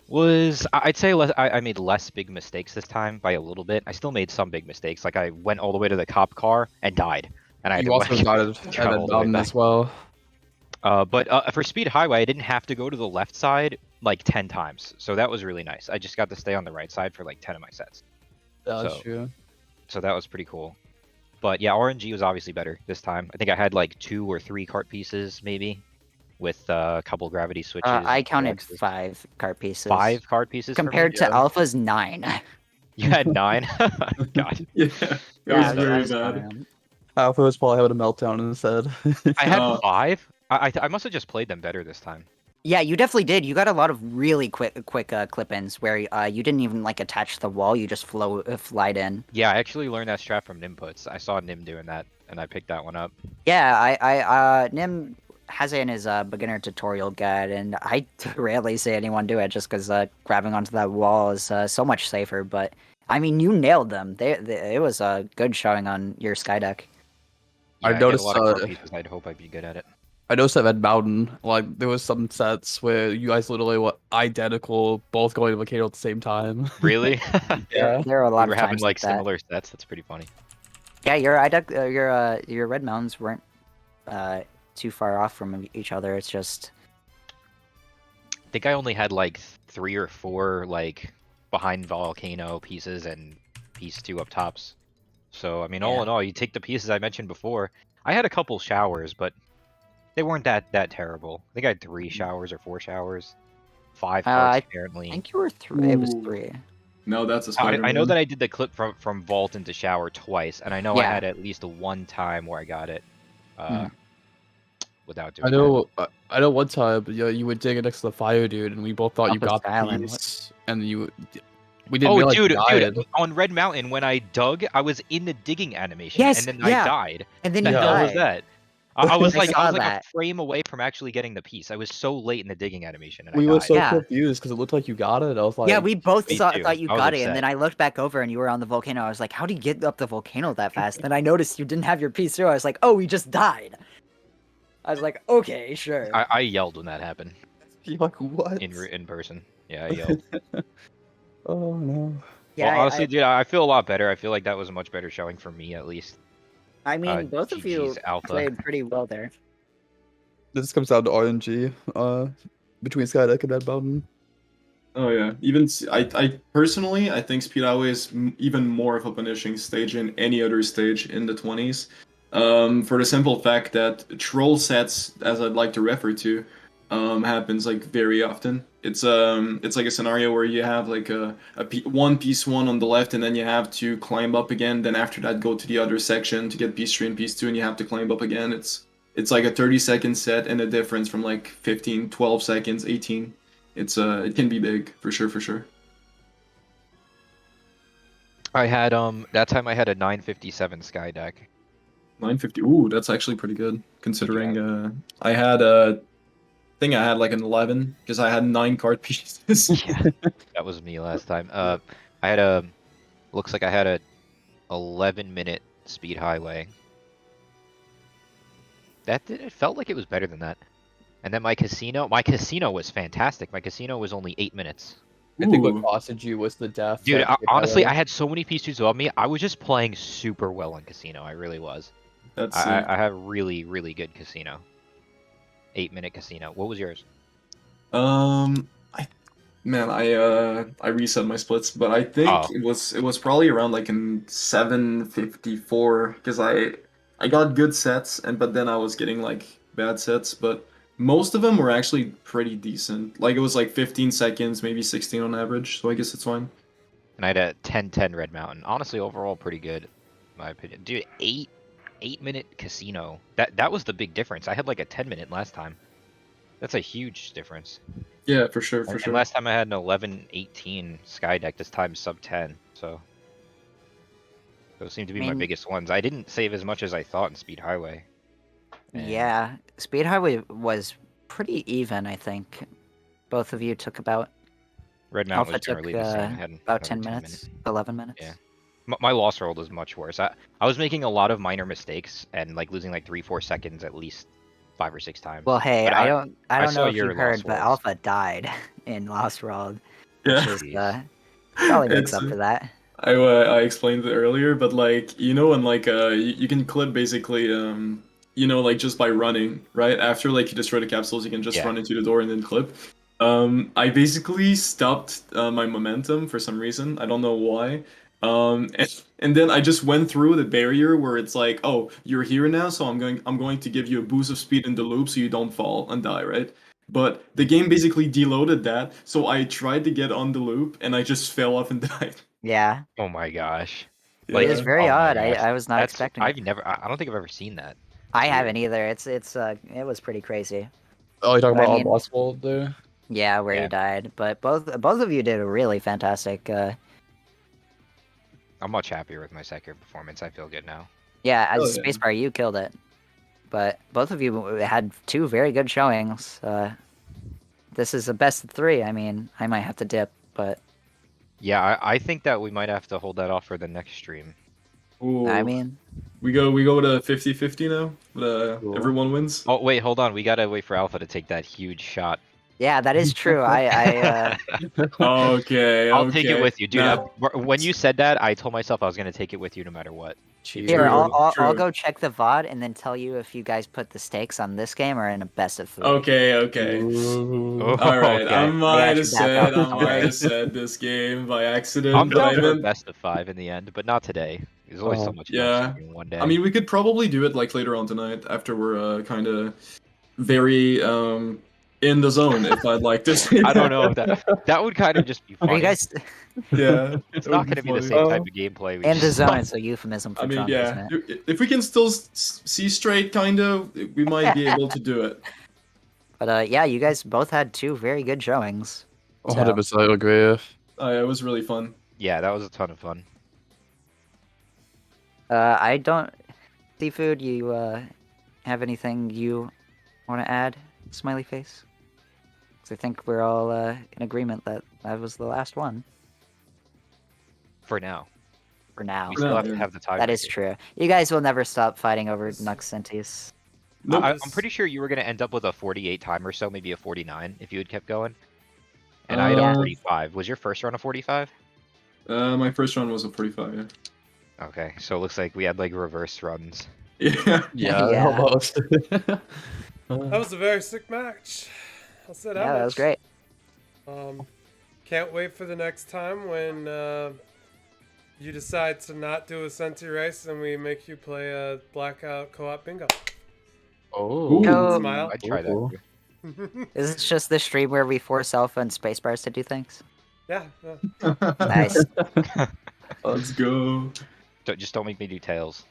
was, I'd say, I made less big mistakes this time by a little bit. I still made some big mistakes, like I went all the way to the cop car and died, and I had you to also like, got it at travel Red all the way Mountain back. as well. But for Speed Highway, I didn't have to go to the left side like 10 times, so that was really nice. I just got to stay on the right side for like 10 of my sets. That's So- true. So that was pretty cool. But yeah, RNG was obviously better this time. I think I had like 2 or 3 cart pieces maybe, with a couple gravity switches. I counted X's. 5 card pieces. 5 card pieces for me? compared to Yeah. Alpha's 9. You had 9. God, Yeah, it was I very was bad. counting them. Alpha was probably having a meltdown instead. I had Uh, 5. I must have just played them better this time. Yeah, you definitely did. You got a lot of really quick clip-ins where you didn't even like attach the wall. You just flied in. Yeah, I actually learned that strat from Nimputs. I saw Nim doing that, and I picked that one up. Yeah, Nim has it in his beginner tutorial guide, and I rarely see anyone do it just because grabbing onto that wall is so much safer. But I mean, you nailed them. It was a good showing on your sky deck. Yeah, I I get noticed, a lot of card pieces. I'd hope I'd be good at it. I noticed at Red Mountain, like there was some sets where you guys literally were identical, both going to volcano at the same time. Really? Yeah. There are a lot We were of having times like like that. similar sets. That's pretty funny. Yeah, your red mountains weren't too far off from each other. It's just I think I only had like 3 or 4 like behind volcano pieces and piece 2 up tops. So I mean, all Yeah. in all, you take the pieces I mentioned before. I had a couple showers, but they weren't that terrible. I think I had 3 showers or 4 showers, 5 carts I apparently. think you were 3. It was Ooh. 3. No, that's a I Spider-Man. know that I did the clip from vault into shower twice, and I know I Yeah. had at least one time where I got it without doing I know one time, you were digging next to the fire dude, and we both thought you Alpha's got the Island, piece, and we that. didn't Oh, realize dude, you died. on Red Mountain, when I dug, I was in the digging animation, Yes, and then yeah. I died. And then The you hell was died. that? I was I like, saw a that. frame away from actually getting the piece. I was so late in the digging animation, and We I were died. so Yeah. confused because it looked like you got it. I was like, Yeah, we both Me thought too. you I was got it, and upset. then I looked back over and you were on the volcano. I was like, how did you get up the volcano that fast? Then I noticed you didn't have your piece through. I was like, oh, we just died. I was like, okay, sure. I yelled when that happened you're like, what? in person. Yeah, I yelled. Oh no. Yeah, well, honestly, dude, I feel a lot better. I feel like that was a much better showing for me, at least. I mean, both of you GG's Alpha. played pretty well there. This comes down to RNG, between Skydeck and Red Mountain. Oh yeah, I personally I think Speed Highway is even more of a punishing stage than any other stage in the 20s. For the simple fact that troll sets, as I'd like to refer to, happens like very often. It's like a scenario where you have like one piece one on the left, and then you have to climb up again. Then after that, go to the other section to get piece three and piece two, and you have to climb up again. It's like a 30-second set and a difference from like 15, 12 seconds, 18. It can be big for sure, for sure. I had that time I had a 957 sky deck. 950. Ooh, that's actually pretty good considering I had I think I had like an 11 because I had 9 card pieces. Yeah, that was me last time. I had looks like I had a 11-minute speed highway. It felt like it was better than that. And then my casino was fantastic. My casino was only 8 minutes. I think what Ooh. costed you was the death. Dude, that honestly, I highlighted. had so many P2s above me. I was just playing super well on casino. I really was. That's I have really, really good casino. 8-minute casino. What was yours? I man, I reset my splits, but I think Oh. it was probably around like in 754 because I got good sets but then I was getting like bad sets, but most of them were actually pretty decent. Like it was like 15 seconds, maybe 16 on average, so I guess it's fine. And I had a 10-10 Red Mountain. Honestly, overall pretty good, in my opinion. Dude, 8-minute casino. That was the big difference. I had like a 10-minute last time. That's a huge difference. Yeah, for sure, for And sure. last time I had an 11-18 sky deck. This time sub 10. So those seem to be my mean- biggest ones. I didn't save as much as I thought in Speed Highway. And Yeah, Speed Highway was pretty even, I think. Both of you took about Red Mountain Alpha was took generally the same. I had about another 10 10 minutes, 11 minutes. Yeah. My loss roll was much worse. I was making a lot of minor mistakes and like losing like 3-4 seconds at least 5 or 6 times. Well, hey, But I don't I know saw if you your heard, Lost but Worlds. Alpha died in Lost World, which Yeah. is Jeez. probably makes It's, up for that. I explained it earlier, but like you know, when like you can clip basically you know like just by running, right? After like you destroy the capsules, you can just Yeah. run into the door and then clip. I basically stopped my momentum for some reason. I don't know why. And then I just went through the barrier where it's like, oh, you're here now, so I'm going to give you a boost of speed in the loop so you don't fall and die, right? But the game basically deloaded that, so I tried to get on the loop and I just fell off and died. Yeah, Oh my gosh. it Like, is very oh my odd. gosh. I was not That's expecting it. I don't think I've ever seen that. I That's haven't weird. either. It was pretty crazy. Oh, you're talking But I about mean- Lost World there? Yeah, where Yeah. you died. But both of you did a really fantastic. I'm much happier with my second performance. I feel good now. Yeah, as Oh, yeah. Spacebar, you killed it. But both of you had 2 very good showings. This is a best of 3. I mean, I might have to dip, but Yeah, I think that we might have to hold that off for the next stream. Ooh, I mean, we go to 50-50 now. But, Cool. everyone wins. Oh wait, hold on. We gotta wait for Alpha to take that huge shot. yeah, that is true. I Okay, I'll take it okay. with you, dude. Nah, When you said that, I told myself I was gonna take it with you no matter what. Cheers. here, I'll True. go check the VOD and then tell you if you guys put the stakes on this game or in a best of 3. okay, okay. Ooh. Oh, All right, okay. I I might got have your back up, said I don't might worry. have said this game by accident, I'm but I down for a meant best of 5 in the end, but not today. There's always so Oh, much yeah. more in one day. I mean, we could probably do it like later on tonight after we're kind of very in the zone. If I'd like to say I don't that. know. That would kind of just be Are funny. you guys Yeah, It's that not would gonna be the funny. same type of gameplay. We in the just zone? saw. It's a euphemism for I mean, drunk, isn't yeah. it? If we can still see straight, kind of, we might be able to do it. But yeah, you guys both had 2 very good showings. 100% agree. It was really fun. Yeah, that was a ton of fun. I don't. Seafood, you have anything you want to add? Smiley face. 'Cause I think we're all in agreement that that was the last one For now, for now. we For still now, have to yeah. have the tiebreaker. That is true. You guys will never stop fighting over Nux Centis. Nope. I'm pretty sure you were gonna end up with a 48 time or so, maybe a 49 if you had kept going. And I had a Uh, 45. Was your first run a 45? My first run was a 45. Yeah. Okay, so it looks like we had like reverse runs. Yeah. Yeah, Yeah. almost. That was a very sick match. I'll say that Yeah, that was much. great. Can't wait for the next time when you decide to not do a Centi race and we make you play a blackout co-op bingo. Oh. Yo. Smile. I'd try Cool. that. Is this just the stream where we force Alpha and Spacebars to do things? Yeah. Nice. Let's go. Just don't make me do tails.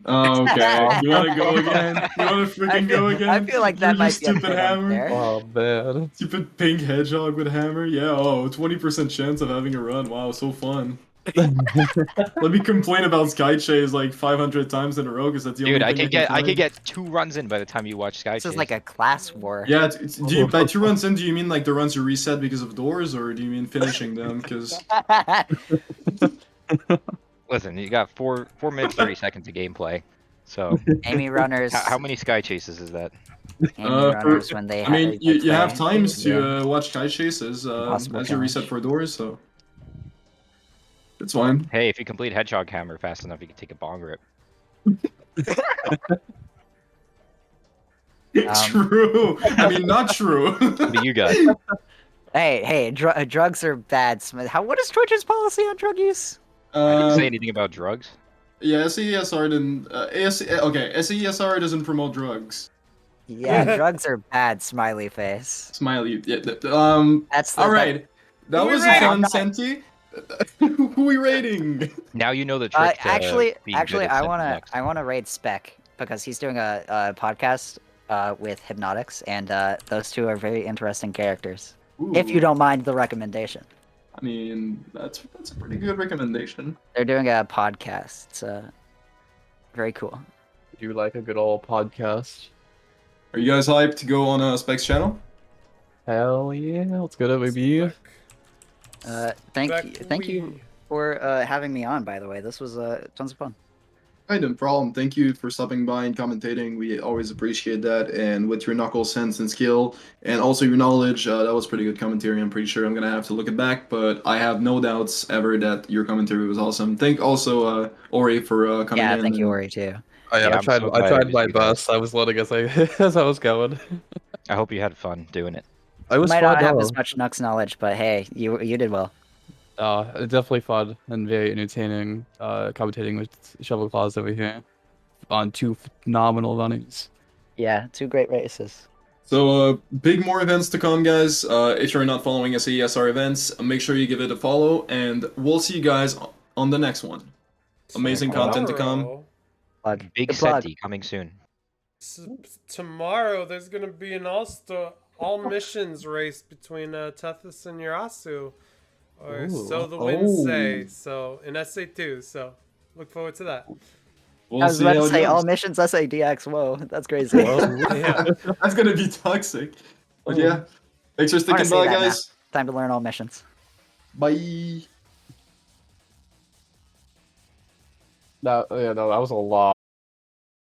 Oh, okay. You want to go again? You want to freaking go again? I feel like that You're might just be a stupid bit hammer. unfair. Oh man. Stupid pink hedgehog with hammer. Yeah. Oh, 20% chance of having a run. Wow, so fun. Let me complain about Sky Chase like 500 times in a row because that's the Dude, only I thing could can get find. 2 runs in by the time you watch Sky This Chase. is like a class war. Yeah, do you by 2 runs in? Do you mean like the runs you reset because of doors, or do you mean finishing them? Because Listen, you got 4 minutes 30 seconds of gameplay. So Amy runners. how many Sky Chases is that? Amy runners when they I mean, they you have play. times Yeah. to watch Sky Chases Impossible as you reset challenge. for doors, so it's fine. Hey, if you complete Hedgehog Hammer fast enough, you can take a bong rip. True. I mean, not true. What do you got? Hey, drugs are bad. What is Twitch's policy on drug use? I didn't say anything about drugs. Yeah, SAESR didn't. Okay, SAESR doesn't promote drugs. Yeah, drugs are bad. Smiley face. Smiley. Yeah. That's the, All right. That Who we was rating? fun, I'm not- Centi. Who we rating? Now you know the trick to actually, being good at I Centi wanna next. raid Spec because he's doing a podcast with Hypnotics, and those two are very interesting characters. If you Ooh, don't mind the recommendation, I mean, that's a pretty good recommendation. they're doing a podcast. It's very cool. Do like a good old podcast. Are you guys hyped to go on Specs channel? Hell yeah, let's get it, baby. Thank you for having me on. By the way, this was tons of fun. Hey, no problem. Thank you for stopping by and commentating. We always appreciate that. And with your knuckle sense and skill, and also your knowledge, that was pretty good commentary. I'm pretty sure I'm gonna have to look it back, but I have no doubts ever that your commentary was awesome. Thank also Ori for coming in. Yeah, thank you, and- Ori, too. Oh, yeah, Yeah, I I'm tried. so I glad it tried was my you guys. best. I was letting as as I was going. I hope you had fun doing it. I was Might fun. not have though. as much Nux knowledge, but hey, you did well. Definitely fun and very entertaining. Commentating with Shovel Claws over here on 2 phenomenal runnings. Yeah, 2 great races. So, big more events to come, guys. If you're not following SAESR events, make sure you give it a follow, and we'll see you guys on the next one. Amazing content to come. Tomorrow- Plug. Big Good plug. Centi coming soon. Tomorrow there's gonna be an all missions race between Tethys and Yarasu, or Ooh. so the winds say. Oh. So in SA2, so look forward to that. We'll I was see about how to it say goes. all missions SADX. Whoa, that's crazy. Yeah. That's gonna be toxic. But yeah, thanks for I wanna sticking say by, that now. guys. Time to learn all missions. Bye. That was a lot.